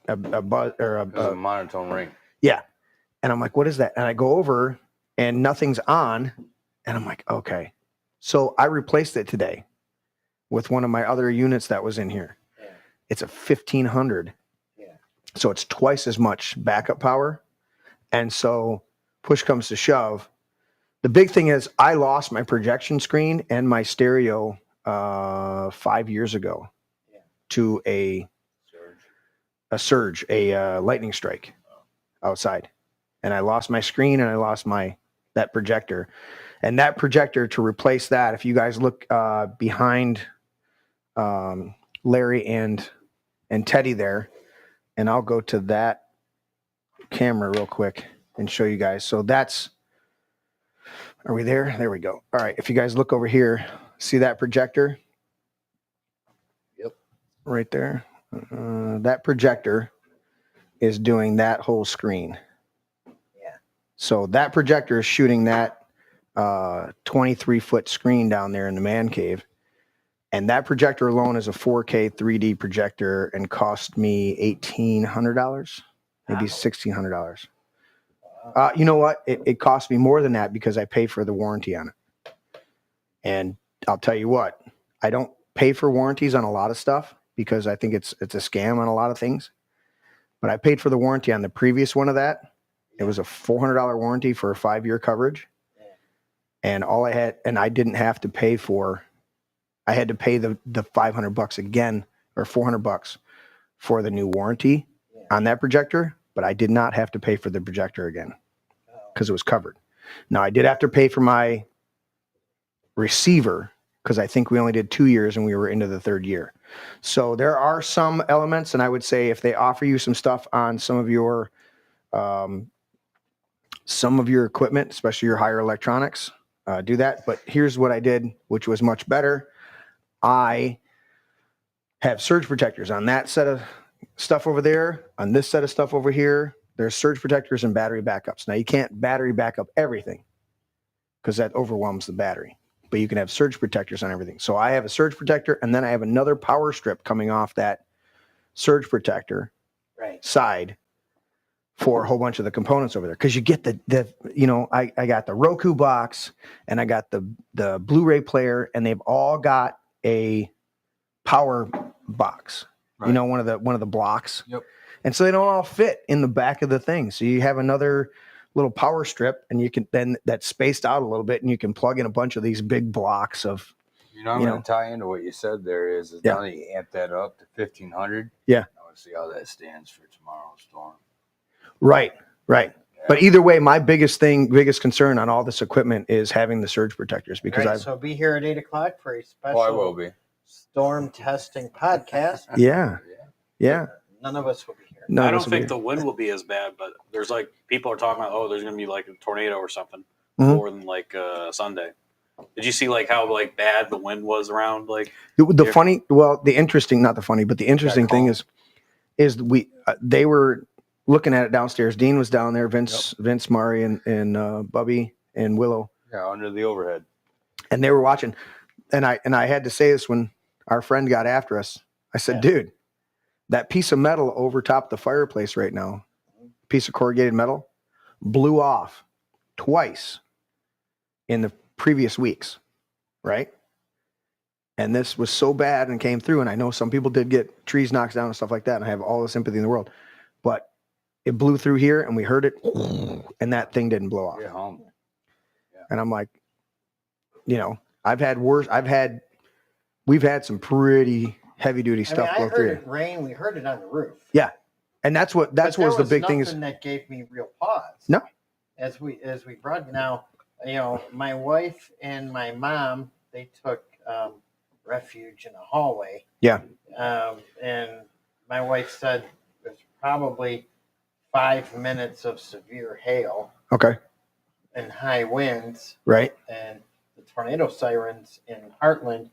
a buzz or a monotone ring. Yeah. And I'm like, what is that? And I go over and nothing's on. And I'm like, okay. So I replaced it today with one of my other units that was in here. Yeah. It's a 1500. Yeah. So it's twice as much backup power. And so push comes to shove. The big thing is I lost my projection screen and my stereo 5 years ago to a surge, a lightning strike outside. And I lost my screen and I lost that projector. And that projector, to replace that, if you guys look behind Larry and Teddy there, and I'll go to that camera real quick and show you guys. So are we there? There we go. All right. If you guys look over here, see that projector? Yep. Right there. That projector is doing that whole screen. Yeah. So that projector is shooting that 23-foot screen down there in the man cave. And that projector alone is a 4K 3D projector and cost me $1,800, maybe $1,600. You know what? It cost me more than that because I pay for the warranty on it. And I'll tell you what, I don't pay for warranties on a lot of stuff because I think it's a scam on a lot of things. But I paid for the warranty on the previous one of that. It was a $400 warranty for a 5-year coverage. And I didn't have to pay I had to pay the $500 again, or $400 for the new warranty on that projector, but I did not have to pay for the projector again because it was covered. Now I did have to pay for my receiver because I think we only did 2 years and we were into the 3rd year. So there are some elements, and I would say if they offer you some stuff on some of your equipment, especially your higher electronics, do that. But here's what I did, which was much better. I have surge protectors on that set of stuff over there, on this set of stuff over here. There's surge protectors and battery backups. Now you can't battery back up everything because that overwhelms the battery, but you can have surge protectors on everything. So I have a surge protector, and then I have another power strip coming off that surge protector side for a whole bunch of the components over there. Cause you get I got the Roku box and I got the Blu-ray player, and they've all got a power box, one of the blocks. Yep. And so they don't all fit in the back of the thing. So you have another little power strip, and you can then that's spaced out a little bit, and you can plug in a bunch of these big blocks of, I'm going to tie into what you said there is now that you amp that up to 1,500. Yeah. I want to see how that stands for tomorrow's storm. Right. Yeah. But either way, my biggest concern on all this equipment is having the surge protectors because So be here at 8:00 for a special I will be. storm testing podcast. Yeah. None of us will be here. No, I don't think the wind will be as bad, but there's people are talking about, there's going to be like a tornado or something more than Sunday. Did you see how bad the wind was around the interesting thing is they were looking at it downstairs. Dean was down there, Vince Murray and Bubby and Willow. Yeah, under the overhead. And they were watching. And I had to say this when our friend got after us. I said, dude, that piece of metal over top the fireplace right now, piece of corrugated metal, blew off twice in the previous weeks, right? And this was so bad and came through. And I know some people did get trees knocked down and stuff like that. And I have all the sympathy in the world. But it blew through here and we heard it, and that thing didn't blow off. Yeah. And I'm like, we've had some pretty heavy duty stuff blow through. I heard it rain. We heard it on the roof. Yeah. And that's was the big thing is that gave me real pause. No. As we brought now, my wife and my mom, they took refuge in a hallway. Yeah. And my wife said it was probably 5 minutes of severe hail. Okay. And high winds. Right. And the tornado sirens in Heartland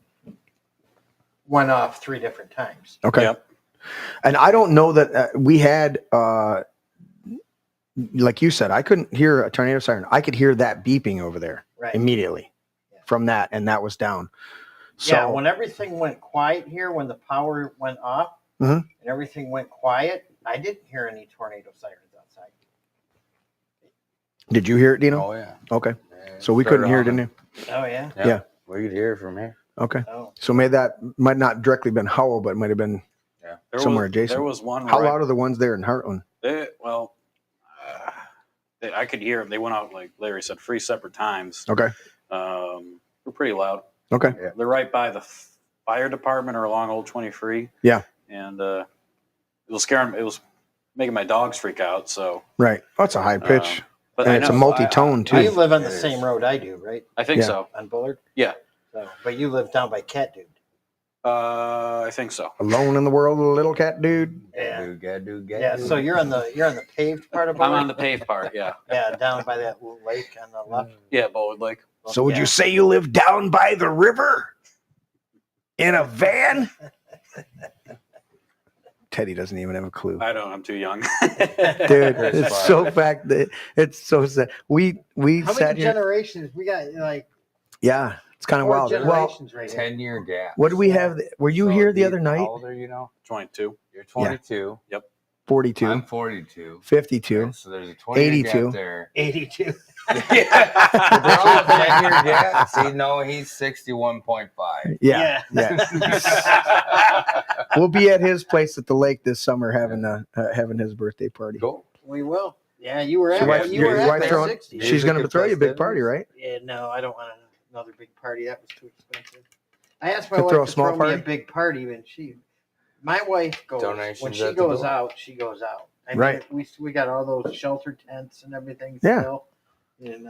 went off 3 different times. Okay. Yep. And I don't know that we had, like you said, I couldn't hear a tornado siren. I could hear that beeping over there immediately from that, and that was down. So, when everything went quiet here, when the power went off and everything went quiet, I didn't hear any tornado sirens outside. Did you hear it, Dino? Oh, yeah. Okay. So we couldn't hear it, didn't you? Oh, yeah. Yeah. We could hear it from here. Okay. Oh. So might not directly been Howell, but it might have been somewhere adjacent. There was one. How loud are the ones there in Heartland? I could hear them. They went out, like Larry said, 3 separate times. Okay. They're pretty loud. Okay. Yeah. They're right by the fire department or along Old 23. Yeah. And it was scaring. It was making my dogs freak out. So. Right. Oh, it's a high pitch. But and it's a multi-tone too. You live on the same road I do, right? I think so. On Bullard? Yeah. So, but you live down by Cat Dude. I think so. Alone in the world, little cat dude. Yeah. So you're on the paved part of Bowie? I'm on the paved part. Yeah. Yeah, down by that little lake on the left. Yeah, Bowen Lake. So would you say you live down by the river in a van? Teddy doesn't even have a clue. I don't. I'm too young. Dude, it's so fact that it's so sad. We How sat many here. generations? We got like Yeah, it's kind of 4 wild. Well, generations right here. 10-year gap. what do we have? Were you here the other night? How old are you now? 22. You're 22. Yep. 42. I'm 42. 52. Right, so there's a 20-year 82. gap there. 82. We're all 10-year gap. See, no, he's 61.5. Yeah. We'll be at his place at the lake this summer having his birthday party. Go. We will. Yeah, you were at Your wife- you were your at wife my throwing- 60. She's going to throw you a big party, right? Yeah, no, I don't want another big party. That was too expensive. I asked my To wife throw a to small throw me a party? big party, and my wife goes Donations when she at the goes door. out. She goes out. I mean, Right. We got all those shelter tents and everything Yeah. still. And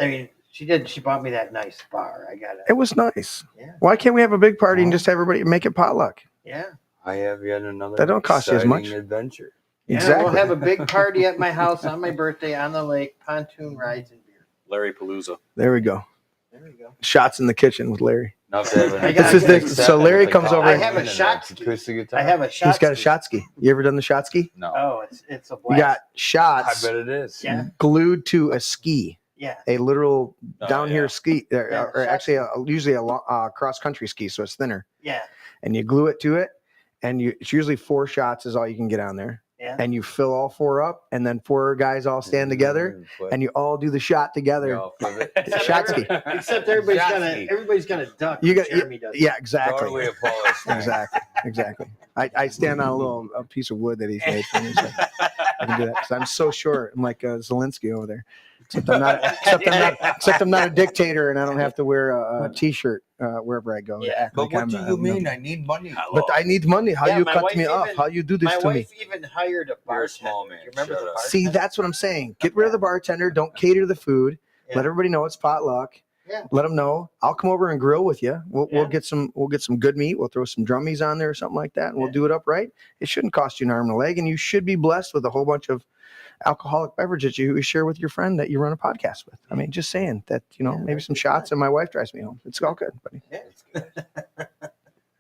I mean, she did. She bought me that nice bar. I got it. It was nice. Yeah. Why can't we have a big party and just have everybody make it potluck? Yeah. I have yet another That don't cost you as much. exciting adventure. Yeah, Exactly. we'll have a big party at my house on my birthday on the lake, pontoon rides and beer. Larry Palooza. There we go. There we go. Shots in the kitchen with Larry. Enough to have an I got- This is the- except so Larry with a comes over I and- have a and shot an acoustic guitar. I have a shot. He's got a shot ski. You ever done the shot ski? No. Oh, it's a You blast. got shots I bet it is. Yeah. glued to a ski, Yeah. a literal Oh, down yeah. here ski, Yeah, or shot actually usually a cross country ski, so it's thinner. Yeah. And you glue it to it, and it's usually 4 shots is all you can get on there. Yeah. And you fill all 4 up, and then 4 guys all stand together, and you all do the shot together. Shot ski. Except everybody's Shot gonna ski. duck. You when got Jeremy does. yeah, exactly. Totally a Polish thing. Exactly. I stand on a piece of wood that he's made for me. So I can do that because I'm so short. I'm like Zelensky over there. Except I'm not a dictator, and I don't have to wear a t-shirt wherever I go. Yeah. To act But like what I'm, do you mean? I need money. But I need money. How Yeah, you my cut wife me off? even- How you do this My to me? wife even hired a bartender. You're a small man. You remember Shut the up. bartender? See, that's what I'm saying. Get rid of the bartender. Don't cater the food. Yeah. Let everybody know it's potluck. Yeah. Let them know. I'll come over and grill with you. We'll Yeah. get some good meat. We'll throw some drummies on there or something like that, and we'll Yeah. do it up right. It shouldn't cost you an arm and a leg, and you should be blessed with a whole bunch of alcoholic beverages you share with your friend that you run a podcast with. I mean, just saying that, maybe some shots, and my wife drives me home. It's all good, buddy. Yeah. It's good.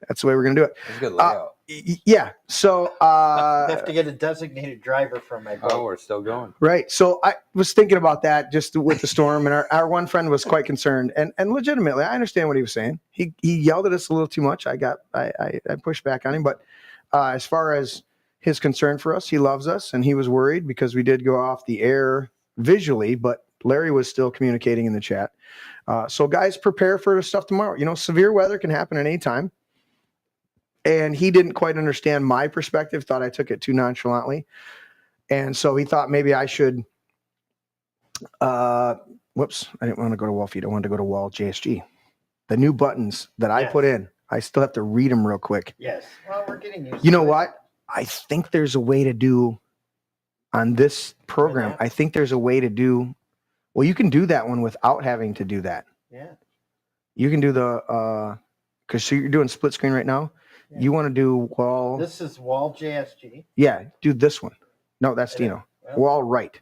That's the way we're gonna do it. It's a good layout. Yeah. So have to get a designated driver for my boat. Oh, we're still going. right. So I was thinking about that just with the storm, and our one friend was quite concerned, and legitimately, I understand what he was saying. He yelled at us a little too much. I pushed back on him, but as far as his concern for us, he loves us, and he was worried because we did go off the air visually, but Larry was still communicating in the chat. So guys, prepare for stuff tomorrow. Severe weather can happen at any time. And he didn't quite understand my perspective, thought I took it too nonchalantly. And so he thought maybe I should, whoops, I didn't want to go to Wallfeed. I wanted to go to Wall JSG. The new buttons that I put in, I still have to read them real quick. Yes. Well, we're getting used You to know it. what? I think there's a way to do on this program. I think there's a way to do, well, you can do that one without having to do that. Yeah. You can do the, because you're doing split screen right now. Yeah. You want to do wall. This is Wall JSG. Yeah, do this one. No, that's Yeah. Dino. Well- Wall right.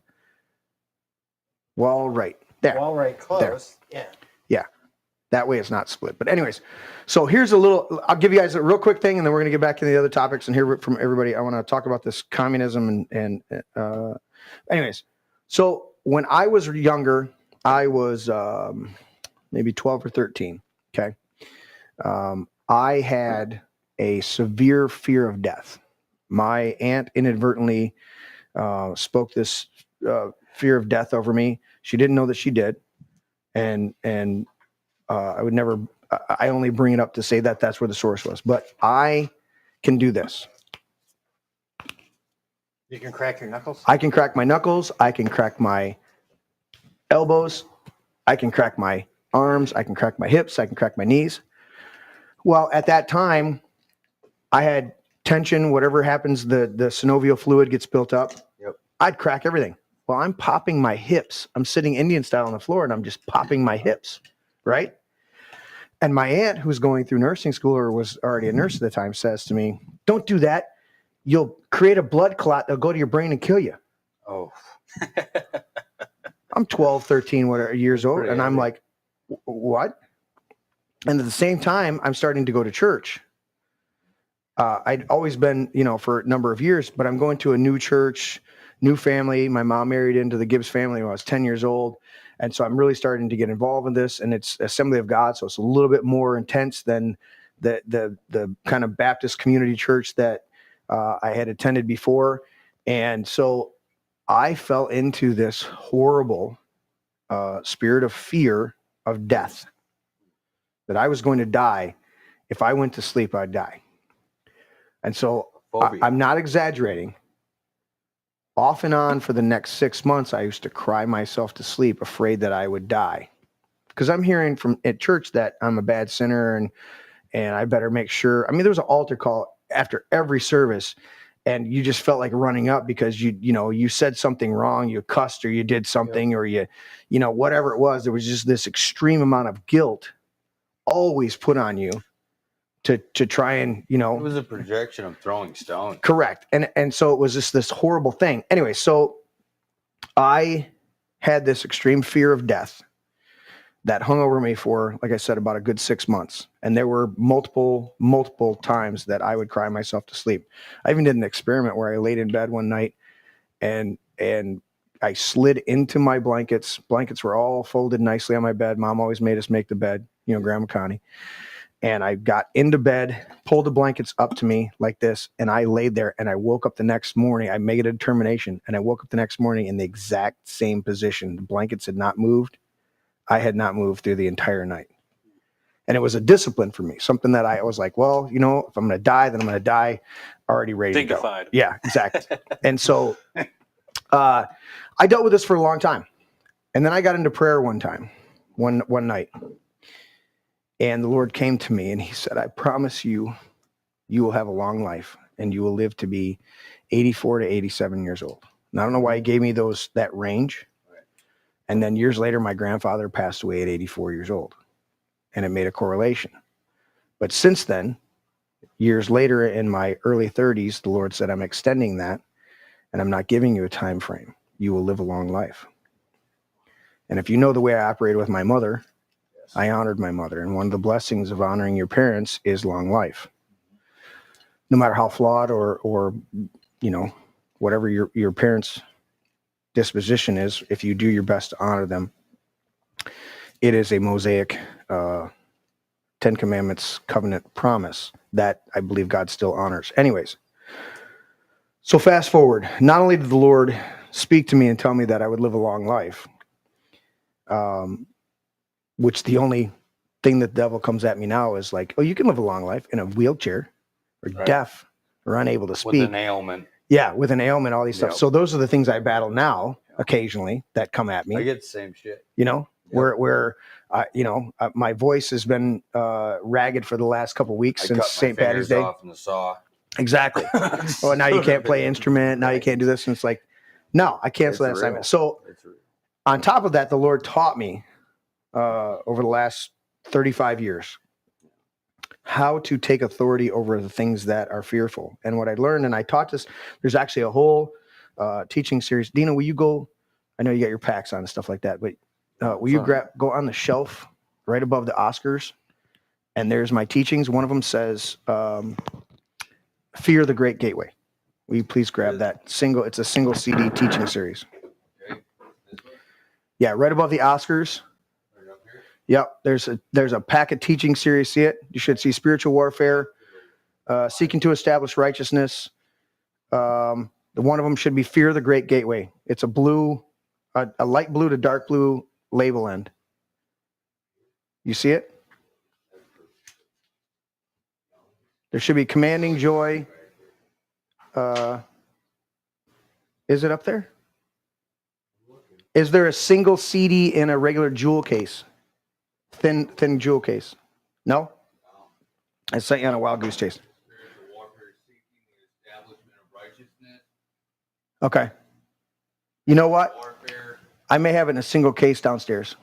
Wall right. There. Wall right close. Yeah. Yeah. That way it's not split. But anyways, so here's I'll give you guys a real quick thing, and then we're going to get back to the other topics and hear from everybody. I want to talk about this communism and anyways. So when I was younger, I was maybe 12 or 13. Okay. I had a severe fear of death. My aunt inadvertently spoke this fear of death over me. She didn't know that she did. And I would never, I only bring it up to say that that's where the source was. But I can do this. You can crack your knuckles. I can crack my knuckles. I can crack my elbows. I can crack my arms. I can crack my hips. I can crack my knees. Well, at that time, I had tension, whatever happens, the synovial fluid gets built up. Yep. I'd crack everything. Well, I'm popping my hips. I'm sitting Indian style on the floor, and I'm just popping my hips, right? And my aunt, who's going through nursing school or was already a nurse at the time, says to me, "Don't do that. You'll create a blood clot that'll go to your brain and kill you." Oh. I'm 12, 13, whatever years old. And I'm like, what? And at the same time, I'm starting to go to church. I'd always been, for a number of years, but I'm going to a new church, new family. My mom married into the Gibbs family when I was 10 years old. And so I'm really starting to get involved in this, and it's Assembly of God. So it's a little bit more intense than the kind of Baptist community church that I had attended before. And so I fell into this horrible spirit of fear of death, that I was going to die. If I went to sleep, I'd die. And so I'm not exaggerating. Off and on for the next 6 months, I used to cry myself to sleep, afraid that I would die. Because I'm hearing from at church that I'm a bad sinner and I better make sure. I mean, there was an altar call after every service, and you just felt like running up because you said something wrong, you cussed or you did something, or you whatever it was. There was just this extreme amount of guilt always put on you to try and, It was a projection of throwing stones. Correct. And so it was just this horrible thing. Anyway, so I had this extreme fear of death that hung over me for, like I said, about a good 6 months. And there were multiple times that I would cry myself to sleep. I even did an experiment where I laid in bed one night and I slid into my blankets. Blankets were all folded nicely on my bed. Mom always made us make the bed, Grandma Connie. And I got into bed, pulled the blankets up to me like this, and I laid there, and I woke up the next morning. I made a determination, and I woke up the next morning in the exact same position. The blankets had not moved. I had not moved through the entire night. And it was a discipline for me, something that I was like, well, if I'm going to die, then I'm going to die already ready Dignified. to go. Yeah, exactly. And so I dealt with this for a long time. And then I got into prayer one night. And the Lord came to me and he said, "I promise you, you will have a long life and you will live to be 84 to 87 years old." And I don't know why he gave me that range. And then years later, my grandfather passed away at 84 years old. And it made a correlation. But since then, years later in my early 30s, the Lord said, "I'm extending that and I'm not giving you a time frame. You will live a long life." And if you know the way I operated with my mother, I honored my mother. And one of the blessings of honoring your parents is long life. No matter how flawed or whatever your parents' disposition is, if you do your best to honor them, it is a Mosaic 10 Commandments covenant promise that I believe God still honors. Anyways, so fast forward. Not only did the Lord speak to me and tell me that I would live a long life, which the only thing that the devil comes at me now is like, oh, you can live a long life in a wheelchair or deaf or unable to speak. With an ailment. Yeah, with an ailment, all these stuff. So those are the things I battle now occasionally that come at me. I get the same shit. Where my voice has been ragged for the last couple of weeks since St. Patty's Day. Off in the saw. Exactly. Well, now you can't play instrument. Now you can't do this. And it's like, no, I cancel that assignment. So on top of that, the Lord taught me over the last 35 years how to take authority over the things that are fearful. And what I learned, and I taught this, there's actually a whole teaching series. Dina, will you go? I know you got your packs on and stuff like that, but will you go on the shelf right above the Oscars? And there's my teachings. One of them says, Fear the Great Gateway. Will you please grab that it's a single CD teaching series. Yeah, right above the Oscars. Yep, there's a packet teaching series. See it? You should see Spiritual Warfare, Seeking to Establish Righteousness. The one of them should be Fear the Great Gateway. It's a light blue to dark blue label end. You see it? There should be Commanding Joy. Is it up there? Is there a single CD in a regular jewel case? Thin jewel case? No? I sent you on a wild goose chase. Okay. You know what? I may have it in a single case downstairs.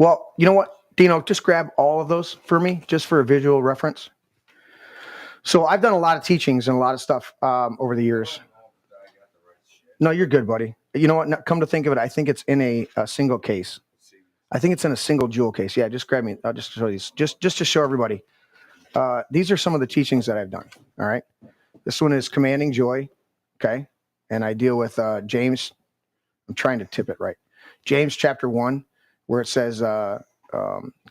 Well, you know what, Dino, just grab all of those for me, just for a visual reference. So I've done a lot of teachings and a lot of stuff over the years. No, you're good, buddy. You know what? Now, come to think of it, I think it's in a single case. I think it's in a single jewel case. Yeah, just grab me. I'll just show these, just to show everybody. These are some of the teachings that I've done. All right. This one is commanding joy. Okay. And I deal with James. I'm trying to tip it right. James chapter 1, where it says,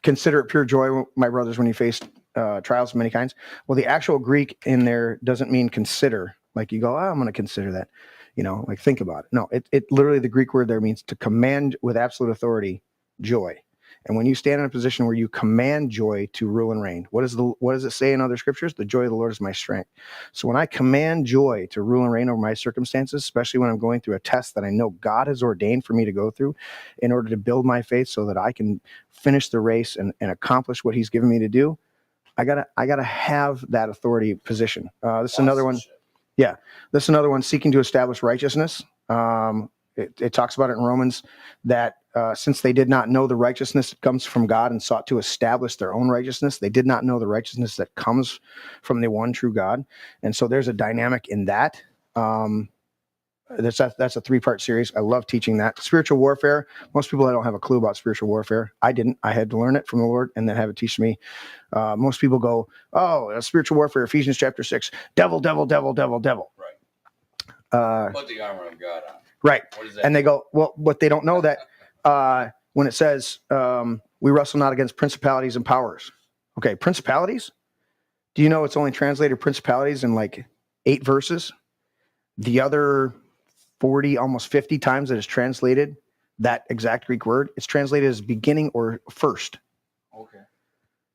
consider it pure joy, my brothers, when you face trials of many kinds. Well, the actual Greek in there doesn't mean consider. Like you go, I'm going to consider that. You know, like think about it. No, it literally, the Greek word there means to command with absolute authority joy. And when you stand in a position where you command joy to rule and reign, what does it say in other scriptures? The joy of the Lord is my strength. So when I command joy to rule and reign over my circumstances, especially when I'm going through a test that I know God has ordained for me to go through in order to build my faith so that I can finish the race and accomplish what he's given me to do, I gotta have that authority position. This is another one. Yeah, this is another one, seeking to establish righteousness. It talks about it in Romans that since they did not know the righteousness that comes from God and sought to establish their own righteousness, they did not know the righteousness that comes from the one true God. And so there's a dynamic in that. That's a 3-part series. I love teaching that. Spiritual warfare. Most people don't have a clue about spiritual warfare. I didn't. I had to learn it from the Lord and then have it teach me. Most people go, spiritual warfare, Ephesians chapter 6, devil, devil, devil, devil, devil. Right. Put the armor of God on. Right. And they go, well, but they don't know that when it says we wrestle not against principalities and powers. Okay, principalities? Do you know it's only translated principalities in like 8 verses? The other 40, almost 50 times that is translated that exact Greek word, it's translated as beginning or first. Okay.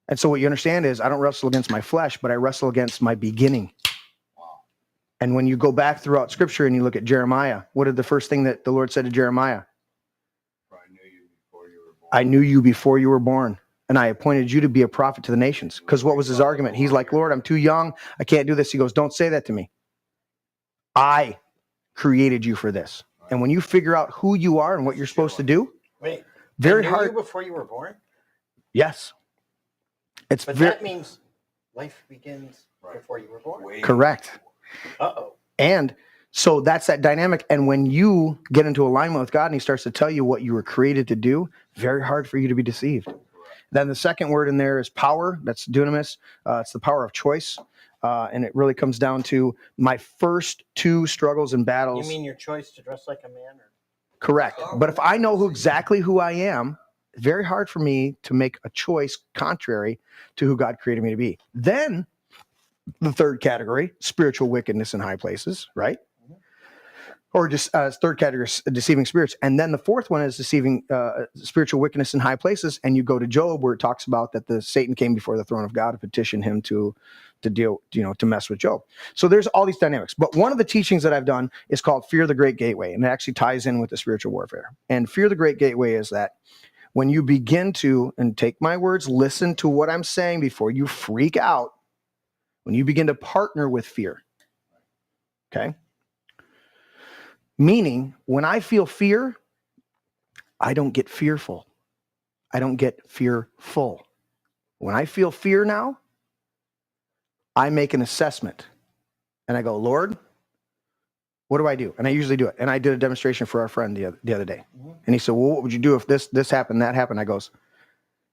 And so what you understand is I don't wrestle against my flesh, but I wrestle against my beginning. Wow. And when you go back throughout scripture and you look at Jeremiah, what did the first thing that the Lord said to Jeremiah? I knew you before you were born, and I appointed you to be a prophet to the nations. Because what was his argument? He's like, Lord, I'm too young. I can't do this. He goes, don't say that to me. I created you for this. And when you figure out who you are and what you're supposed to do, Wait, very I knew hard. you before you were born? Yes. But that means life begins before you were born. Correct. Uh-oh. And so that's that dynamic. And when you get into alignment with God and he starts to tell you what you were created to do, very hard for you to be deceived. Then the second word in there is power. That's dunamis. It's the power of choice. And it really comes down to my first 2 struggles and battles. You mean your choice to dress like a man? Or? Correct. But if I know exactly who I am, it's very hard for me to make a choice contrary to who God created me to be. Then the third category, spiritual wickedness in high places, right? Or just third category, deceiving spirits. And then the fourth one is deceiving spiritual wickedness in high places. And you go to Job, where it talks about that Satan came before the throne of God to petition him to deal, to mess with Job. So there's all these dynamics. But one of the teachings that I've done is called Fear the Great Gateway. And it actually ties in with the spiritual warfare. And Fear the Great Gateway is that when you begin to, and take my words, listen to what I'm saying before you freak out, when you begin to partner with fear, okay? Meaning, when I feel fear, I don't get fearful. I don't get fearful. When I feel fear now, I make an assessment. And I go, Lord, what do I do? And I usually do it. And I did a demonstration for our friend the other day. And he said, well, what would you do if this happened, that happened? I goes,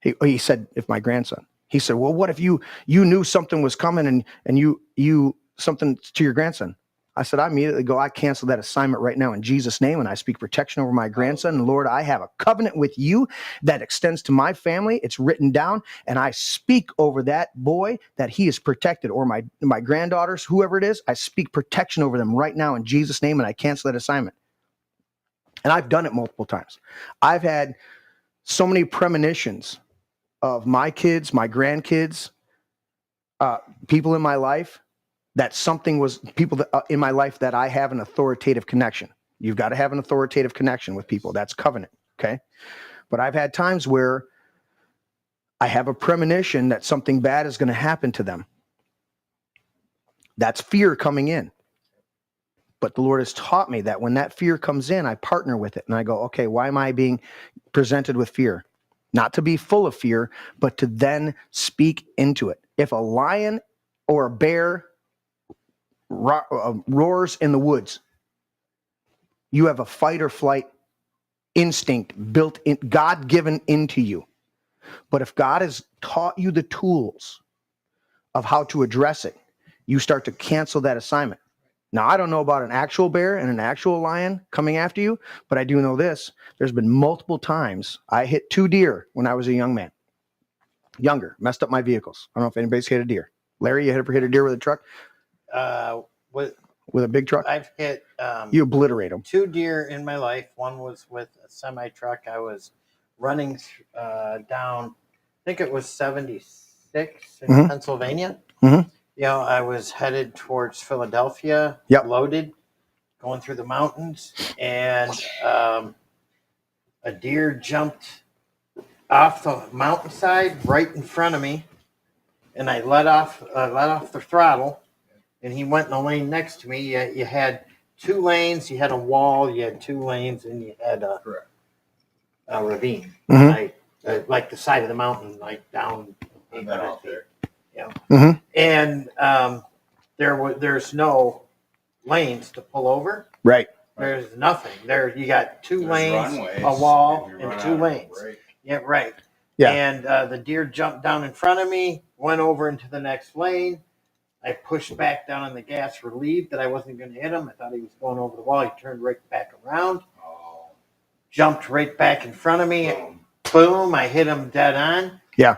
he said, if my grandson. He said, well, what if you knew something was coming and you something to your grandson? I said, I immediately go, I cancel that assignment right now in Jesus' name, and I speak protection over my grandson. And Lord, I have a covenant with you that extends to my family. It's written down, and I speak over that boy that he is protected, or my granddaughters, whoever it is, I speak protection over them right now in Jesus' name, and I cancel that assignment. And I've done it multiple times. I've had so many premonitions of my kids, my grandkids, people in my life, that something was people in my life that I have an authoritative connection. You've got to have an authoritative connection with people. That's covenant, okay? But I've had times where I have a premonition that something bad is going to happen to them. That's fear coming in. But the Lord has taught me that when that fear comes in, I partner with it. And I go, okay, why am I being presented with fear? not to be full of fear, but to then speak into it. If a lion or a bear roars in the woods, you have a fight or flight instinct built in, God given into you. But if God has taught you the tools of how to address it, you start to cancel that assignment. Now, I don't know about an actual bear and an actual lion coming after you, but I do know this. There's been multiple times I hit 2 deer when I was a young man. Younger, messed up my vehicles. I don't know if anybody's hit a deer. Larry, you ever hit a deer with a truck? With a big truck? I've hit you obliterate them. 2 deer in my life. One was with a semi truck. I was running down, I think it was 76 in Pennsylvania. You know, I was headed towards Philadelphia, loaded, going through the mountains, and a deer jumped off the mountainside right in front of me, and I let off the throttle, and he went in the lane next to me. You had 2 lanes, you had a wall, you had 2 lanes, and you had a ravine, like the side of the mountain, like down 800 feet. And there's no lanes to pull over. Right. There's nothing there. You got 2 lanes, a wall, and 2 lanes. Yeah, right. Yeah. And the deer jumped down in front of me, went over into the next lane. I pushed back down on the gas, relieved that I wasn't going to hit him. I thought he was going over the wall. He turned right back around, jumped right back in front of me. Boom! I hit him dead on. Yeah.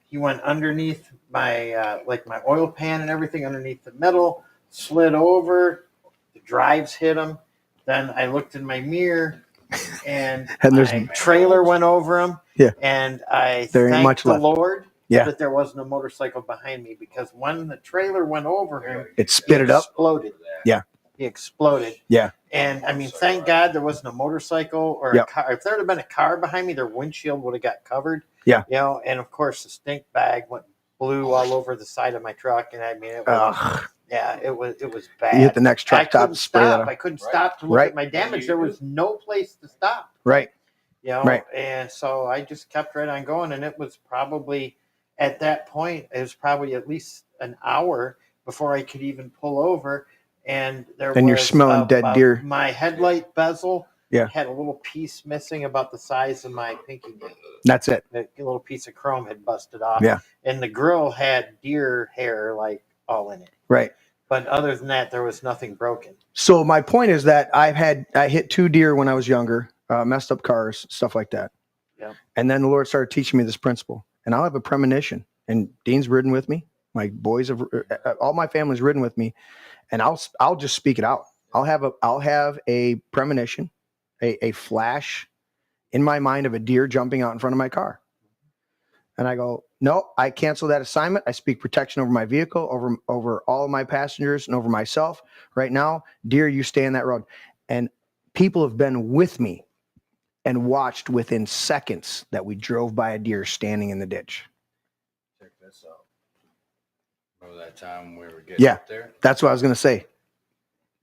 He went underneath my my oil pan and everything, underneath the middle, slid over. The drives hit him. Then I looked in my mirror, and my trailer went over him. Yeah. And I thanked the Lord Yeah. that there wasn't a motorcycle behind me, because when the trailer went over him, It spit it up. exploded. Yeah. He exploded. Yeah. And I mean, thank God there wasn't a motorcycle or a car. If there had been a car behind me, their windshield would have got covered. Yeah. You know, and of course the stink bag blew all over the side of my truck, and I mean, it was, it was bad. You hit the next truck stop, spray that up. I couldn't stop to look at my damage. There was no place to stop. Right. You know, Right. And so I just kept right on going, and it was probably at that point, it was probably at least an hour before I could even pull over. And you're smelling dead deer. My headlight bezel Yeah. had a little piece missing about the size of my pinky nail. That's it. A little piece of chrome had busted off. Yeah. And the grill had deer hair like all in it. Right. But other than that, there was nothing broken. So my point is that I hit 2 deer when I was younger, messed up cars, stuff like that. Yeah. And then the Lord started teaching me this principle. And I'll have a premonition. And Dean's ridden with me. My boys have, all my family's ridden with me. And I'll just speak it out. I'll have a premonition, a flash in my mind of a deer jumping out in front of my car. And I go, no, I cancel that assignment. I speak protection over my vehicle, over all of my passengers, and over myself. Right now, deer, you stay on that road. And people have been with me and watched within seconds that we drove by a deer standing in the ditch. Check this out. Remember that time we were getting up there? That's what I was going to say.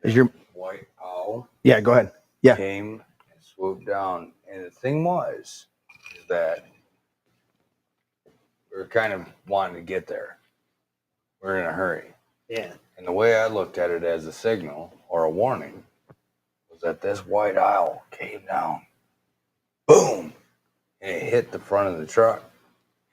Is your white owl? Yeah, go ahead. Yeah. Came and swooped down. And the thing is that we were kind of wanting to get there. We're in a hurry. Yeah. And the way I looked at it as a signal or a warning was that this white owl came down. Boom! And it hit the front of the truck.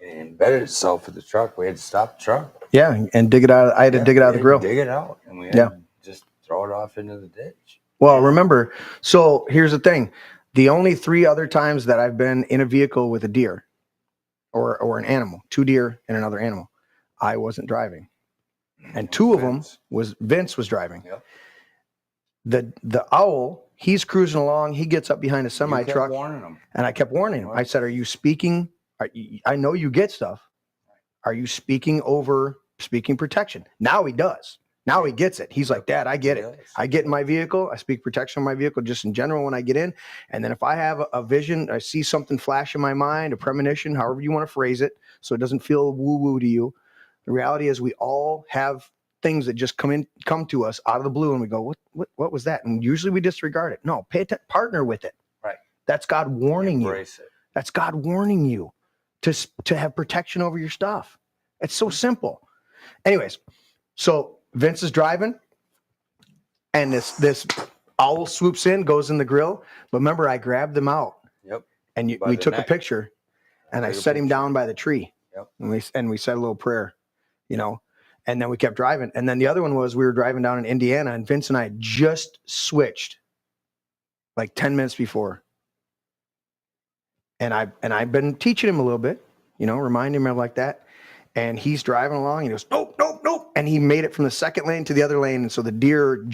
And it embedded itself in the truck. We had to stop the truck. Yeah, and dig it out. I had to dig it out of the grill. Dig it out. And we had to just throw it off into the ditch. Well, remember, so here's the thing. The only 3 other times that I've been in a vehicle with a deer or an animal, 2 deer and another animal, I wasn't driving. And 2 of them was Vince was driving. Yep. The owl, he's cruising along. He gets up behind a semi truck. Warning him. And I kept warning him. I said, are you speaking? I know you get stuff. Are you speaking protection? Now he does. Now he gets it. He's like, Dad, I get it. I get in my vehicle. I speak protection on my vehicle just in general when I get in. And then if I have a vision, I see something flash in my mind, a premonition, however you want to phrase it, so it doesn't feel woo-woo to you. The reality is we all have things that just come to us out of the blue, and we go, what was that? And usually we disregard it. No, partner with it. Right. That's God warning you. Embrace it. That's God warning you to have protection over your stuff. It's so simple. Anyways, so Vince is driving, and this owl swoops in, goes in the grill. But remember, I grabbed them out. Yep. And we took a picture, and I set him down by the tree. Yep. And we said a little prayer, and then we kept driving. And then the other one was we were driving down in Indiana, and Vince and I just switched like 10 minutes before. And I've been teaching him a little bit, reminding him of like that. And he's driving along, and he goes, nope, nope, nope. And he made it from the second lane to the other lane. And so the deer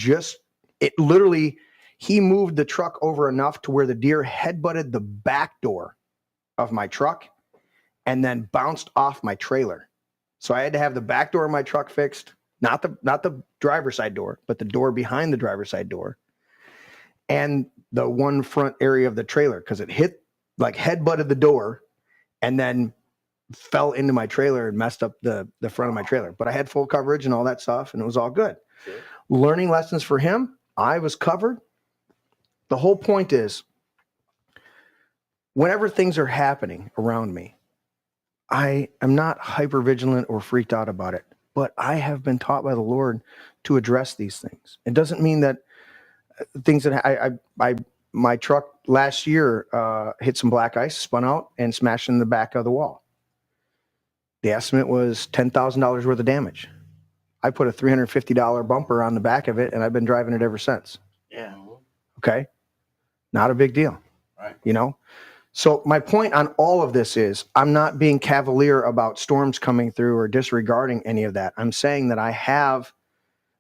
he moved the truck over enough to where the deer headbutted the back door of my truck and then bounced off my trailer. So I had to have the back door of my truck fixed, not the driver's side door, but the door behind the driver's side door and the one front area of the trailer, because it headbutted the door and then fell into my trailer and messed up the front of my trailer. But I had full coverage and all that stuff, and it was all good. Sure. Learning lessons for him. I was covered. The whole point is, whenever things are happening around me, I am not hyper vigilant or freaked out about it, but I have been taught by the Lord to address these things. It doesn't mean that things that my truck last year hit some black ice, spun out, and smashed in the back of the wall. The estimate was $10,000 worth of damage. I put a $350 bumper on the back of it, and I've been driving it ever since. Yeah. Okay. Not a big deal. Right. So my point on all of this is I'm not being cavalier about storms coming through or disregarding any of that. I'm saying that I have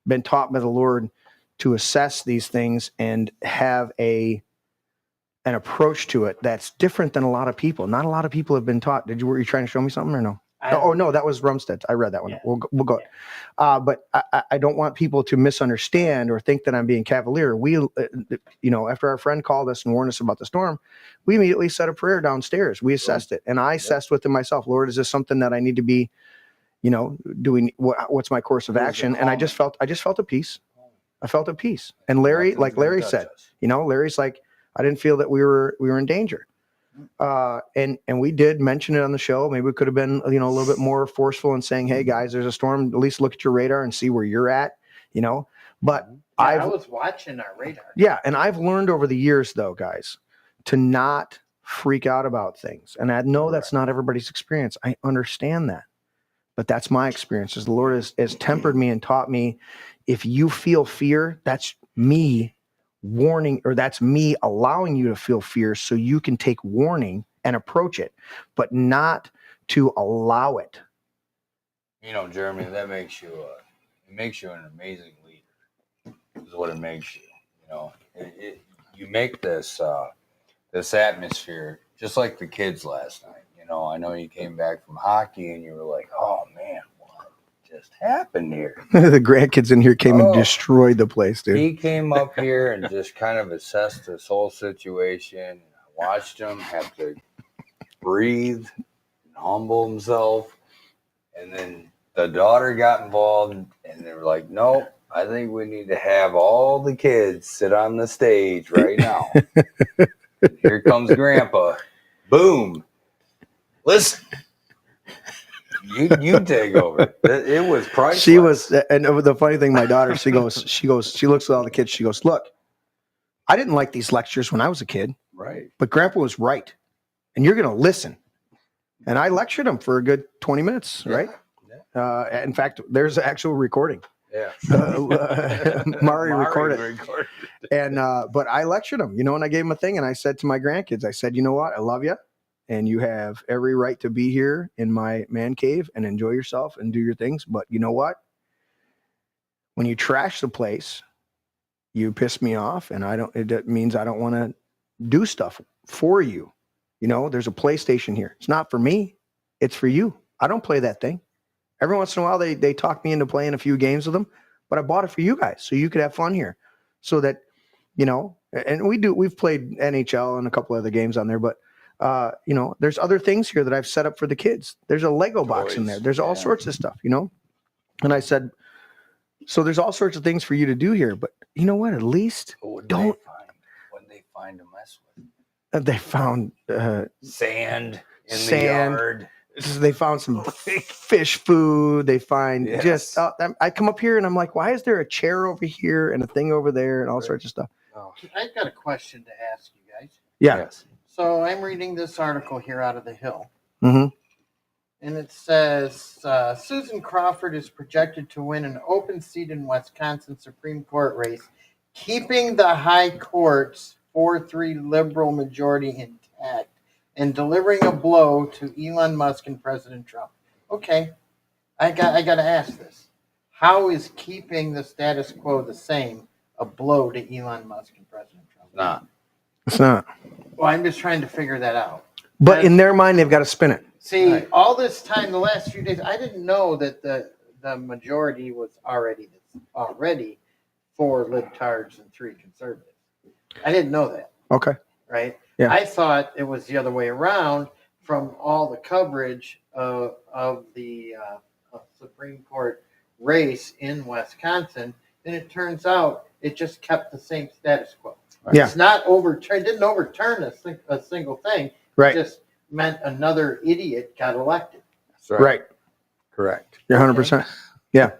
been taught by the Lord to assess these things and have an approach to it that's different than a lot of people. Not a lot of people have been taught. Were you trying to show me something or no? No, that was Rumstead. I read that one. Yeah. We'll go. Yeah. But I don't want people to misunderstand or think that I'm being cavalier. We, after our friend called us and warned us about the storm, we immediately said a prayer downstairs. We assessed it, and I assessed within myself, Lord, is this something that I need to be, doing? What's my course of action? And I just felt a peace. I felt a peace. And Larry, like Larry said, Larry's like, I didn't feel that we were in danger. And we did mention it on the show. Maybe we could have been, a little bit more forceful in saying, hey guys, there's a storm. At least look at your radar and see where you're at, but I was watching our radar. Yeah. And I've learned over the years though, guys, to not freak out about things. And I know that's not everybody's experience. I understand that, but that's my experience. As the Lord has tempered me and taught me, if you feel fear, that's me warning, or that's me allowing you to feel fear so you can take warning and approach it, but not to allow it. Jeremy, that makes you an amazing leader, is what it makes you. You make this atmosphere just like the kids last night. I know you came back from hockey and you were like, oh man, what just happened here? The grandkids in here came and destroyed the place, dude. He came up here and just kind of assessed this whole situation. I watched him have to breathe and humble himself. And then the daughter got involved, and they were like, nope, I think we need to have all the kids sit on the stage right now. Here comes Grandpa. Boom. Listen. You take over. It was priceless. She was, and the funny thing, my daughter, she looks at all the kids. She goes, look, I didn't like these lectures when I was a kid. Right. But Grandpa was right. And you're going to listen. And I lectured him for a good 20 minutes, right? Yeah. In fact, there's an actual recording. Yeah. Mari recorded. And, but I lectured him, and I gave him a thing. And I said to my grandkids, I said, you know what? I love you. And you have every right to be here in my man cave and enjoy yourself and do your things. But you know what? When you trash the place, you piss me off, and it means I don't want to do stuff for you. There's a PlayStation here. It's not for me. It's for you. I don't play that thing. Every once in a while, they talk me into playing a few games with them, but I bought it for you guys so you could have fun here. So that, and we've played NHL and a couple other games on there, but there's other things here that I've set up for the kids. There's a Lego box in there. There's all sorts of stuff, And I said, so there's all sorts of things for you to do here, but you know what? At least What they find to mess with. They found Sand in sand. the yard. They found some fish food. They find just. I come up here and I'm like, why is there a chair over here and a thing over there and all sorts of stuff? I've got a question to ask you guys. Yeah. Yes. So I'm reading this article here out of the Hill. Mm-hmm. And it says Susan Crawford is projected to win an open seat in Wisconsin Supreme Court race, keeping the high court's 4-3 liberal majority intact and delivering a blow to Elon Musk and President Trump. Okay, I got to ask this: how is keeping the status quo the same a blow to Elon Musk and President Trump? Not. It's not. Well, I'm just trying to figure that out. But in their mind, they've got to spin it. See, all this time, the last few days, I didn't know that the majority was already 4 libtards and 3 conservatives. I didn't know that. Okay. Right? Yeah. I thought it was the other way around from all the coverage of the Supreme Court race in Wisconsin, and it turns out it just kept the same status quo. Yeah. It's not overturned. Didn't overturn a single thing. Right. It just meant another idiot got elected. That's right. Right. Correct. You're 100%. Yeah.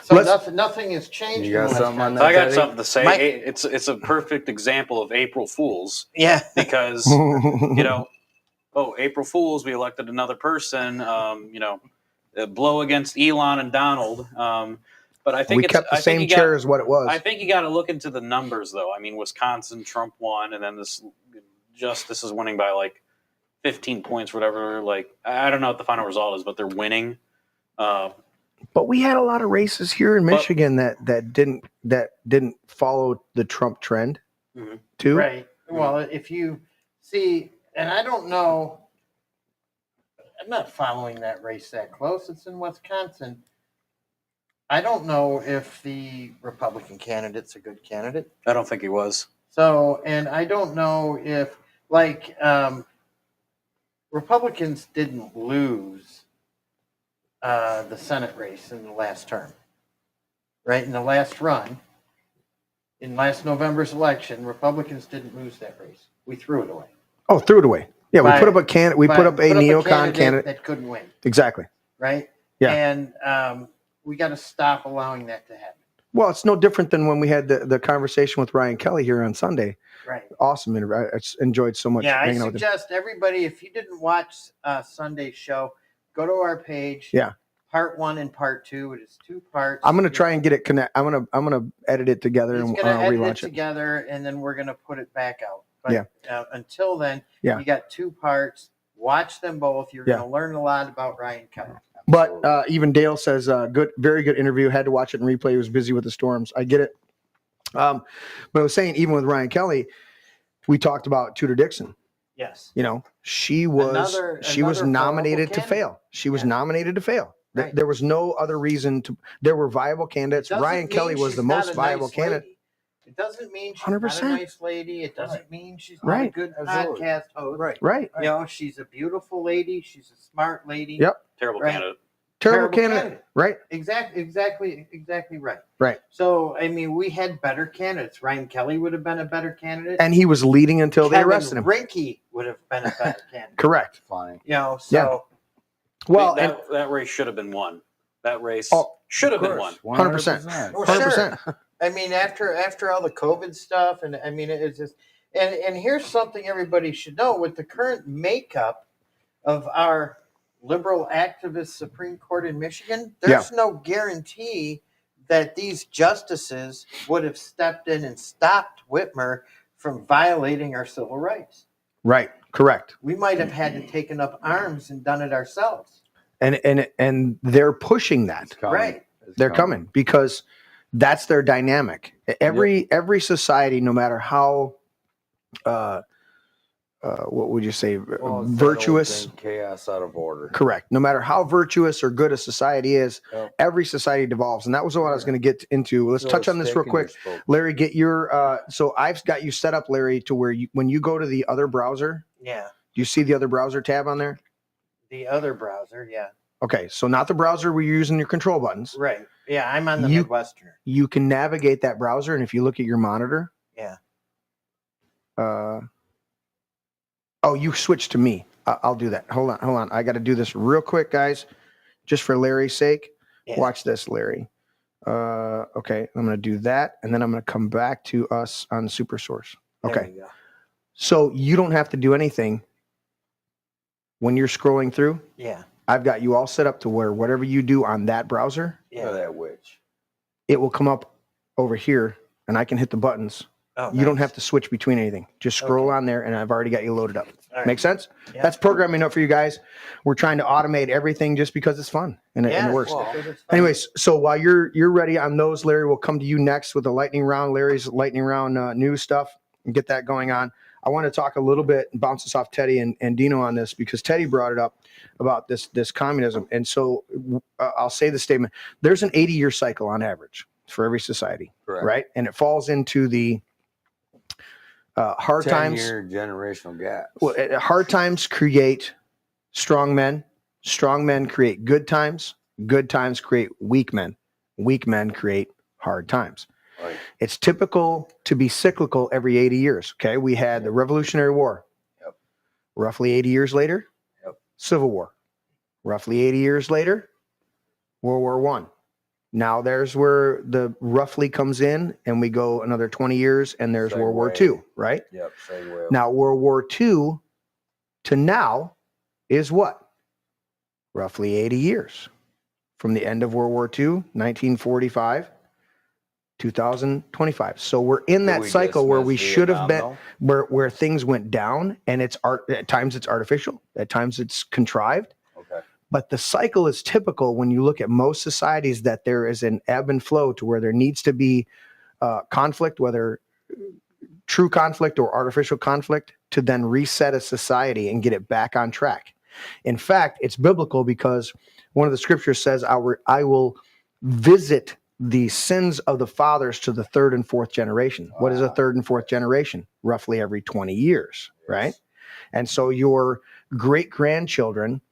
So nothing has changed. You got in something on Wisconsin. that? I got Teddy? something to say. Mike- It's a perfect example of April Fools Yeah. because April Fools, we elected another person. A blow against Elon and Donald. But I think we kept the same chair as what it was. I think you got to look into the numbers, though. I mean, Wisconsin, Trump won, and then this Justice is winning by like 15 points, whatever. Like, I don't know what the final result is, but they're winning. But we had a lot of races here in Michigan that didn't follow the Trump trend, too. Right. Well, if you see, and I don't know, I'm not following that race that close. It's in Wisconsin. I don't know if the Republican candidate's a good candidate. I don't think he was. So, and I don't know if, Republicans didn't lose the Senate race in the last term, right? In the last run, in last November's election, Republicans didn't lose that race. We threw it away. Oh, threw it away. Yeah, we put up a candidate. We put up a neocon candidate that couldn't win. Exactly. Right. Yeah. And we got to stop allowing that to happen. Well, it's no different than when we had the conversation with Ryan Kelly here on Sunday. Right. Awesome. I enjoyed so much. Yeah, I hanging out with him. suggest everybody, if you didn't watch Sunday's show, go to our page. Yeah. Part 1 and part 2. It is 2 parts. I'm gonna try and get it connect. I'm gonna edit it together He's and gonna edit relaunch it together, and then we're gonna put it back out. But Yeah. Until then, Yeah. you got 2 parts. Watch them both. You're Yeah. gonna learn a lot about Ryan Kelly. But even Dale says, very good interview. Had to watch it in replay. He was busy with the storms. I get it. But I was saying, even with Ryan Kelly, we talked about Tudor Dixon. Yes. She was Another nominated to viable fail. She was nominated to fail. Right. There was no other reason to. There were viable candidates. Doesn't Ryan mean Kelly was she's the not most a viable nice candidate. lady. It doesn't mean she's 100%. not a nice lady. It doesn't mean she's not a Right. good Absolutely. podcast host. Right. She's a beautiful lady. She's a smart lady. Yep. Terrible Right. candidate. Terrible candidate. Right. Exactly right. Right. So, I mean, we had better candidates. Ryan Kelly would have been a better candidate. And he was leading until they Kevin arrested him. Rinke would have been a better candidate. Correct. Fine. So Well, that race should have been won. That race Oh, should have been won. 100%. Well, 100%. sure. I mean, after all the COVID stuff, and I mean, it's just, and here's something everybody should know: with the current makeup of our liberal activist Supreme Court in Michigan, there's no guarantee that these justices would have stepped in and stopped Whitmer from violating our civil rights. Right. Correct. We might have had to taken up arms and done it ourselves. And they're pushing that. Right. They're coming because that's their dynamic. Every society, no matter how what would you say, virtuous, chaos out of order. correct. No matter how virtuous or good a society is, every society devolves, and that was what I was going to get into. Let's touch on this real quick, Larry. Get your so I've got you set up, Larry, to where when you go to the other browser, Yeah. do you see the other browser tab on there? The other browser, yeah. Okay, so not the browser where you're using your control buttons. Right. Yeah, I'm on the You- Midwesterner. You can navigate that browser, and if you look at your monitor, Yeah. Oh, you switched to me. I'll do that. Hold on. I got to do this real quick, guys, just for Larry's sake. Yeah. Watch this, Larry. Okay, I'm going to do that, and then I'm going to come back to us on Super Source. There Okay. you go. So you don't have to do anything when you're scrolling through. Yeah. I've got you all set up to where whatever you do on that browser, Yeah. Look at that witch. it will come up over here, and I can hit the buttons. Oh, You don't nice. have to switch between anything. Just scroll Okay. on there, and I've already got you loaded up. All right. Make sense? Yeah. That's programming up for you guys. We're trying to automate everything just because it's fun and it works. Well, Anyways, so while you're ready on those, Larry, we'll come to you next with the lightning round. Larry's lightning round news stuff and get that going on. I want to talk a little bit and bounce this off Teddy and Dino on this because Teddy brought it up about this communism. And so I'll say the statement. There's an 80-year cycle on average for every society, Correct. right? And it falls into the hard times. 10-year generational gap. Well, hard times create strong men. Strong men create good times. Good times create weak men. Weak men create hard times. Right. It's typical to be cyclical every 80 years. Okay. We had the Revolutionary War. Yep. Roughly 80 years later, Yep. Civil War. Roughly 80 years later, World War I. Now there's where the roughly comes in, and we go another 20 years, and there's World War II, right? Yep. Segue. Now, World War II to now is what? Roughly 80 years. From the end of World War II, 1945, 2025. So we're in that cycle where we should have been, where things went down, and it's at times it's artificial, at times it's contrived. Okay. But the cycle is typical when you look at most societies that there is an ebb and flow to where there needs to be conflict, whether true conflict or artificial conflict, to then reset a society and get it back on track. In fact, it's biblical because one of the scriptures says, I will visit the sins of the fathers to the third and fourth generation. What is a third and fourth generation? Roughly every 20 years, right? And so your great-grandchildren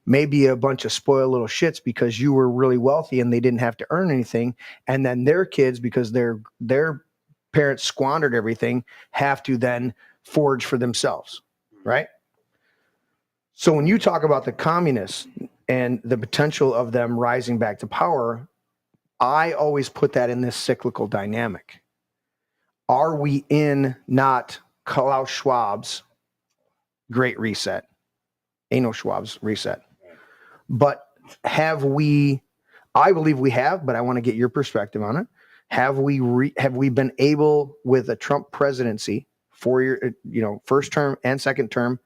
may be a bunch of spoiled little shits because you were really wealthy and they didn't have to earn anything. And then their kids, because their parents squandered everything, have to then forge for themselves, right? So when you talk about the communists and the potential of them rising back to power, I always put that in this cyclical dynamic. Are we in not Klaus Schwab's Great Reset? Ain't no Schwab's reset. But have we, I believe we have, but I want to get your perspective on it. Have we been able, with a Trump presidency, 4-year, first term and second term,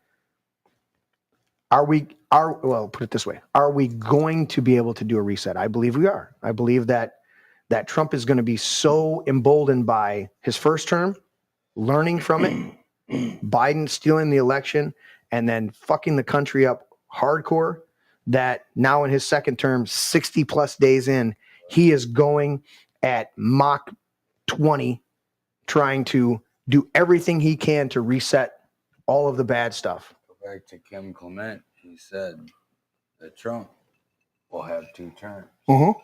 well, put it this way, are we going to be able to do a reset? I believe we are. I believe that Trump is going to be so emboldened by his first term, learning from it, Biden stealing the election, and then fucking the country up hardcore, that now in his second term, 60 plus days in, he is going at Mach 20, trying to do everything he can to reset all of the bad stuff. Go back to Kim Clement. He said that Trump will have 2 terms. Mm-hmm.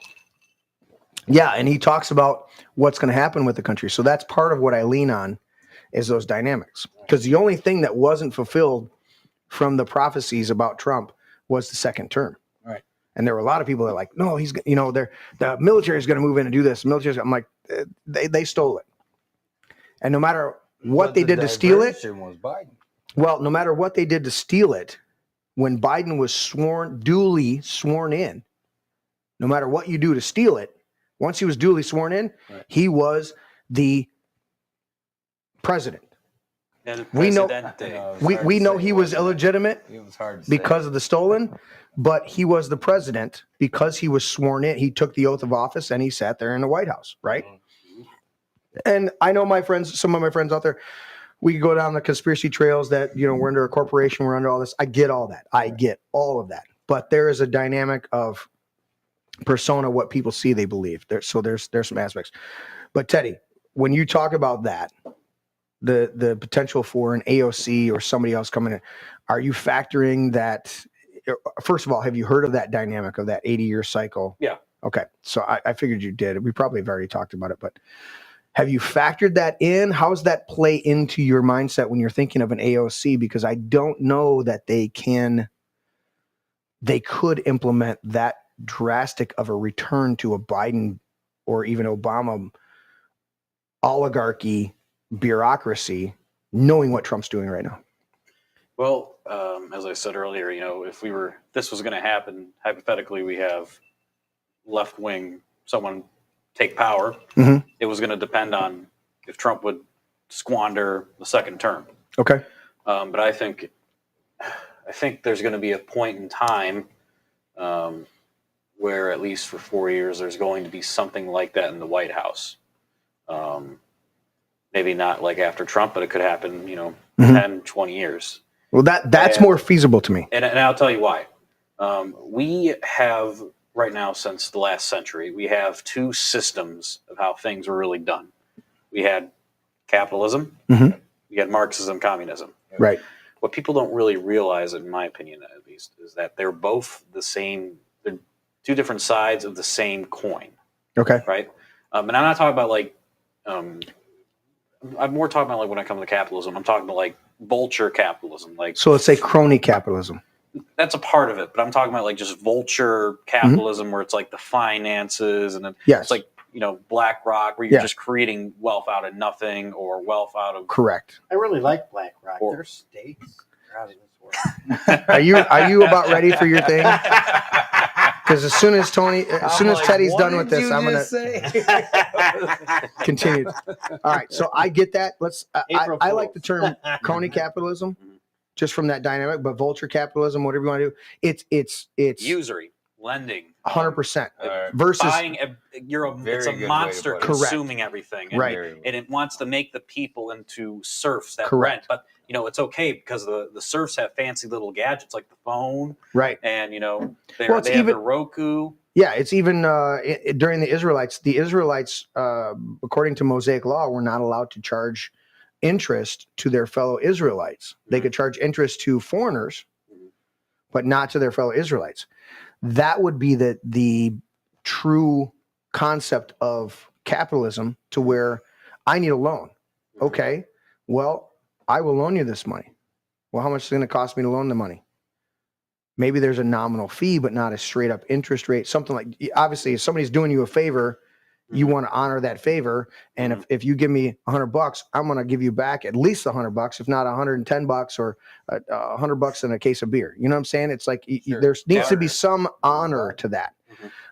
Yeah, and he talks about what's going to happen with the country. So that's part of what I lean on, is those dynamics. Because the only thing that wasn't fulfilled from the prophecies about Trump was the second term. Right. And there were a lot of people that are like, no, he's, the military is going to move in and do this. I'm like, they stole it. And no matter what they did to steal it, was Biden. well, no matter what they did to steal it, when Biden was duly sworn in, no matter what you do to steal it, once he was duly sworn in, right, he was the president. We know he was illegitimate because of the stolen, but he was the president because he was sworn in. He took the oath of office and he sat there in the White House, right? And I know my friends, some of my friends out there, we go down the conspiracy trails that, we're under a corporation, we're under all this. I get all that. I get all of that. But there is a dynamic of persona, what people see, they believe. There's some aspects. But Teddy, when you talk about that, the potential for an AOC or somebody else coming in, are you factoring that? First of all, have you heard of that dynamic of that 80-year cycle? Yeah. Okay. So I figured you did. We probably have already talked about it, but Have you factored that in? How does that play into your mindset when you're thinking of an AOC? Because I don't know that they could implement that drastic of a return to a Biden or even Obama oligarchy bureaucracy, knowing what Trump's doing right now. Well, as I said earlier, if this was going to happen, hypothetically, we have left wing, someone take power. Mm-hmm. It was going to depend on if Trump would squander the second term. Okay. But I think there's going to be a point in time where, at least for 4 years, there's going to be something like that in the White House. Maybe not like after Trump, but it could happen, 10, 20 years. Well, that's more feasible to me. And I'll tell you why. We have, right now, since the last century, we have two systems of how things were really done. We had capitalism. Mm-hmm. We had Marxism, communism. Right. What people don't really realize, in my opinion at least, is that they're both the same. They're two different sides of the same coin. Okay. Right. And I'm not talking about I'm more talking about like when I come to capitalism, I'm talking about like vulture capitalism. Like, so let's say crony capitalism. That's a part of it, but I'm talking about like just vulture capitalism, where it's like the finances, and then Yes. it's like BlackRock, where you're just creating wealth out of nothing or wealth out of. Correct. I really like BlackRock. Their steaks are out of this world. Are you about ready for your thing? Because as soon as Teddy's done with this, I'm gonna continue. All right, so I get that. I like the term crony capitalism, just from that dynamic. But vulture capitalism, whatever you want to do, it's usury, lending, 100% versus buying. It's a monster consuming everything, and, right? And it wants to make the people into serfs that Correct. rent. But it's okay because the serfs have fancy little gadgets like the phone, right? And they have the Roku. Yeah, it's even during the Israelites. The Israelites, according to Mosaic law, were not allowed to charge interest to their fellow Israelites. They could charge interest to foreigners, but not to their fellow Israelites. That would be the true concept of capitalism, to where I need a loan. Okay, well, I will loan you this money. Well, how much is it going to cost me to loan the money? Maybe there's a nominal fee, but not a straight up interest rate. Something like, obviously, if somebody's doing you a favor, you want to honor that favor. And if you give me $100, I'm going to give you back at least $100, if not $110 or $100 in a case of beer. You know what I'm saying? It's like there needs to be some honor to that.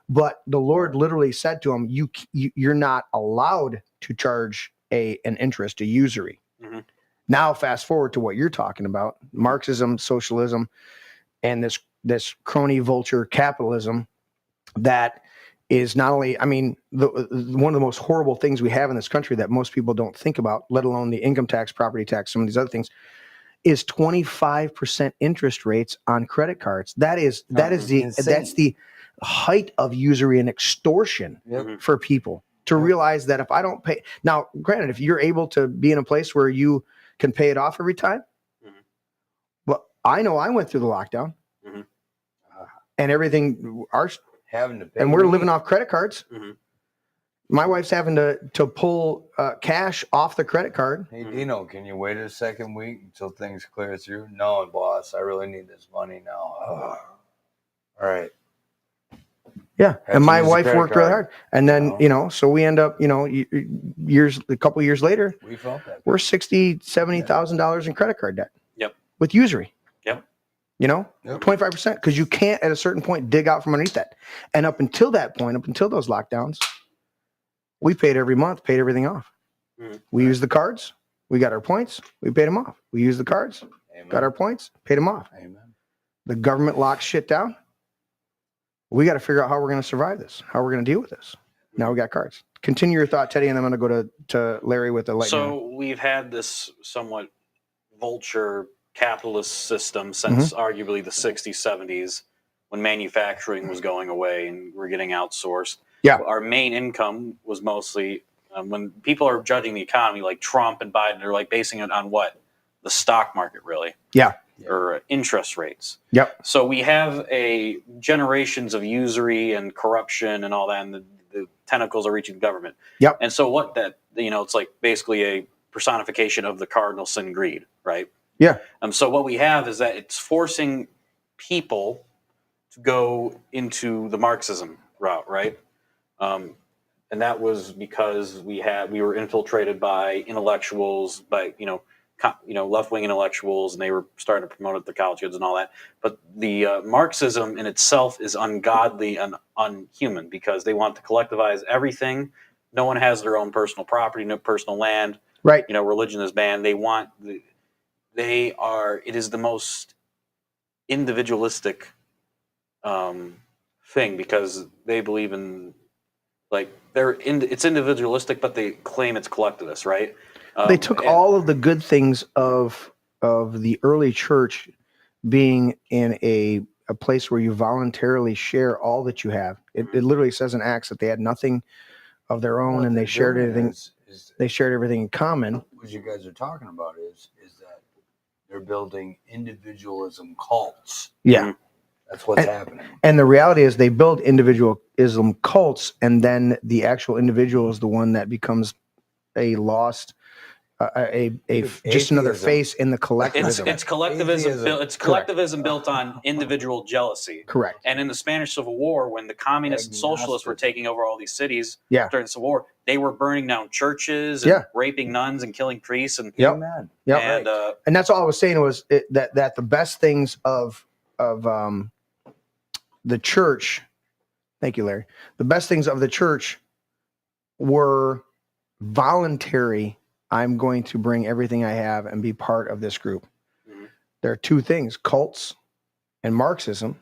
But the Lord literally said to him, you're not allowed to charge an interest, a usury. Now, fast forward to what you're talking about, Marxism, socialism, and this crony vulture capitalism that is not only, one of the most horrible things we have in this country that most people don't think about, let alone the income tax, property tax, some of these other things, is 25% interest rates on credit cards. That's the height of usury and extortion for people to realize that if I don't pay. Now, granted, if you're able to be in a place where you can pay it off every time, but I know I went through the lockdown and everything, and we're living off credit cards. My wife's having to pull cash off the credit card. Hey, Dino, can you wait a second week until things clear through? No, boss, I really need this money now. All right. Yeah, and my wife worked really hard, and then so we end up a couple years later, we felt that we're $60,000-$70,000 in credit card debt. Yep. With usury. Yep. 25%, because you can't at a certain point dig out from underneath that. And up until that point, up until those lockdowns, we paid every month, paid everything off. We used the cards, we got our points, we paid them off. We used the cards, got our points, paid them off. Amen. The government locks shit down. We got to figure out how we're going to survive this, how we're going to deal with this. Now we got cards. Continue your thought, Teddy, and I'm going to go to Larry with the lightning. So we've had this somewhat vulture capitalist system since arguably the 60s, 70s, when manufacturing was going away and we're getting outsourced. Yeah. Our main income was mostly, when people are judging the economy like Trump and Biden, they're like basing it on what? The stock market, really. Yeah. Or interest rates. Yep. So we have generations of usury and corruption and all that, and the tentacles are reaching the government. Yep. And so what that it's like basically a personification of the cardinal sin, greed, right? Yeah. So what we have is that it's forcing people to go into the Marxism route, right? And that was because we were infiltrated by intellectuals, by left-wing intellectuals, and they were starting to promote it to college kids and all that. But the Marxism in itself is ungodly and unhuman because they want to collectivize everything. No one has their own personal property, no personal land. Right. Religion is banned. It is the most individualistic thing because they believe in it's individualistic, but they claim it's collectivist, right? They took all of the good things of the early church being in a place where you voluntarily share all that you have. It literally says in Acts that they had nothing of their own, and they shared everything. They shared everything in common. What you guys are talking about is that they're building individualism cults. Yeah. That's what's happening. And the reality is they build individualism cults, and then the actual individual is the one that becomes a lost, just another face in the collectivism. It's collectivism. It's collectivism built on individual jealousy. Correct. And in the Spanish Civil War, when the communists and socialists were taking over all these cities during the Civil War, they were burning down churches and raping nuns and killing priests. And and that's all I was saying was that the best things of the church, thank you, Larry. The best things of the church were voluntary. I'm going to bring everything I have and be part of this group. Mm-hmm. There are two things, cults and Marxism,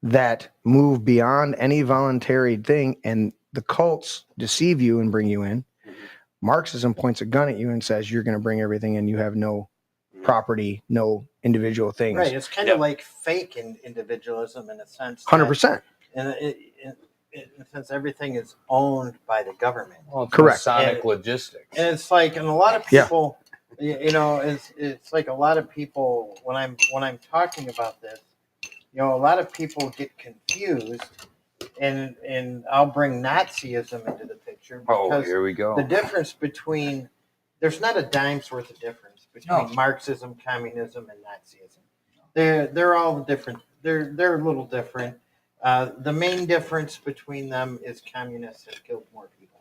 that move beyond any voluntary thing. And the cults deceive you and bring you in. Mm-hmm. Marxism points a gun at you and says, you're going to bring everything in. You have no property, no individual things. Right. It's kind of like fake individualism in a sense. 100%. In a sense, everything is owned by the government. Well, it's correct. Masonic logistics. And it's like, and a lot of people, it's like a lot of people when I'm talking about this, a lot of people get confused, and I'll bring Nazism into the picture. Oh, here we go. The difference between there's not a dime's worth of difference between Marxism, communism, and Nazism. They're all different. They're a little different. The main difference between them is communists have killed more people.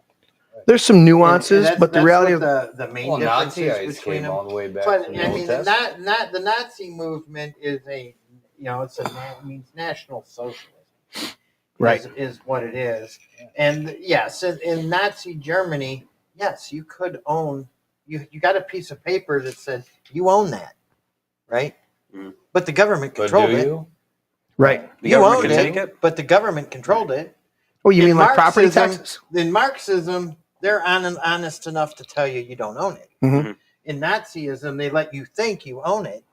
There's some nuances, but the reality of the main difference is between them. All the way back But from I mean, the not the Nazi movement is means national socialism, right? Is what it is. And yes, in Nazi Germany, yes, you could own. You got a piece of paper that said you own that, right? Mm. But the government controlled it. Right. You owned it, but the government controlled it. Oh, you mean like property taxes? In Marxism, they're honest enough to tell you don't own it. Mm-hmm. In Nazism, they let you think you own it,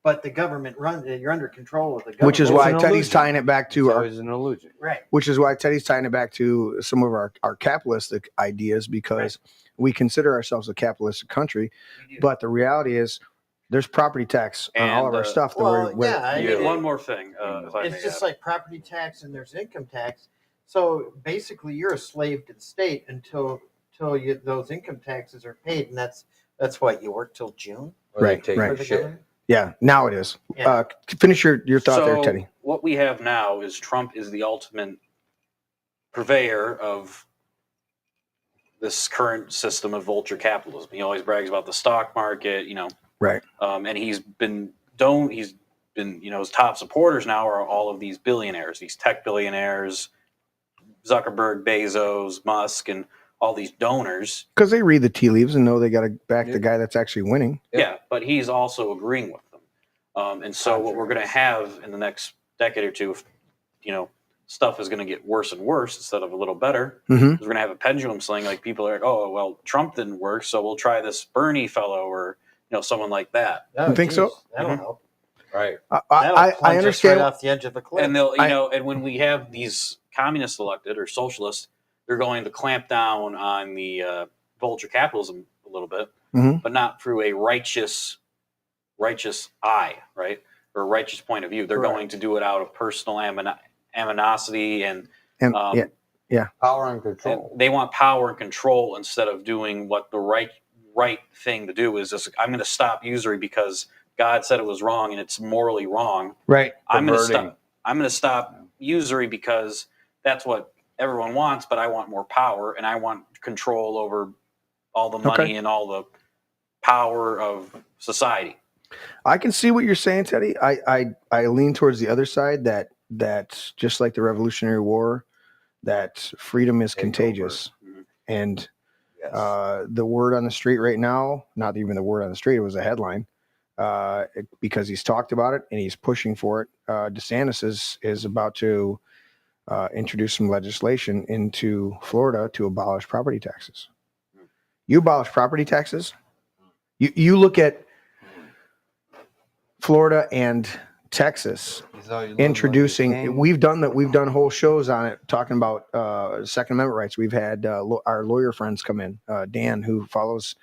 but the government runs it. You're under control of the government. Which is why Teddy's tying it back to always an illusion. Right. Which is why Teddy's tying it back to some of our capitalistic ideas, because we consider ourselves a capitalistic country, but the reality is there's property tax on all of our stuff. One more thing. It's just like property tax and there's income tax. So basically, you're a slave to the state until those income taxes are paid, and that's what you work till June. Right. Yeah. Now it is. Yeah. Finish your thought there, Teddy. What we have now is Trump is the ultimate purveyor of this current system of vulture capitalism. He always brags about the stock market, Right. And his top supporters now are all of these billionaires, these tech billionaires, Zuckerberg, Bezos, Musk, and all these donors. Because they read the tea leaves and know they got to back the guy that's actually winning. Yeah, but he's also agreeing with them. And so what we're going to have in the next decade or two, stuff is going to get worse and worse instead of a little better. Mm-hmm. We're going to have a pendulum swing. Like people are like, oh, well, Trump didn't work, so we'll try this Bernie fellow or someone like that. You think so? That'll help. Right. I understand. Right off the edge of a cliff. And they'll, and when we have these communists elected or socialists, they're going to clamp down on the vulture capitalism a little bit, but not through a righteous eye, right, or a righteous point of view. They're going to do it out of personal animosity and Yeah. Power and control. And they want power and control instead of doing what the right thing to do is. Just, I'm going to stop usury because God said it was wrong and it's morally wrong. Right. I'm going to stop usury because that's what everyone wants, but I want more power and I want control over all the money and all the power of society. I can see what you're saying, Teddy. I lean towards the other side that just like the Revolutionary War, that freedom is contagious. And the word on the street right now, not even the word on the street, it was a headline, because he's talked about it and he's pushing for it. DeSantis is about to introduce some legislation into Florida to abolish property taxes. You abolish property taxes, you look at Florida and Texas introducing. We've done whole shows on it talking about Second Amendment rights. We've had our lawyer friends come in, Dan, who follows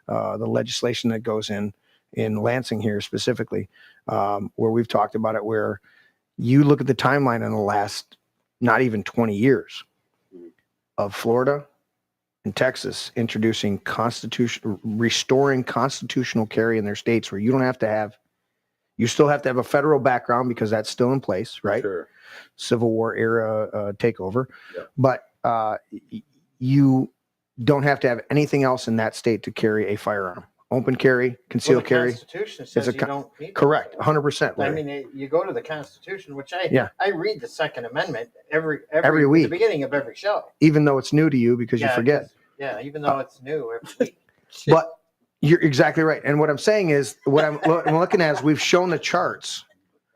the legislation that goes in Lansing here specifically, where we've talked about it, where you look at the timeline in the last not even 20 years of Florida and Texas introducing restoring constitutional carry in their states, where you still have to have a federal background because that's still in place, right? Sure. Civil War era takeover. Yep. But you don't have to have anything else in that state to carry a firearm. Open carry, concealed carry. The Constitution says you don't need correct, 100%. I mean, you go to the Constitution, which I read the Second Amendment every week, at the beginning of every show. Even though it's new to you because you forget. Yeah, even though it's new every week. But you're exactly right. And what I'm saying is, what I'm looking at is we've shown the charts.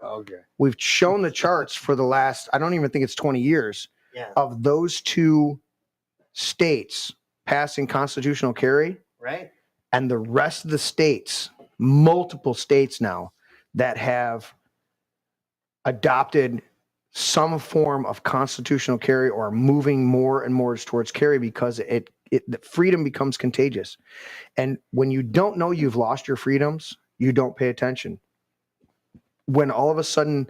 Okay. We've shown the charts for the last, I don't even think it's 20 years, of those two states passing constitutional carry. Right. And the rest of the states, multiple states now, that have adopted some form of constitutional carry or are moving more and more towards carry because the freedom becomes contagious. And when you don't know you've lost your freedoms, you don't pay attention. When all of a sudden,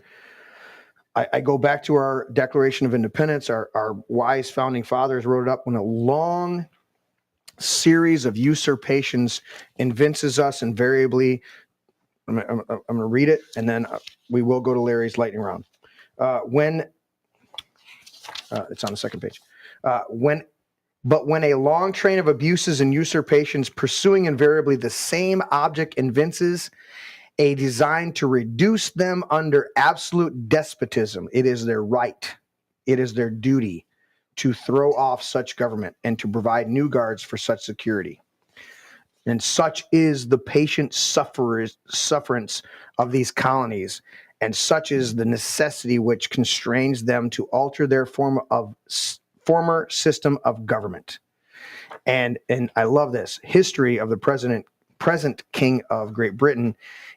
I go back to our Declaration of Independence, our wise founding fathers wrote it up when a long series of usurpations evinces us invariably. I'm going to read it, and then we will go to Larry's lightning round. When it's on the second page. When a long train of abuses and usurpations pursuing invariably the same object evinces a design to reduce them under absolute despotism, it is their right, it is their duty to throw off such government and to provide new guards for such security. And such is the patient sufferance of these colonies, and such is the necessity which constrains them to alter their former system of government. And I love this. History of the present King of Great Britain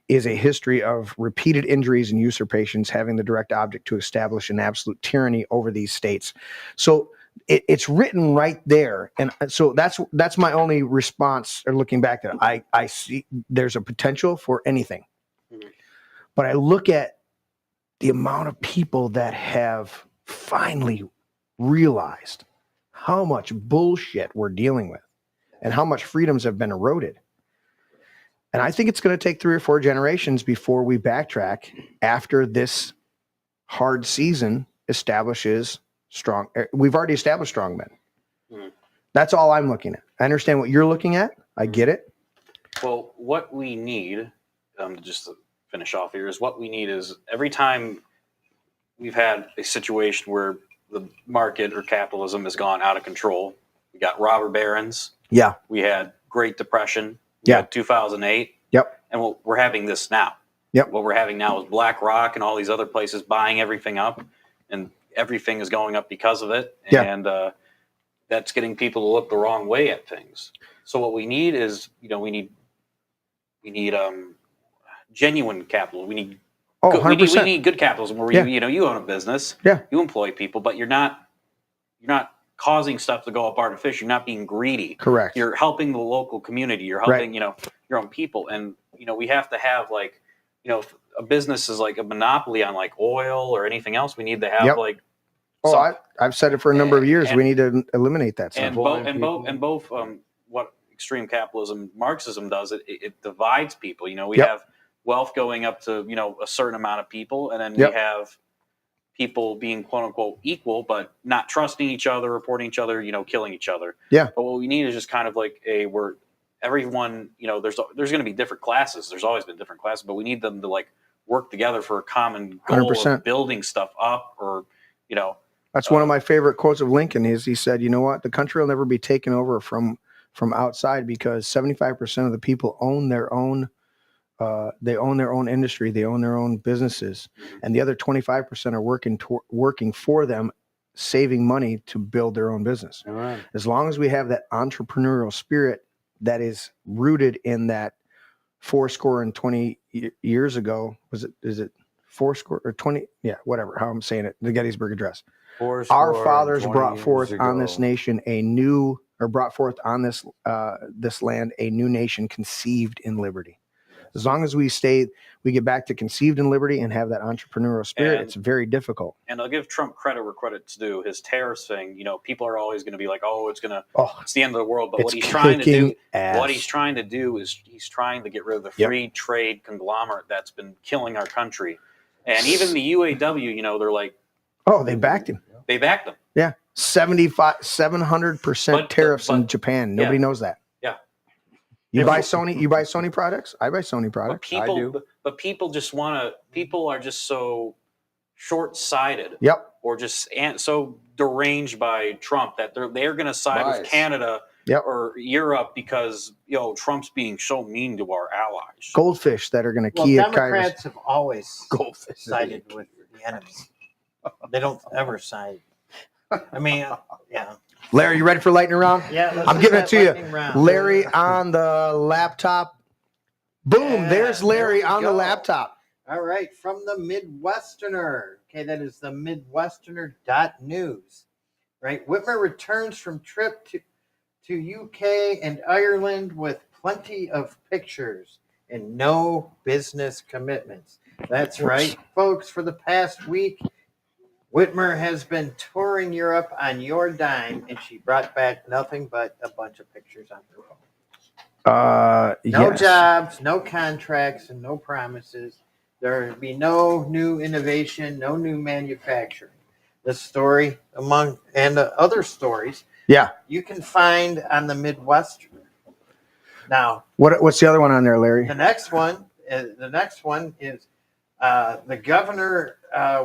is a history of repeated injuries and usurpations having the direct object to establish an absolute tyranny over these states. So it's written right there. And so that's my only response, or looking back at it. I see there's a potential for anything. But I look at the amount of people that have finally realized how much bullshit we're dealing with and how much freedoms have been eroded. And I think it's going to take 3 or 4 generations before we backtrack after this hard season establishes strong. We've already established strong men. That's all I'm looking at. I understand what you're looking at. I get it. Well, what we need, just to finish off here, is what we need is every time we've had a situation where the market or capitalism has gone out of control, we got robber barons. Yeah. We had Great Depression. We had 2008. Yep. And we're having this now. Yep. What we're having now is BlackRock and all these other places buying everything up, and everything is going up because of it. And that's getting people to look the wrong way at things. So what we need is, we need genuine capital. We need we need good capitalism where you own a business. Yeah. You employ people, but you're not causing stuff to go up artificially. You're not being greedy. Correct. You're helping the local community. You're helping, your own people. And, we have to have if a business is like a monopoly on like oil or anything else, we need to have Oh, I've said it for a number of years. We need to eliminate that stuff. And both what extreme capitalism, Marxism does, it divides people. We have wealth going up to a certain amount of people, and then we have people being quote unquote equal, but not trusting each other, reporting each other, killing each other. Yeah. But what we need is just kind of like where everyone, there's going to be different classes. There's always been different classes, but we need them to like work together for a common goal 100%. of building stuff up, or That's one of my favorite quotes of Lincoln. He said, "You know what? The country will never be taken over from outside because 75% of the people own their own. They own their own industry. They own their own businesses, and the other 25% are working for them, saving money to build their own business. Right. As long as we have that entrepreneurial spirit that is rooted in that 20 years ago, is it 20? Yeah, whatever. How I'm saying it, the Gettysburg Address. Our fathers brought forth on this nation brought forth on this land a new nation conceived in liberty. As long as we get back to conceived in liberty and have that entrepreneurial spirit, it's very difficult. And I'll give Trump credit where credit's due. His tariffs thing, people are always going to be like, "Oh, it's the end of the world." But what he's trying to do is he's trying to get rid of the free trade conglomerate that's been killing our country. And even the UAW, they're like, "Oh, they backed him." They backed him. Yeah, 700% tariffs in Japan. Nobody knows that. Yeah. You buy Sony products? I buy Sony products. I do. But people are just so short-sighted. Yep. Or just so deranged by Trump that they're going to side with Canada or Europe because Trump's being so mean to our allies. Goldfish that are going to key Democrats have always sided with the enemy. They don't ever side. I mean, yeah. Larry, you ready for lightning round? Yeah, I'm giving it to you. Larry on the laptop. Boom, there's Larry on the laptop. All right, from the Midwesterner. Okay, that is the Midwesterner.news. Right, Whitmer returns from trip to UK and Ireland with plenty of pictures and no business commitments. That's right, folks. For the past week, Whitmer has been touring Europe on your dime, and she brought back nothing but a bunch of pictures on her phone. No jobs, no contracts, and no promises. There will be no new innovation, no new manufacturing. This story, among and other stories, you can find on the Midwesterner. Now, what's the other one on there, Larry? The next one is the governor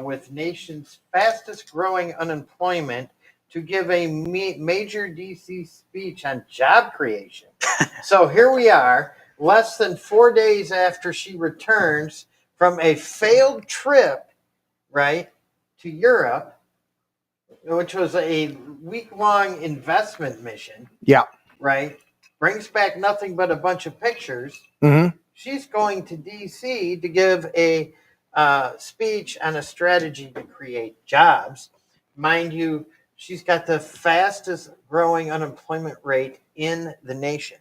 with nation's fastest growing unemployment to give a major DC speech on job creation. So here we are, less than 4 days after she returns from a failed trip, right, to Europe, which was a week-long investment mission. Yeah. Right? Brings back nothing but a bunch of pictures. Mm-hmm. She's going to DC to give a speech on a strategy to create jobs. Mind you, she's got the fastest growing unemployment rate in the nation.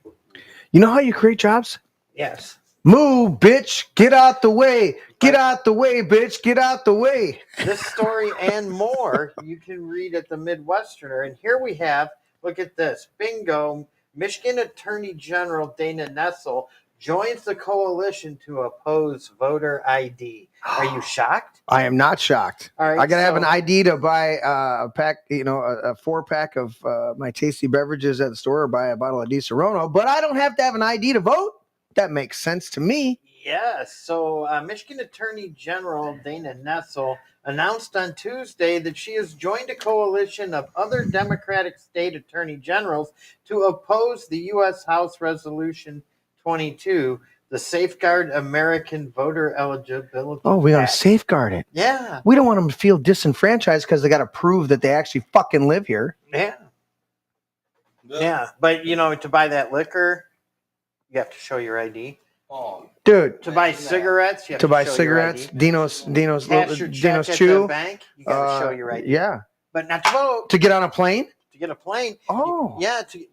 You know how you create jobs? Yes. Move, bitch. Get out the way. Get out the way, bitch. Get out the way. This story and more you can read at the Midwesterner. And here we have, look at this. Bingo. Michigan Attorney General Dana Nessel joins the coalition to oppose voter ID. Are you shocked? I am not shocked. All right, I gotta have an ID to buy a pack, a 4-pack of my tasty beverages at the store, or buy a bottle of Di Serono, but I don't have to have an ID to vote. That makes sense to me. Yes. So Michigan Attorney General Dana Nessel announced on Tuesday that she has joined a coalition of other Democratic state attorney generals to oppose the U.S. House Resolution 22, the Safeguard American Voter Eligibility Oh, we got to Act. safeguard it. Yeah. We don't want them to feel disenfranchised because they got to prove that they actually fucking live here. Yeah. Yeah. But, to buy that liquor, you have to show your ID. Oh, dude. To buy cigarettes, you have to buy show cigarettes, your ID. Dino's Cash your check Dino's at Chew. the bank, you got to show your ID. Yeah. But not to vote. To get on a plane? To get a plane. Oh.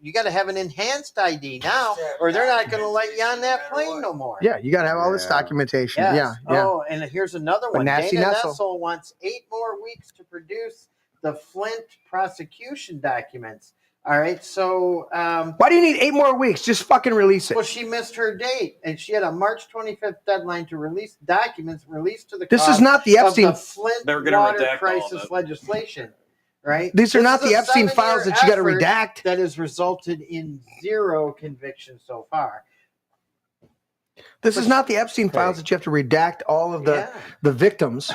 You got to have an enhanced ID now, or they're not going to let you on that plane no more. Yeah, you got to have all this documentation. Yes. Yeah. Oh, and here's another But one. nasty Dana Nessel. Nessel wants 8 more weeks to produce the Flint prosecution documents. All right, so why do you need 8 more weeks? Just fucking release it. Well, she missed her date, and she had a March 25th deadline to release documents released to the. This is not the Epstein. Of the Flint water crisis legislation, right? These are not the Epstein files that you got to redact. That has resulted in 0 convictions so far. This is not the Epstein files that you have to redact all of the victims.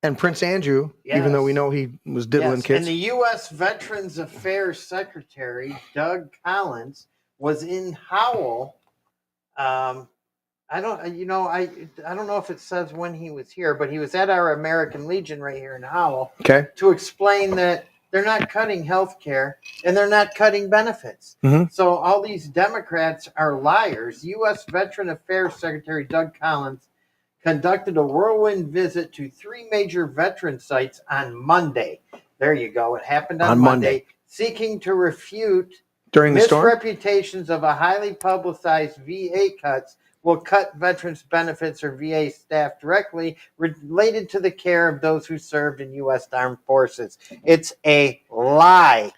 And Prince Andrew, even though we know he was diddling kids. And the U.S. Veterans Affairs Secretary, Doug Collins, was in Howell. I don't know if it says when he was here, but he was at our American Legion right here in Howell. Okay. To explain that they're not cutting health care and they're not cutting benefits. Mm-hmm. So all these Democrats are liars. U.S. Veteran Affairs Secretary Doug Collins conducted a whirlwind visit to 3 major veteran sites on Monday. There you go. It happened on Monday, seeking to refute during the storm misreputations of a highly publicized VA cuts will cut veterans' benefits or VA staff directly related to the care of those who served in U.S. Armed Forces. It's a lie.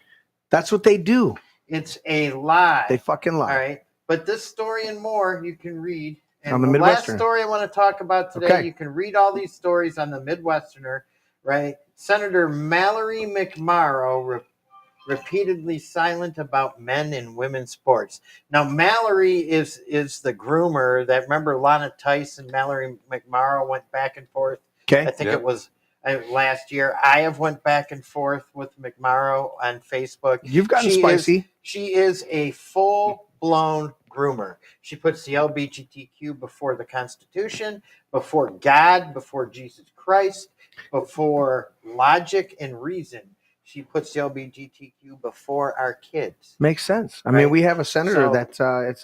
That's what they do. It's a lie. They fucking lie. All right. But this story and more you can read. And on the last Midwestern. story I want to talk about today, you can read all these stories on the Midwesterner, right? Senator Mallory McMorrow repeatedly silent about men and women's sports. Now, Mallory is the groomer that, remember Lana Tice and Mallory McMorrow went back and forth? Okay. I think it was last year. I have went back and forth with McMorrow on Facebook. You've gotten spicy. She is a full-blown groomer. She puts the LGBTQ before the Constitution, before God, before Jesus Christ, before logic and reason. She puts the LGBTQ before our kids. Makes sense. I mean, we have a senator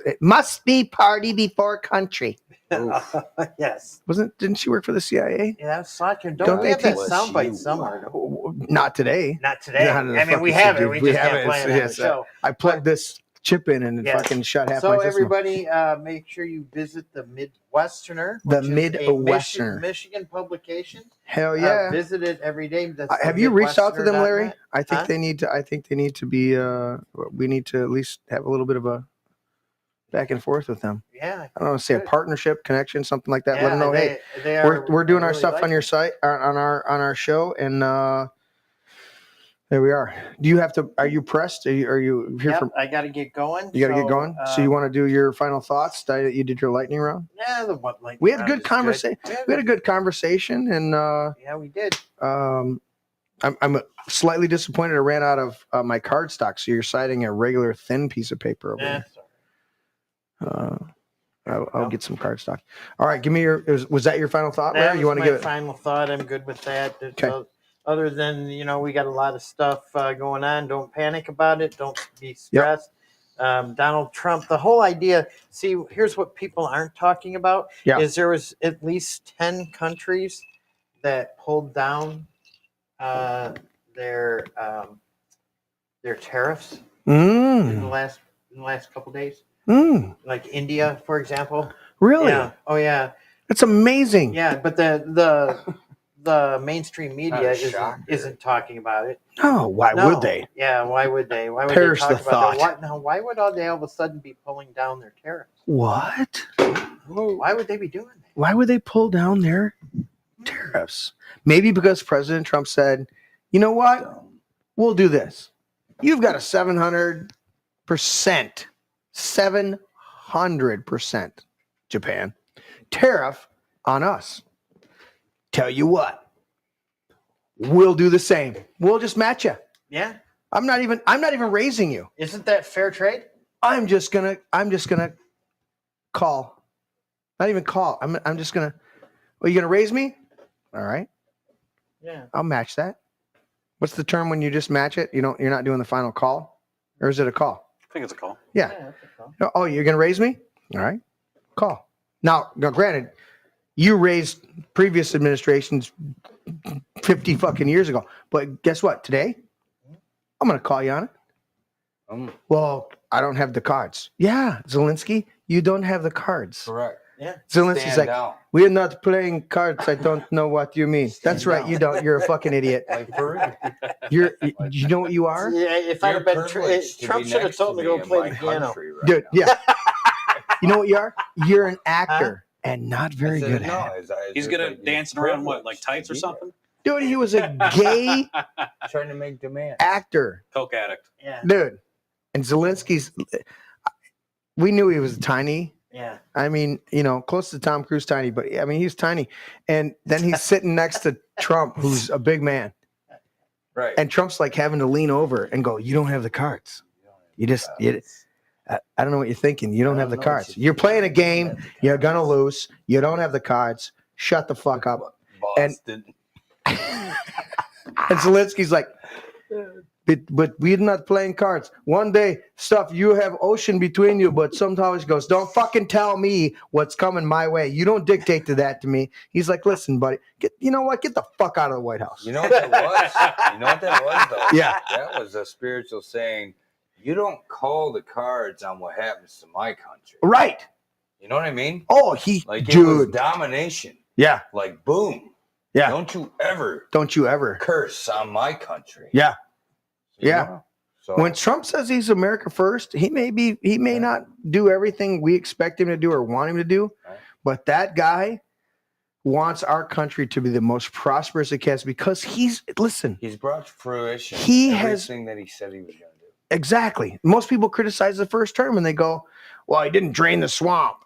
it must be party before country. Yes. Didn't she work for the CIA? Yeah, Sachin. Don't we have that soundbite somewhere? Not today. Not today. I mean, we have it. We just can't play it on the show. I plugged this chip in and fucking shut half my So system. everybody, make sure you visit the Midwesterner. The Midwesterner. Michigan publication. Hell yeah. Visit it every day. Have you reached out to them, Larry? Midwesterner.net. I think they need to. I think they need to be. We need to at least have a little bit of a back and forth with them. Yeah. I don't know. Say a partnership, connection, something like that. Yeah, Let them know. they We're doing our really stuff on your site, on our show, and there we are. Do you have to? Are you pressed? Are you here for? I got to get going. You got to get going. So you want to do your final thoughts? You did your lightning round. Yeah, the what lightning. We had a round good is conversation. We had a good conversation, and yeah, we did. I'm slightly disappointed. I ran out of my card stock. So you're citing a regular thin piece of paper over there. I'll get some card stock. All right, give me your. Was that your final thought, Larry? You want to give it? Final thought. I'm good with that. Okay. So, other than we got a lot of stuff going on. Don't panic about it. Don't be stressed. Donald Trump. The whole idea. See, here's what people aren't talking about. Yeah. Is there was at least 10 countries that pulled down their tariffs in the last couple days. Like India, for example. Really? Yeah. Oh yeah. That's amazing. Yeah, but the mainstream media isn't talking about it. No, why would they? Yeah, why would they? Why would Perish they the talk about thought. that? Why would they all of a sudden be pulling down their tariffs? What? Why would they be doing that? Why would they pull down their tariffs? Maybe because President Trump said, you know what? We'll do this. You've got a 700%, 700% Japan tariff on us. Tell you what, we'll do the same. We'll just match you. Yeah. I'm not even raising you. Isn't that fair trade? I'm just gonna call. Not even call. I'm just gonna. Are you gonna raise me? All right. Yeah. I'll match that. What's the term when you just match it? You're not doing the final call, or is it a call? I think it's a call. Yeah. That's a call. Oh, you're gonna raise me? All right. Call. Now, granted, you raised previous administrations 50 fucking years ago, but guess what? Today, I'm gonna call you on it. Well, I don't have the cards. Yeah, Zelensky, you don't have the cards. Correct. Yeah. Zelensky's Stand like, down. we're not playing cards. I don't know what you mean. That's right. You don't. You're a fucking idiot. Like for real. You know what you are? Yeah, if I'd have been Trump should have told me to go play the piano. Dude, yeah. You know what you are? You're an actor and not very good at it. He's good at dancing around what, like tights or something? Dude, he was a gay trying to make demand actor. Coke addict. Yeah. Dude. And Zelensky's, we knew he was tiny. Yeah. I mean, you know, close to Tom Cruise tiny, but I mean, he's tiny. And then he's sitting next to Trump, who's a big man. Right. And Trump's like having to lean over and go, you don't have the cards. I don't know what you're thinking. You don't have the cards. You're playing a game. You're going to lose. You don't have the cards. Shut the fuck up. Boston. And Zelensky's like, but we're not playing cards. One day, stuff, you have ocean between you, but sometimes he goes, don't fucking tell me what's coming my way. You don't dictate to that to me. He's like, listen, buddy, you know what? Get the fuck out of the White House. You know what that was? You know what that was, though? Yeah. That was a spiritual saying, you don't call the cards on what happens to my country. Right. You know what I mean? Oh, like dude. It was domination. Yeah. Like, boom. Yeah. Don't you ever curse on my country. Yeah. You yeah. know? So, when Trump says he's America first, he may not do everything we expect him to do or want him to do, but that guy wants our country to be the most prosperous it can because he's brought to fruition everything that he said he was going to do. Exactly. Most people criticize the first term and they go, well, he didn't drain the swamp.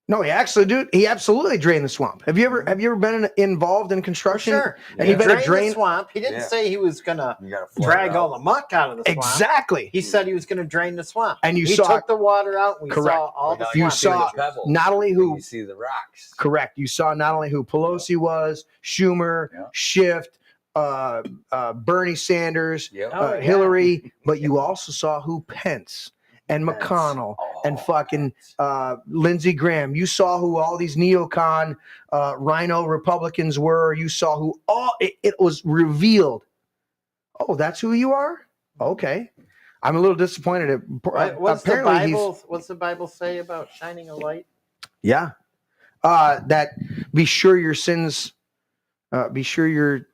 No, he absolutely drained the swamp. Have you ever been involved in construction? Sure. And he you've been drained the swamp. He didn't say he was going to drag all the muck out of the swamp. Exactly. He said he was going to drain the swamp. And he took the water out. We correct. saw all the swamp. You saw not only who you see the rocks. Correct. You saw not only who Pelosi was, Schumer, Schiff, Bernie Sanders, Hillary, but you also saw who Pence and McConnell and fucking Lindsey Graham. You saw who all these neocon rhino Republicans were. You saw who it was revealed. Oh, that's who you are? Okay. I'm a little disappointed. What's the Bible say about shining a light? Yeah. That be sure your sins, be sure your...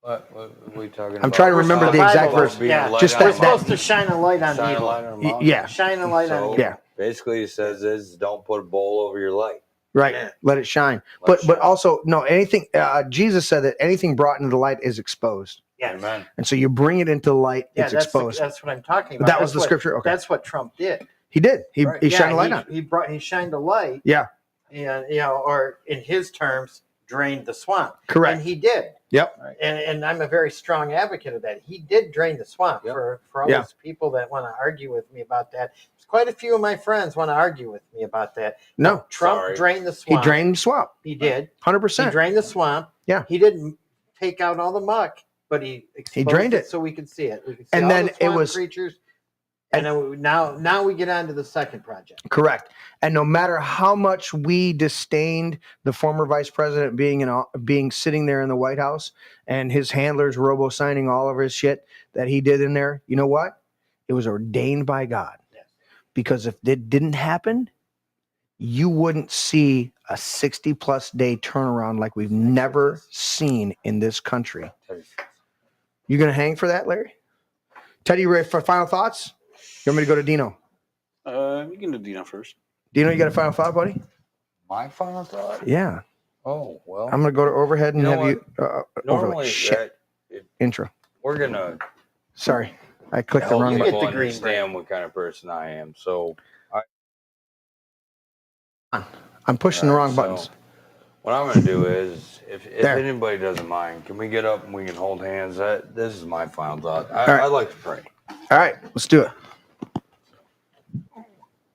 What are we talking about? I'm trying to remember the exact verse. Yeah. Just we're supposed to shine a light on evil. Yeah. Shine a light on evil. Yeah. Basically, it says is don't put a bowl over your light. Right. Yeah. Let it shine. But also, no, anything, Jesus said that anything brought into the light is exposed. Yes. Amen. And so you bring it into the light, it's exposed. That's what I'm talking about. But that was the scripture. Okay. That's what Trump did. He did. He shined a light on. He shined a light. Yeah. And, or in his terms, drained the swamp. Correct. And he did. Yep. And I'm a very strong advocate of that. He did drain the swamp for all those people that want to argue with me about that. There's quite a few of my friends want to argue with me about that. No. Trump drained the swamp. He drained the swamp. He did. 100%. He drained the swamp. Yeah. He didn't take out all the muck, but he drained it so we could see it. We could see and all then the swamp it was creatures. And then now we get on to the second project. Correct. And no matter how much we disdained the former vice president being sitting there in the White House and his handlers robo-signing all of his shit that he did in there, you know what? It was ordained by God. Yes. Because if it didn't happen, you wouldn't see a 60-plus day turnaround like we've never seen in this country. You going to hang for that, Larry? Teddy, you ready for final thoughts? You want me to go to Dino? You can do Dino first. Dino, you got a final thought, buddy? My final thought? Yeah. Oh, well. I'm going to go to overhead and have you normally shit. Intro. We're going to... Sorry. I clicked the wrong button. Understand what kind of person I am. So I'm pushing the wrong buttons. What I'm going to do is, if anybody doesn't mind, can we get up and we can hold hands? This is my final thought. I'd like to pray. All right, let's do it.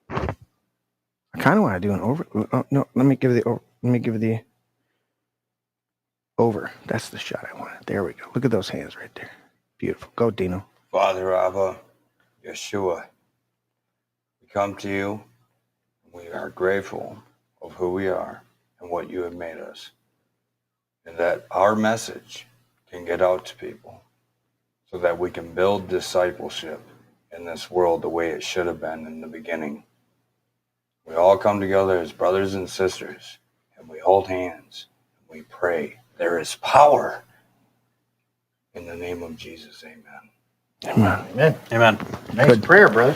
I kind of want to do an over. Oh, no, let me give you the over. Let me give you the over. That's the shot I wanted. There we go. Look at those hands right there. Beautiful. Go, Dino. Father Abba, Yeshua, we come to you. We are grateful of who we are and what you have made us, and that our message can get out to people so that we can build discipleship in this world the way it should have been in the beginning. We all come together as brothers and sisters, and we hold hands, and we pray. There is power in the name of Jesus. Amen. Amen. Amen. Amen. Nice Good. prayer, brother.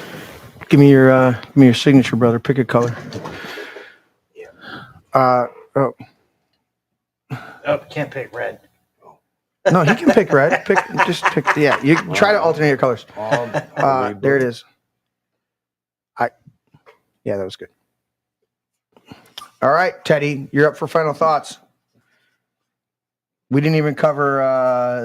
Give me your signature, brother. Pick a color. Oh Can't pick red. no, he can pick red. Just pick. Yeah, you try to alternate your colors. There it is. Yeah, that was good. All right, Teddy, you're up for final thoughts. We didn't even cover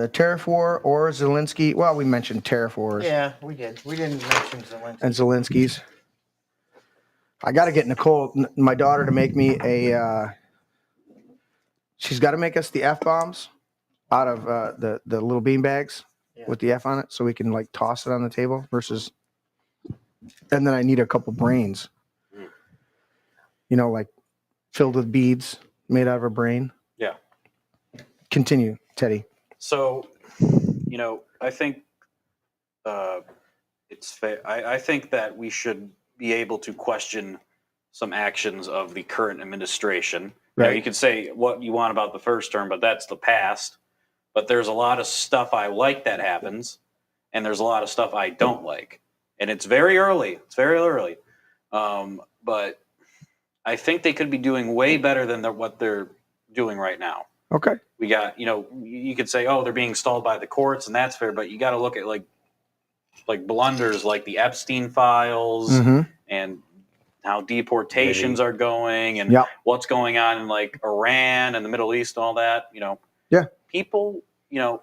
the tariff war or Zelensky. Well, we mentioned tariff wars. Yeah, we did. We didn't mention Zelensky. And Zelensky's. I got to get Nicole, my daughter, to make me a. She's got to make us the F-bombs out of the little bean bags with the F on it, so we can like toss it on the table. Versus, and then I need a couple brains. You know, like filled with beads made out of a brain. Yeah. Continue, Teddy. So, I think it's fair. I think that we should be able to question some actions of the current administration. Right. You could say what you want about the first term, but that's the past. But there's a lot of stuff I like that happens, and there's a lot of stuff I don't like. And it's very early. It's very early. But I think they could be doing way better than what they're doing right now. Okay. We got, you could say, they're being stalled by the courts, and that's fair. But you got to look at like blunders like the Epstein files and how deportations are going and what's going on in like Iran and the Middle East and all that. Yeah. People, a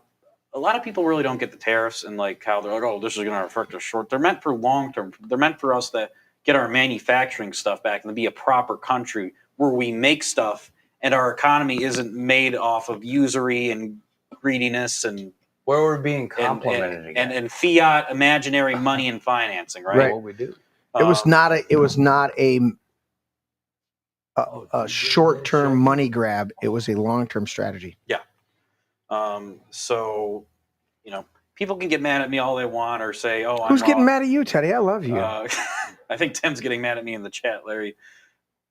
lot of people really don't get the tariffs and like how they're like, this is going to affect us short. They're meant for long term. They're meant for us to get our manufacturing stuff back and to be a proper country where we make stuff and our economy isn't made off of usury and greediness and where we're being complimented and fiat imaginary money and financing, right? Right. What we do. It was not a short-term money grab. It was a long-term strategy. Yeah. So, people can get mad at me all they want or say, who's getting mad at you, Teddy? I love you. I think Tim's getting mad at me in the chat, Larry.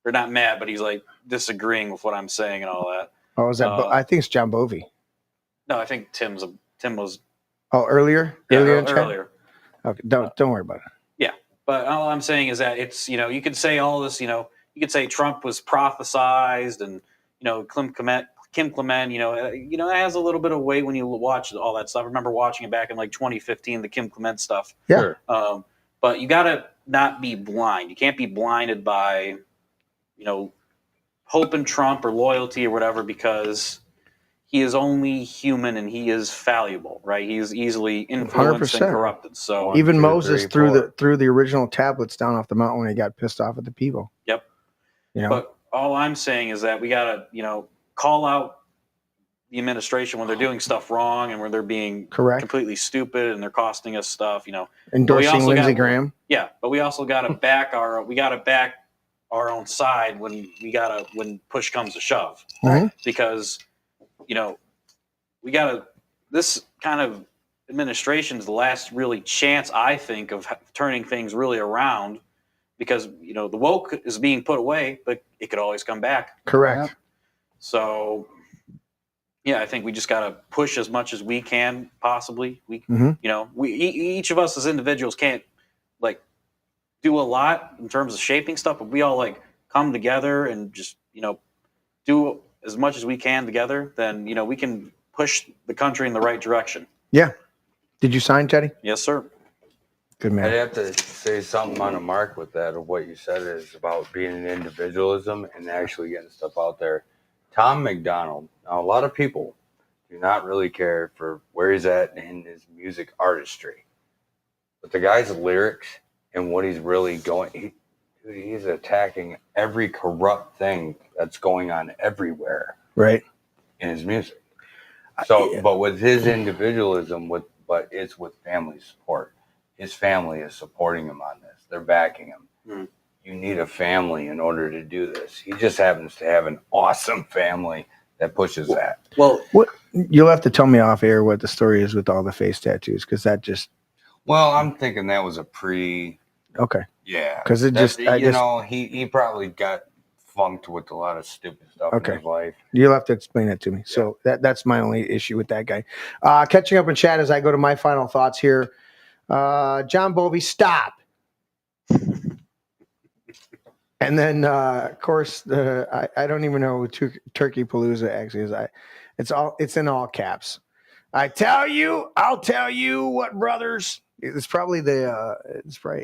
Or not mad, but he's like disagreeing with what I'm saying and all that. Oh, is that? I think it's John Bovey. No, I think Tim was. Oh, earlier. Yeah, earlier. Okay, don't worry about it. Yeah, but all I'm saying is that it's you could say all this you could say Trump was prophesized and Kim Clement it has a little bit of weight when you watch all that stuff. I remember watching it back in like 2015, the Kim Clement stuff. Yeah. But you got to not be blind. You can't be blinded by hope in Trump or loyalty or whatever, because he is only human and he is fallible, right? He is easily influenced 100%. and corrupted. So even Moses threw the original tablets down off the mountain when he got pissed off at the people. Yep. But all I'm saying is that we got to, call out the administration when they're doing stuff wrong and when they're being completely stupid and they're costing us stuff, Endorsing Lindsey Graham. Yeah, but we also got to back our own side when push comes to shove, because this kind of administration is the last really chance, I think, of turning things really around, because the woke is being put away, but it could always come back. Correct. So I think we just got to push as much as we can possibly. We each of us as individuals can't do a lot in terms of shaping stuff, but we all come together and just do as much as we can together. Then we can push the country in the right direction. Yeah. Did you sign, Teddy? Yes, sir. Good man. I'd have to say something on a mark with that of what you said is about being an individualism and actually getting stuff out there. Tom McDonald. Now, a lot of people do not really care for where he's at in his music artistry, but the guy's lyrics and what he's really going, he's attacking every corrupt thing that's going on everywhere, right, in his music. So, but with his individualism, but it's with family support. His family is supporting him on this. They're backing him. You need a family in order to do this. He just happens to have an awesome family that pushes that. Well, you'll have to tell me off air what the story is with all the face tattoos, because that just. Well, I'm thinking that was a Okay. Yeah, because it just he probably got funked with a lot of stupid stuff in his life. You'll have to explain that to me. So that's my only issue with that guy. Catching up in chat as I go to my final thoughts here. John Bovey, stop. And then, of course, I don't even know who Turkey Palooza actually is. It's in all caps. I'll tell you what, brothers. It's probably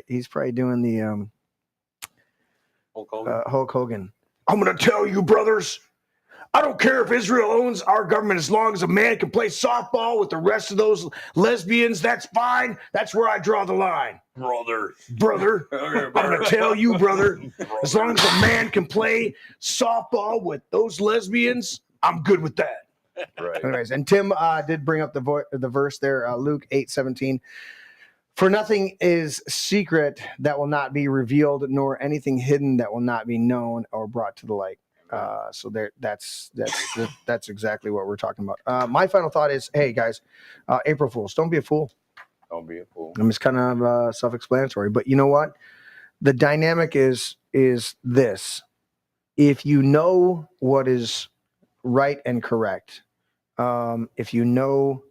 he's probably doing the Hulk Hogan. I'm gonna tell you, brothers. I don't care if Israel owns our government as long as a man can play softball with the rest of those lesbians. That's fine. That's where I draw the line. Brother. I'm going to tell you, brother, as long as a man can play softball with those lesbians, I'm good with that. Right. Anyways, and Tim did bring up the verse there, Luke 8:17. For nothing is secret that will not be revealed, nor anything hidden that will not be known or brought to the light. So that's exactly what we're talking about. My final thought is, hey guys, April Fools, don't be a fool. Don't be a fool. I mean, it's kind of self-explanatory, but you know what? The dynamic is this: if you know what is right and correct, if you know,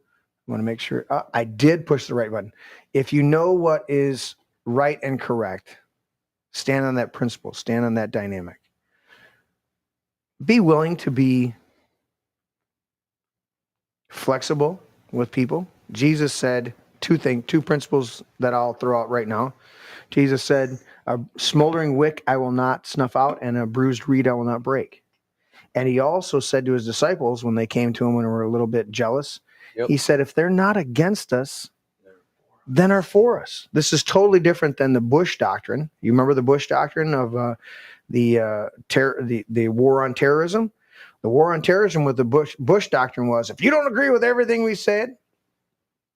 I want to make sure I did push the right button. If you know what is right and correct, stand on that principle, stand on that dynamic. Be willing to be flexible with people. Jesus said two principles that I'll throw out right now. Jesus said, a smoldering wick I will not snuff out, and a bruised reed I will not break. And he also said to his disciples when they came to him when they were a little bit jealous, he said, if they're not against us, then are for us. This is totally different than the Bush doctrine. You remember the Bush doctrine of the war on terrorism? The war on terrorism with the Bush doctrine was, if you don't agree with everything we said,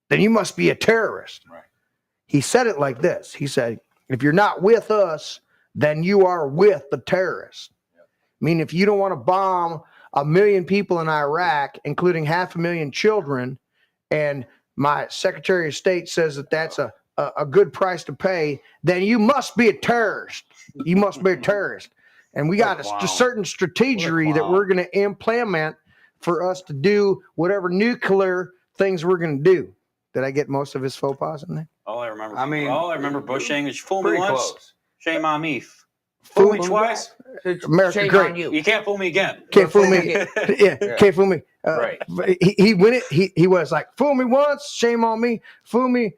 then you must be a terrorist. Right. He said it like this. He said, if you're not with us, then you are with the terrorists. Yep. I mean, if you don't want to bomb 1 million people in Iraq, including 500,000 children, and my Secretary of State says that that's a good price to pay, then you must be a terrorist. You must be a terrorist. And we got a certain strategy that we're going to implement for us to do whatever nuclear things we're going to do. Did I get most of his faux pas in there? All I remember Bush saying is, fool me once, close. Shame on me. Fool me twice, America, shame great. on you. You can't fool me again. Can't fool me. Can't fool me. Right. He went it. He was like, fool me once, shame on me. Fool me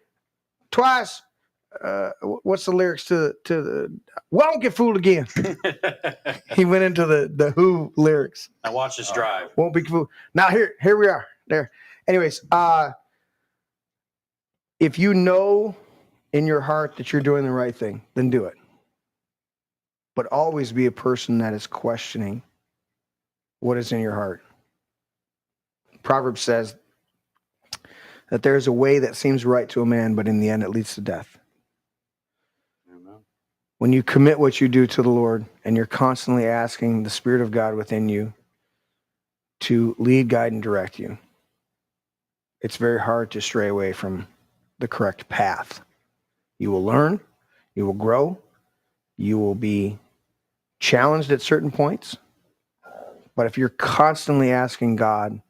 twice. What's the lyrics to the? Won't get fooled again. He went into the Who lyrics. Now watch this drive. Won't be fooled. Now here we are. There. Anyways, if you know in your heart that you're doing the right thing, then do it. But always be a person that is questioning what is in your heart. Proverbs says that there is a way that seems right to a man, but in the end it leads to death. Amen. When you commit what you do to the Lord and you're constantly asking the Spirit of God within you to lead, guide, and direct you, it's very hard to stray away from the correct path. You will learn, you will grow, you will be challenged at certain points. But if you're constantly asking God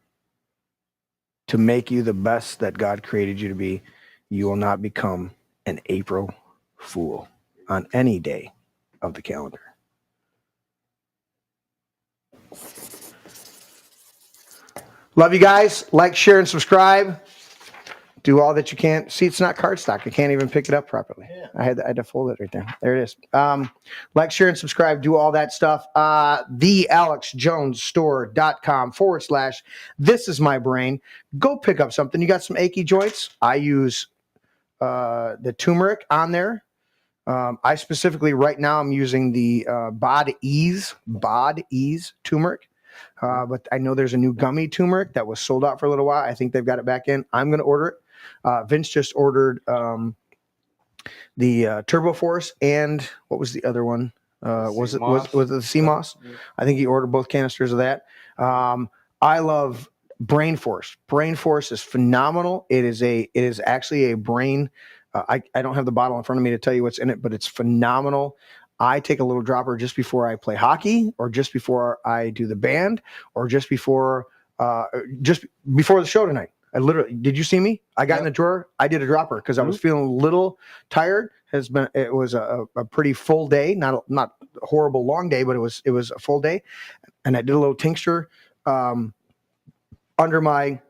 to make you the best that God created you to be, you will not become an April Fool on any day of the calendar. Love you guys. Like, share, and subscribe. Do all that you can. See, it's not cardstock. I can't even pick it up properly. Yeah. I had to fold it right there. There it is. Like, share, and subscribe. Do all that stuff. thealexjonesstore.com/this is my brain. Go pick up something. You got some achy joints? I use the turmeric on there. I specifically, right now, I'm using the Bod Ease turmeric. But I know there's a new gummy turmeric that was sold out for a little while. I think they've got it back in. I'm going to order it. Vince just ordered the Turbo Force, and what was the other one? Was it the Sea Moss? Yeah. I think he ordered both canisters of that. I love Brain Force. Brain Force is phenomenal. It is actually a brain I don't have the bottle in front of me to tell you what's in it, but it's phenomenal. I take a little dropper just before I play hockey, or just before I do the band, or just before the show tonight. I literally, did you see me? I got in the drawer. I did a dropper because I was feeling a little tired. It was a pretty full day, not a horrible long day, but it was a full day, and I did a little tincture under my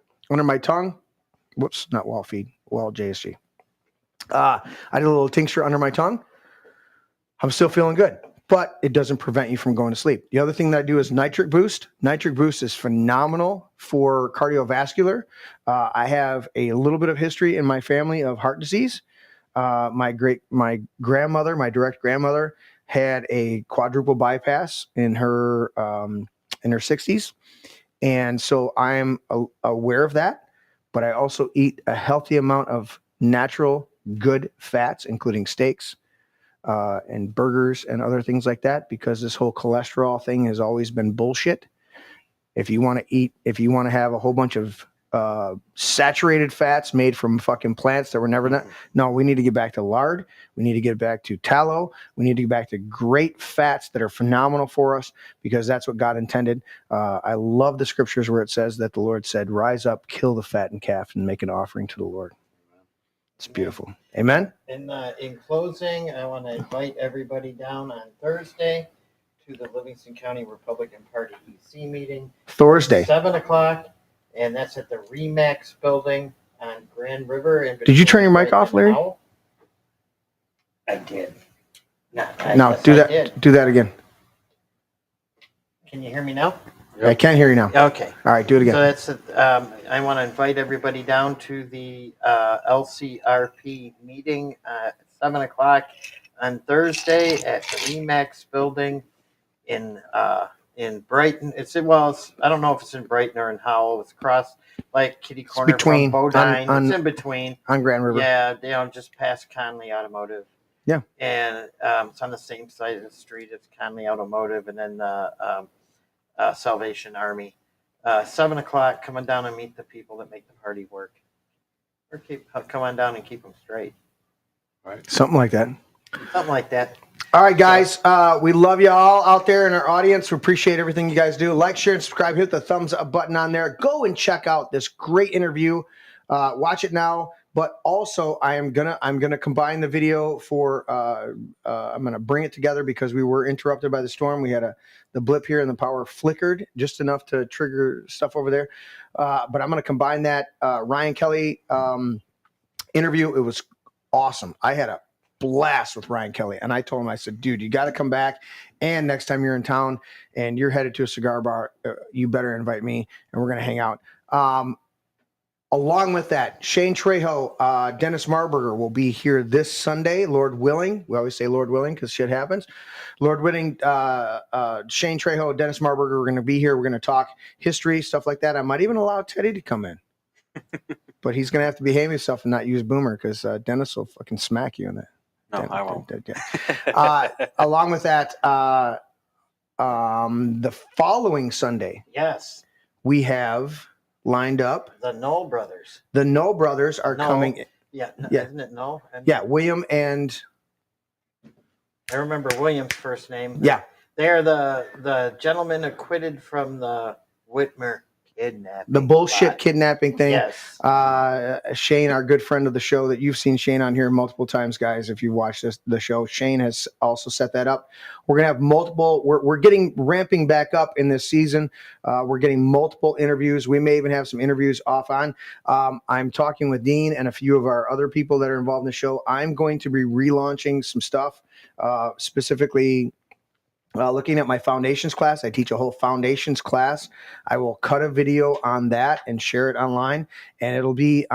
tongue. Whoops, not wall feed, wall JSG. I did a little tincture under my tongue. I'm still feeling good, but it doesn't prevent you from going to sleep. The other thing that I do is nitric boost. Nitric boost is phenomenal for cardiovascular. I have a little bit of history in my family of heart disease. My grandmother, my direct grandmother, had a quadruple bypass in her 60s, and so I am aware of that. But I also eat a healthy amount of natural good fats, including steaks and burgers and other things like that, because this whole cholesterol thing has always been bullshit. If you want to have a whole bunch of saturated fats made from fucking plants that were never done, no, we need to get back to lard. We need to get back to tallow. We need to get back to great fats that are phenomenal for us, because that's what God intended. I love the scriptures where it says that the Lord said, "Rise up, kill the fattened calf, and make an offering to the Lord." It's beautiful. Amen. And in closing, I want to invite everybody down on Thursday to the Livingston County Republican Party EC meeting. Thursday, 7:00, and that's at the Remax building on Grand River. Did you turn your mic off, Larry? I did. No, do that. Do that again. Can you hear me now? Yep. I can't hear you now. Okay. All right, do it again. So that's I want to invite everybody down to the LCRP meeting at 7:00 on Thursday at the Remax building in Brighton. I don't know if it's in Brighton or in Howell. It's across like kitty corner from Bodine. It's in between on Grand River. Yeah, just past Conley Automotive. Yeah. And it's on the same side of the street as Conley Automotive, and then Salvation Army. 7:00, come on down and meet the people that make the party work. Or come on down and keep them straight. Right. Something like that. Something like that. All right, guys. We love you all out there in our audience. We appreciate everything you guys do. Like, share, and subscribe. Hit the thumbs up button on there. Go and check out this great interview. Watch it now. But also, I'm gonna combine the video for. I'm gonna bring it together because we were interrupted by the storm. We had the blip here and the power flickered just enough to trigger stuff over there. But I'm gonna combine that Ryan Kelly interview. It was awesome. I had a blast with Ryan Kelly, and I told him, I said, dude, you got to come back, and next time you're in town and you're headed to a cigar bar, you better invite me, and we're gonna hang out. Along with that, Shane Trejo, Dennis Marburger will be here this Sunday, Lord willing. We always say Lord willing because shit happens. Lord willing, Shane Trejo, Dennis Marburger, we're going to be here. We're going to talk history, stuff like that. I might even allow Teddy to come in. But he's going to have to behave himself and not use Boomer, because Dennis will fucking smack you in that. No, I won't. Along with that, the following Sunday, yes, we have lined up the Knoll brothers. The Knoll brothers are coming. Yeah, yeah, isn't it Knoll? Yeah, William and I remember William's first name. Yeah, they are the gentleman acquitted from the Whitmer kidnapping. The bullshit kidnapping thing. Yes. Shane, our good friend of the show, that you've seen Shane on here multiple times, guys. If you've watched the show, Shane has also set that up. We're gonna have multiple. We're getting ramping back up in this season. We're getting multiple interviews. We may even have some interviews off on. I'm talking with Dean and a few of our other people that are involved in the show. I'm going to be relaunching some stuff, specifically. Looking at my foundations class, I teach a whole foundations class. I will cut a video on that and share it online, and it'll be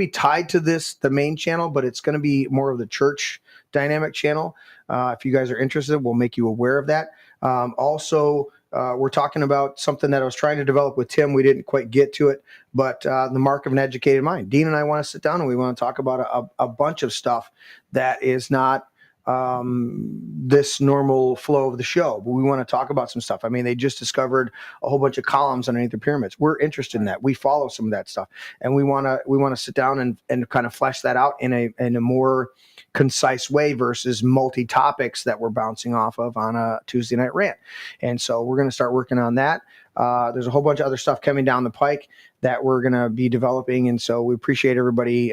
tied to the main channel, but it's going to be more of the church dynamic channel. If you guys are interested, we'll make you aware of that. Also, we're talking about something that I was trying to develop with Tim. We didn't quite get to it, but the mark of an educated mind. Dean and I want to sit down and we want to talk about a bunch of stuff that is not this normal flow of the show, but we want to talk about some stuff. I mean, they just discovered a whole bunch of columns underneath the pyramids. We're interested in that. We follow some of that stuff, and we want to sit down and kind of flesh that out in a more concise way versus multi topics that we're bouncing off of on a Tuesday night rant. And so we're going to start working on that. There's a whole bunch of other stuff coming down the pike that we're going to be developing. And so we appreciate everybody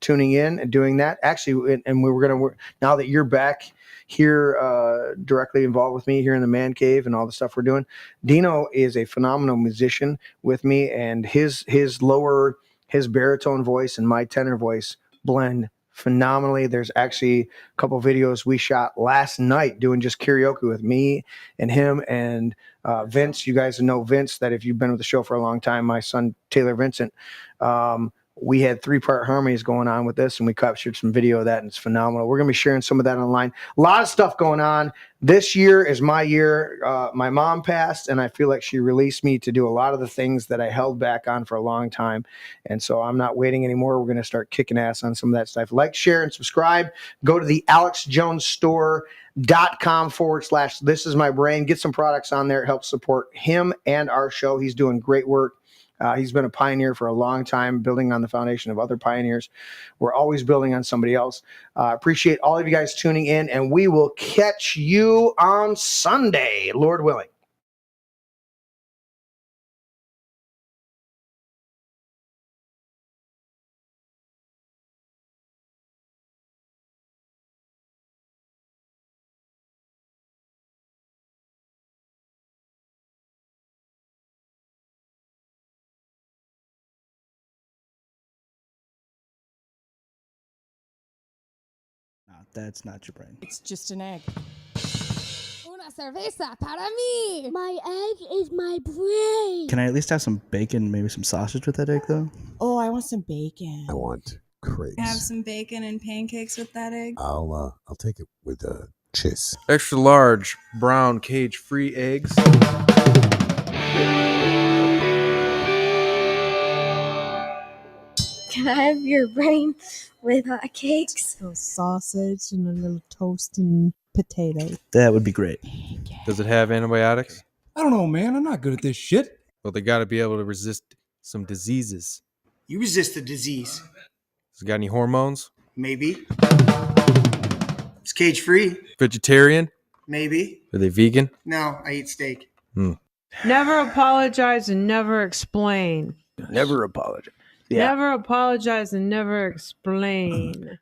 tuning in and doing that. Actually, and we were going to work, now that you're back here directly involved with me here in the man cave and all the stuff we're doing. Dino is a phenomenal musician with me, and his baritone voice and my tenor voice blend phenomenally. There's actually a couple videos we shot last night doing just karaoke with me and him and Vince. You guys know Vince, that if you've been with the show for a long time, my son Taylor Vincent. We had 3-part harmonies going on with this, and we captured some video of that, and it's phenomenal. We're going to be sharing some of that online. A lot of stuff going on. This year is my year. My mom passed, and I feel like she released me to do a lot of the things that I held back on for a long time. And so I'm not waiting anymore. We're going to start kicking ass on some of that stuff. Like, share, and subscribe. Go to the alexjonesstore.com/this is my brain. Get some products on there. It helps support him and our show. He's doing great work. He's been a pioneer for a long time, building on the foundation of other pioneers. We're always building on somebody else. Appreciate all of you guys tuning in, and we will catch you on Sunday, Lord willing. That's not your brain. It's just an egg. Una cerveza para mí. My egg is my brain. Can I at least have some bacon, maybe some sausage with that egg, though? Oh, I want some bacon. I want crepes. Have some bacon and pancakes with that egg. I'll take it with cheese. Extra large brown cage-free eggs. Can I have your brain with hot cakes? A sausage and a little toast and potato. That would be great. Does it have antibiotics? I don't know, man. I'm not good at this shit. Well, they got to be able to resist some diseases. You resist the disease. Has it got any hormones? Maybe. It's cage free. Vegetarian? Maybe. Are they vegan? No, I eat steak. Never apologize and never explain. Never apologize. Yeah. Never apologize and never explain.